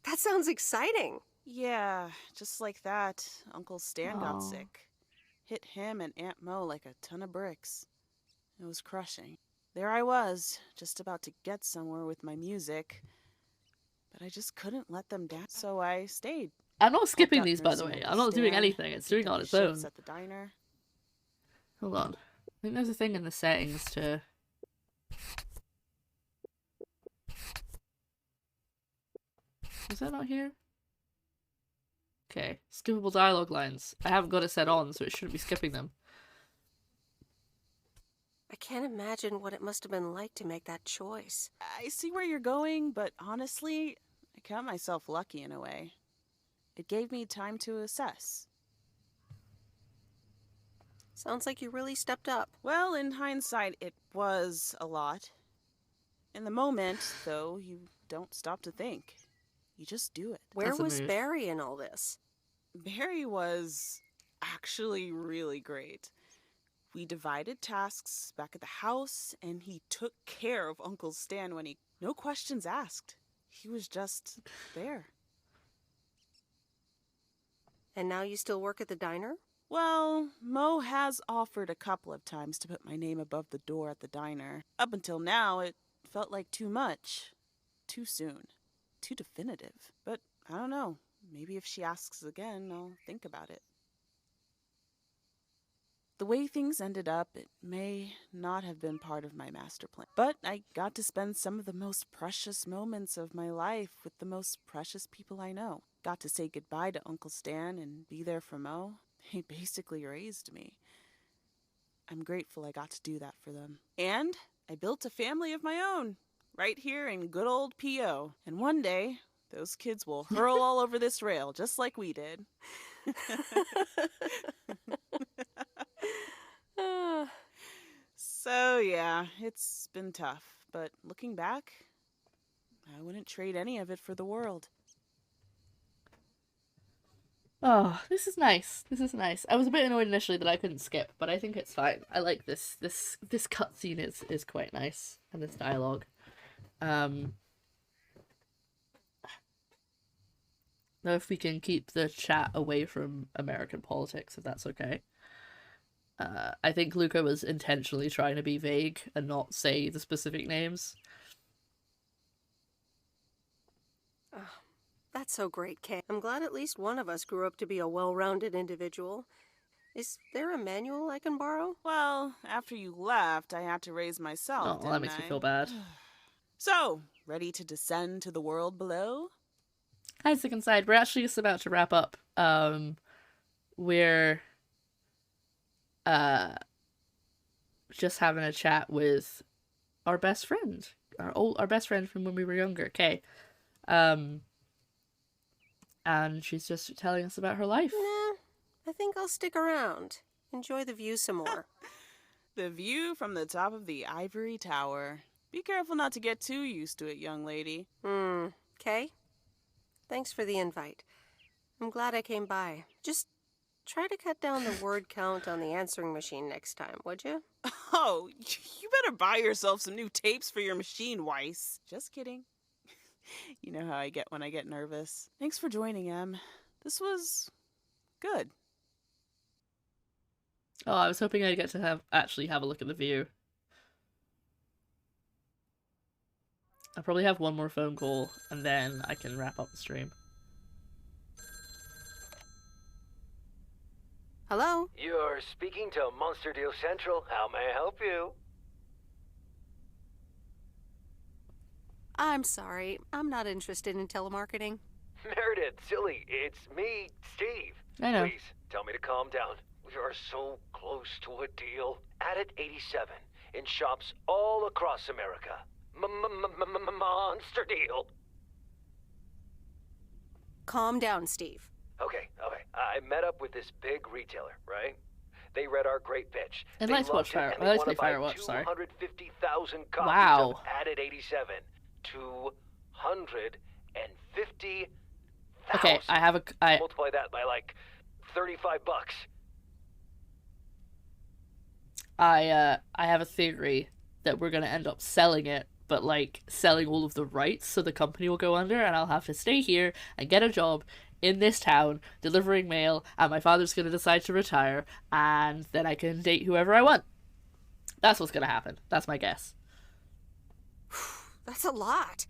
Speaker 2: That sounds exciting.
Speaker 14: Yeah, just like that, Uncle Stan got
Speaker 1: Aw.
Speaker 14: sick. Hit him and Aunt Mo like a ton of bricks. It was crushing. There I was, just about to get somewhere with my music, but I just couldn't let them down, so I stayed.
Speaker 1: I'm not skipping
Speaker 14: Helped out
Speaker 1: these, by the
Speaker 14: nursing
Speaker 1: way.
Speaker 14: Uncle
Speaker 1: I'm not doing
Speaker 14: Stan,
Speaker 1: anything. It's doing
Speaker 14: picked
Speaker 1: it
Speaker 14: up
Speaker 1: on
Speaker 14: the
Speaker 1: its own.
Speaker 14: shifts at the diner.
Speaker 1: Hold on. I think there's a thing in the settings to... Is that not here? Okay. Skippable dialogue lines. I haven't got it set on, so it shouldn't be skipping them.
Speaker 2: I can't imagine what it must have been like to make that choice.
Speaker 14: I see where you're going, but honestly, I count myself lucky in a way. It gave me time to assess.
Speaker 2: Sounds like you really stepped up.
Speaker 14: Well, in hindsight, it was a lot. In the moment, though, you don't stop to think. You just do it.
Speaker 2: Where was Barry in all this?
Speaker 14: Barry was actually really great. We divided tasks back at the house, and he took care of Uncle Stan when no questions asked. He was just there.
Speaker 2: And now you still work at the diner?
Speaker 14: Well, Mo has offered a couple of times to put my name above the door at the diner. Up until now, it felt like too much. Too soon. Too definitive. But I don't know. Maybe if she asks again, I'll think about it. The way things ended up, it may not have been part of my master plan. But I got to spend some of the most precious moments of my life with the most precious people I know. Got to say goodbye to Uncle Stan and be there for Mo. They basically raised me. I'm grateful I got to do that for them. And I built a family of my own, right here in good old P.O. And one day, those kids will hurl all over this rail, just like we did. So yeah, it's been tough, but looking back, I wouldn't trade any of it for the world.
Speaker 1: Oh, this is nice. This is nice. I was a bit annoyed initially that I couldn't skip, but I think it's fine. I like this. This cutscene is quite nice, and this dialogue. Now, if we can keep the chat away from American politics, if that's okay. I think Luca was intentionally trying to be vague and not say the specific names.
Speaker 2: Oh, that's so great, Kay. I'm glad at least one of us grew up to be a well-rounded individual. Is there a manual I can borrow?
Speaker 14: Well, after you left, I had to raise myself,
Speaker 1: Oh, that makes me feel bad.
Speaker 14: So, ready to descend to the world below?
Speaker 1: Isaac inside. We're actually just about to wrap up. We're just having a chat with our best friend, our best friend from when we were younger, Kay. and she's just telling us about her life.
Speaker 2: Nah, I think I'll stick around. Enjoy the view some more.
Speaker 14: The view from the top of the ivory tower. Be careful not to get too used to it, young lady.
Speaker 2: Okay. Thanks for the invite. I'm glad I came by. Just try to cut down the word count on the answering machine next time, would you?
Speaker 14: Oh, you better buy yourself some new tapes for your machine, Weiss. Just kidding. You know how I get when I get nervous. Thanks for joining, Em. This was good.
Speaker 1: Oh, I was hoping I'd get to actually have a look at the view. I'll probably have one more phone call, and then I can wrap up the stream.
Speaker 2: Hello?
Speaker 3: You're speaking to Monster Deal Central. How may I help you?
Speaker 2: I'm sorry. I'm not interested in telemarketing.
Speaker 3: Meredith, silly. It's me, Steve.
Speaker 1: I know.
Speaker 3: Please, tell me to calm down. We are so close to a deal. Added 87 in shops all across America. Monster Deal.
Speaker 2: Calm down, Steve.
Speaker 3: Okay. I met up with this big retailer, right? They read our great pitch.
Speaker 1: I'd
Speaker 3: They
Speaker 1: like to watch
Speaker 3: loved it,
Speaker 1: Fire.
Speaker 3: and
Speaker 1: I'd
Speaker 3: they
Speaker 1: like to
Speaker 3: wanna
Speaker 1: play
Speaker 3: buy
Speaker 1: Firewatch, sorry.
Speaker 3: 250,000 copies
Speaker 1: Wow.
Speaker 3: of Added 87. 250,000.
Speaker 1: Okay, I have a.
Speaker 3: Multiply that by like $35.
Speaker 1: I have a theory that we're gonna end up selling it, but like selling all of the rights, so the company will go under, and I'll have to stay here and get a job in this town delivering mail, and my father's gonna decide to retire, and then I can date whoever I want. That's what's gonna happen. That's my guess.
Speaker 2: That's a lot.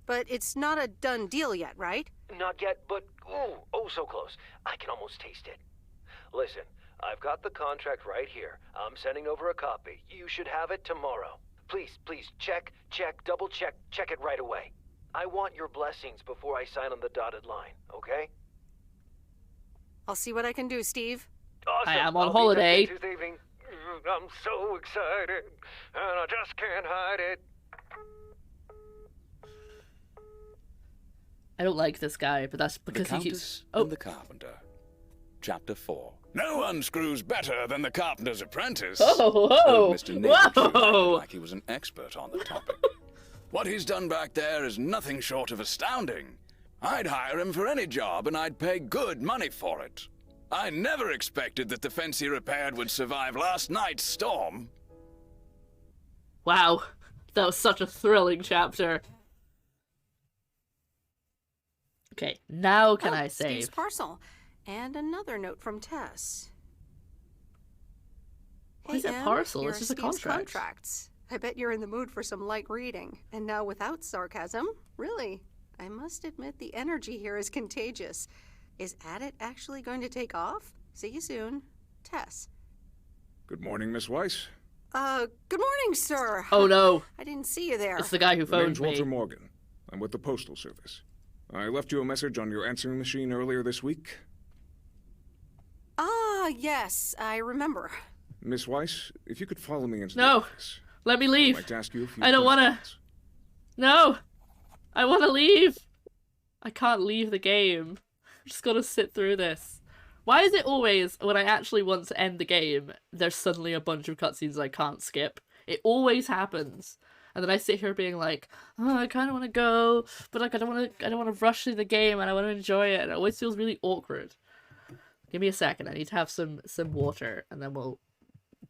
Speaker 2: But it's not a done deal yet, right?
Speaker 3: Not yet, but oh so close. I can almost taste it. Listen, I've got the contract right here. I'm sending over a copy. You should have it tomorrow. Please, check, double check it right away. I want your blessings before I sign on the dotted line, okay?
Speaker 2: I'll see what I can do, Steve.
Speaker 3: Awesome.
Speaker 1: I am on
Speaker 3: I'll
Speaker 1: holiday.
Speaker 3: Be Tuesday evening. I'm so excited, and I just can't hide it.
Speaker 1: I don't like this guy, but that's because
Speaker 11: The
Speaker 1: he
Speaker 11: Countess
Speaker 1: keeps.
Speaker 11: and the Carpenter. Chapter 4. No one screws better than the carpenter's apprentice.
Speaker 1: Oh,
Speaker 11: Old Mr. Neighbor acted
Speaker 1: whoa!
Speaker 11: like he was an expert on the topic. What he's done back there is nothing short of astounding. I'd hire him for any job, and I'd pay good money for it. I never expected that the fence he repaired would survive last night's storm.
Speaker 1: Wow, that was such a thrilling chapter. Okay, now can I save?
Speaker 2: Steve's parcel. And another note from Tess.
Speaker 1: Why is it
Speaker 2: Em,
Speaker 1: parcel?
Speaker 2: here
Speaker 1: It's
Speaker 2: are
Speaker 1: just a
Speaker 2: Steve's
Speaker 1: contract.
Speaker 2: contracts. I bet you're in the mood for some light reading. And now without sarcasm, really, I must admit the energy here is contagious. Is Addit actually going to take off? See you soon. Tess.
Speaker 21: Good morning, Miss Weiss.
Speaker 2: Good morning, sir.
Speaker 1: Oh no.
Speaker 2: I didn't see you there.
Speaker 1: It's the guy who
Speaker 21: My
Speaker 1: phoned
Speaker 21: name's
Speaker 1: me.
Speaker 21: Walter Morgan. I'm with the Postal Service. I left you a message on your answering machine earlier this week.
Speaker 2: Ah, yes, I remember.
Speaker 21: Miss Weiss, if you could follow me into the
Speaker 1: No,
Speaker 21: office.
Speaker 1: let me
Speaker 21: I'd
Speaker 1: leave.
Speaker 21: like to ask you a few
Speaker 1: I don't wanna.
Speaker 21: questions.
Speaker 1: No, I wanna leave. I can't leave the game. I'm just gotta sit through this. Why is it always, when I actually want to end the game, there's suddenly a bunch of cutscenes I can't skip? It always happens. And then I sit here being like, oh, I kind of want to go, but like I don't want to rush through the game, and I want to enjoy it. And it always feels really awkward. Give me a second. I need to have some water, and then we'll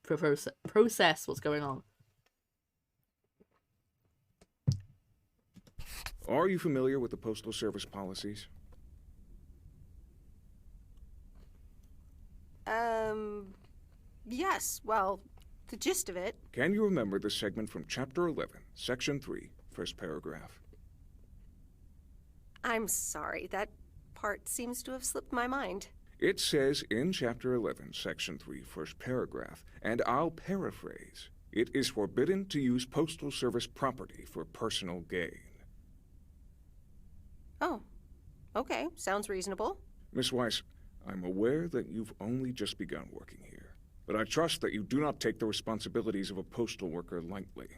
Speaker 1: process what's going on.
Speaker 21: Are you familiar with the Postal Service policies?
Speaker 2: Yes, well, the gist of it.
Speaker 21: Can you remember the segment from Chapter 11, Section 3, first paragraph?
Speaker 2: I'm sorry, that part seems to have slipped my mind.
Speaker 21: It says in Chapter 11, Section 3, first paragraph, and I'll paraphrase, it is forbidden to use Postal Service property for personal gain.
Speaker 2: Oh, okay, sounds reasonable.
Speaker 21: Miss Weiss, I'm aware that you've only just begun working here, but I trust that you do not take the responsibilities of a postal worker lightly.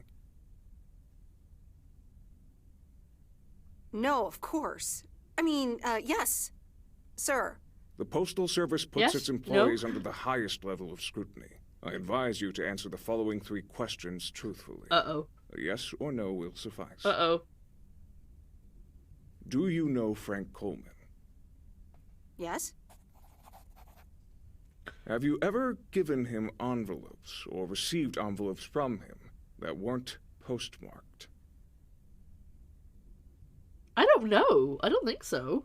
Speaker 2: No, of course. I mean, yes, Sir.
Speaker 21: The Postal Service puts
Speaker 1: Yes?
Speaker 21: its employees under the highest level of scrutiny. I advise you to answer the following 3 questions truthfully.
Speaker 1: Uh-oh.
Speaker 21: A yes or no will suffice.
Speaker 1: Uh-oh.
Speaker 21: Do you know Frank Coleman?
Speaker 2: Yes?
Speaker 21: Have you ever given him envelopes or received envelopes from him that weren't postmarked?
Speaker 1: I don't know. I don't think so.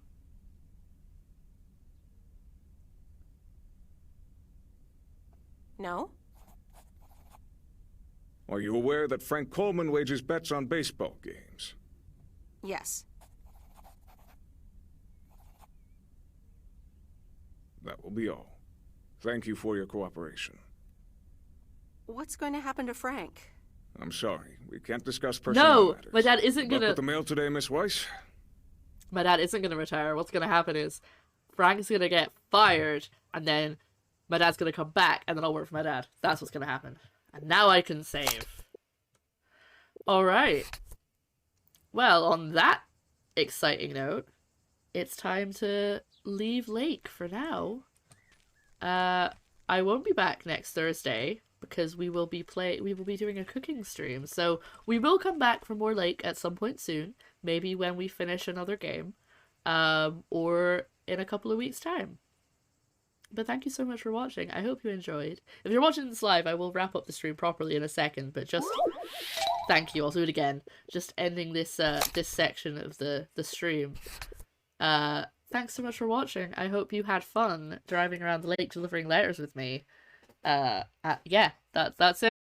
Speaker 2: No?
Speaker 21: Are you aware that Frank Coleman wagers bets on baseball games?
Speaker 2: Yes.
Speaker 21: That will be all. Thank you for your cooperation.
Speaker 2: What's going to happen to Frank?
Speaker 21: I'm sorry, we can't discuss personal matters.
Speaker 1: My dad isn't
Speaker 21: Good luck
Speaker 1: gonna...
Speaker 21: with the mail today, Miss Weiss.
Speaker 1: My dad isn't gonna retire. What's gonna happen is Frank's gonna get fired, and then my dad's gonna come back, and then I'll work for my dad. That's what's gonna happen. And now I can save. Alright. Well, on that exciting note, it's time to leave Lake for now. I won't be back next Thursday because we will be doing a cooking stream. So we will come back for more Lake at some point soon, maybe when we finish another game, or in a couple of weeks' time. But thank you so much for watching. I hope you enjoyed. If you're watching this live, I will wrap up the stream properly in a second, but just thank you. I'll do it again. Just ending this this section of the stream. Thanks so much for watching. I hope you had fun driving around the lake delivering letters with me. Yeah, that's it.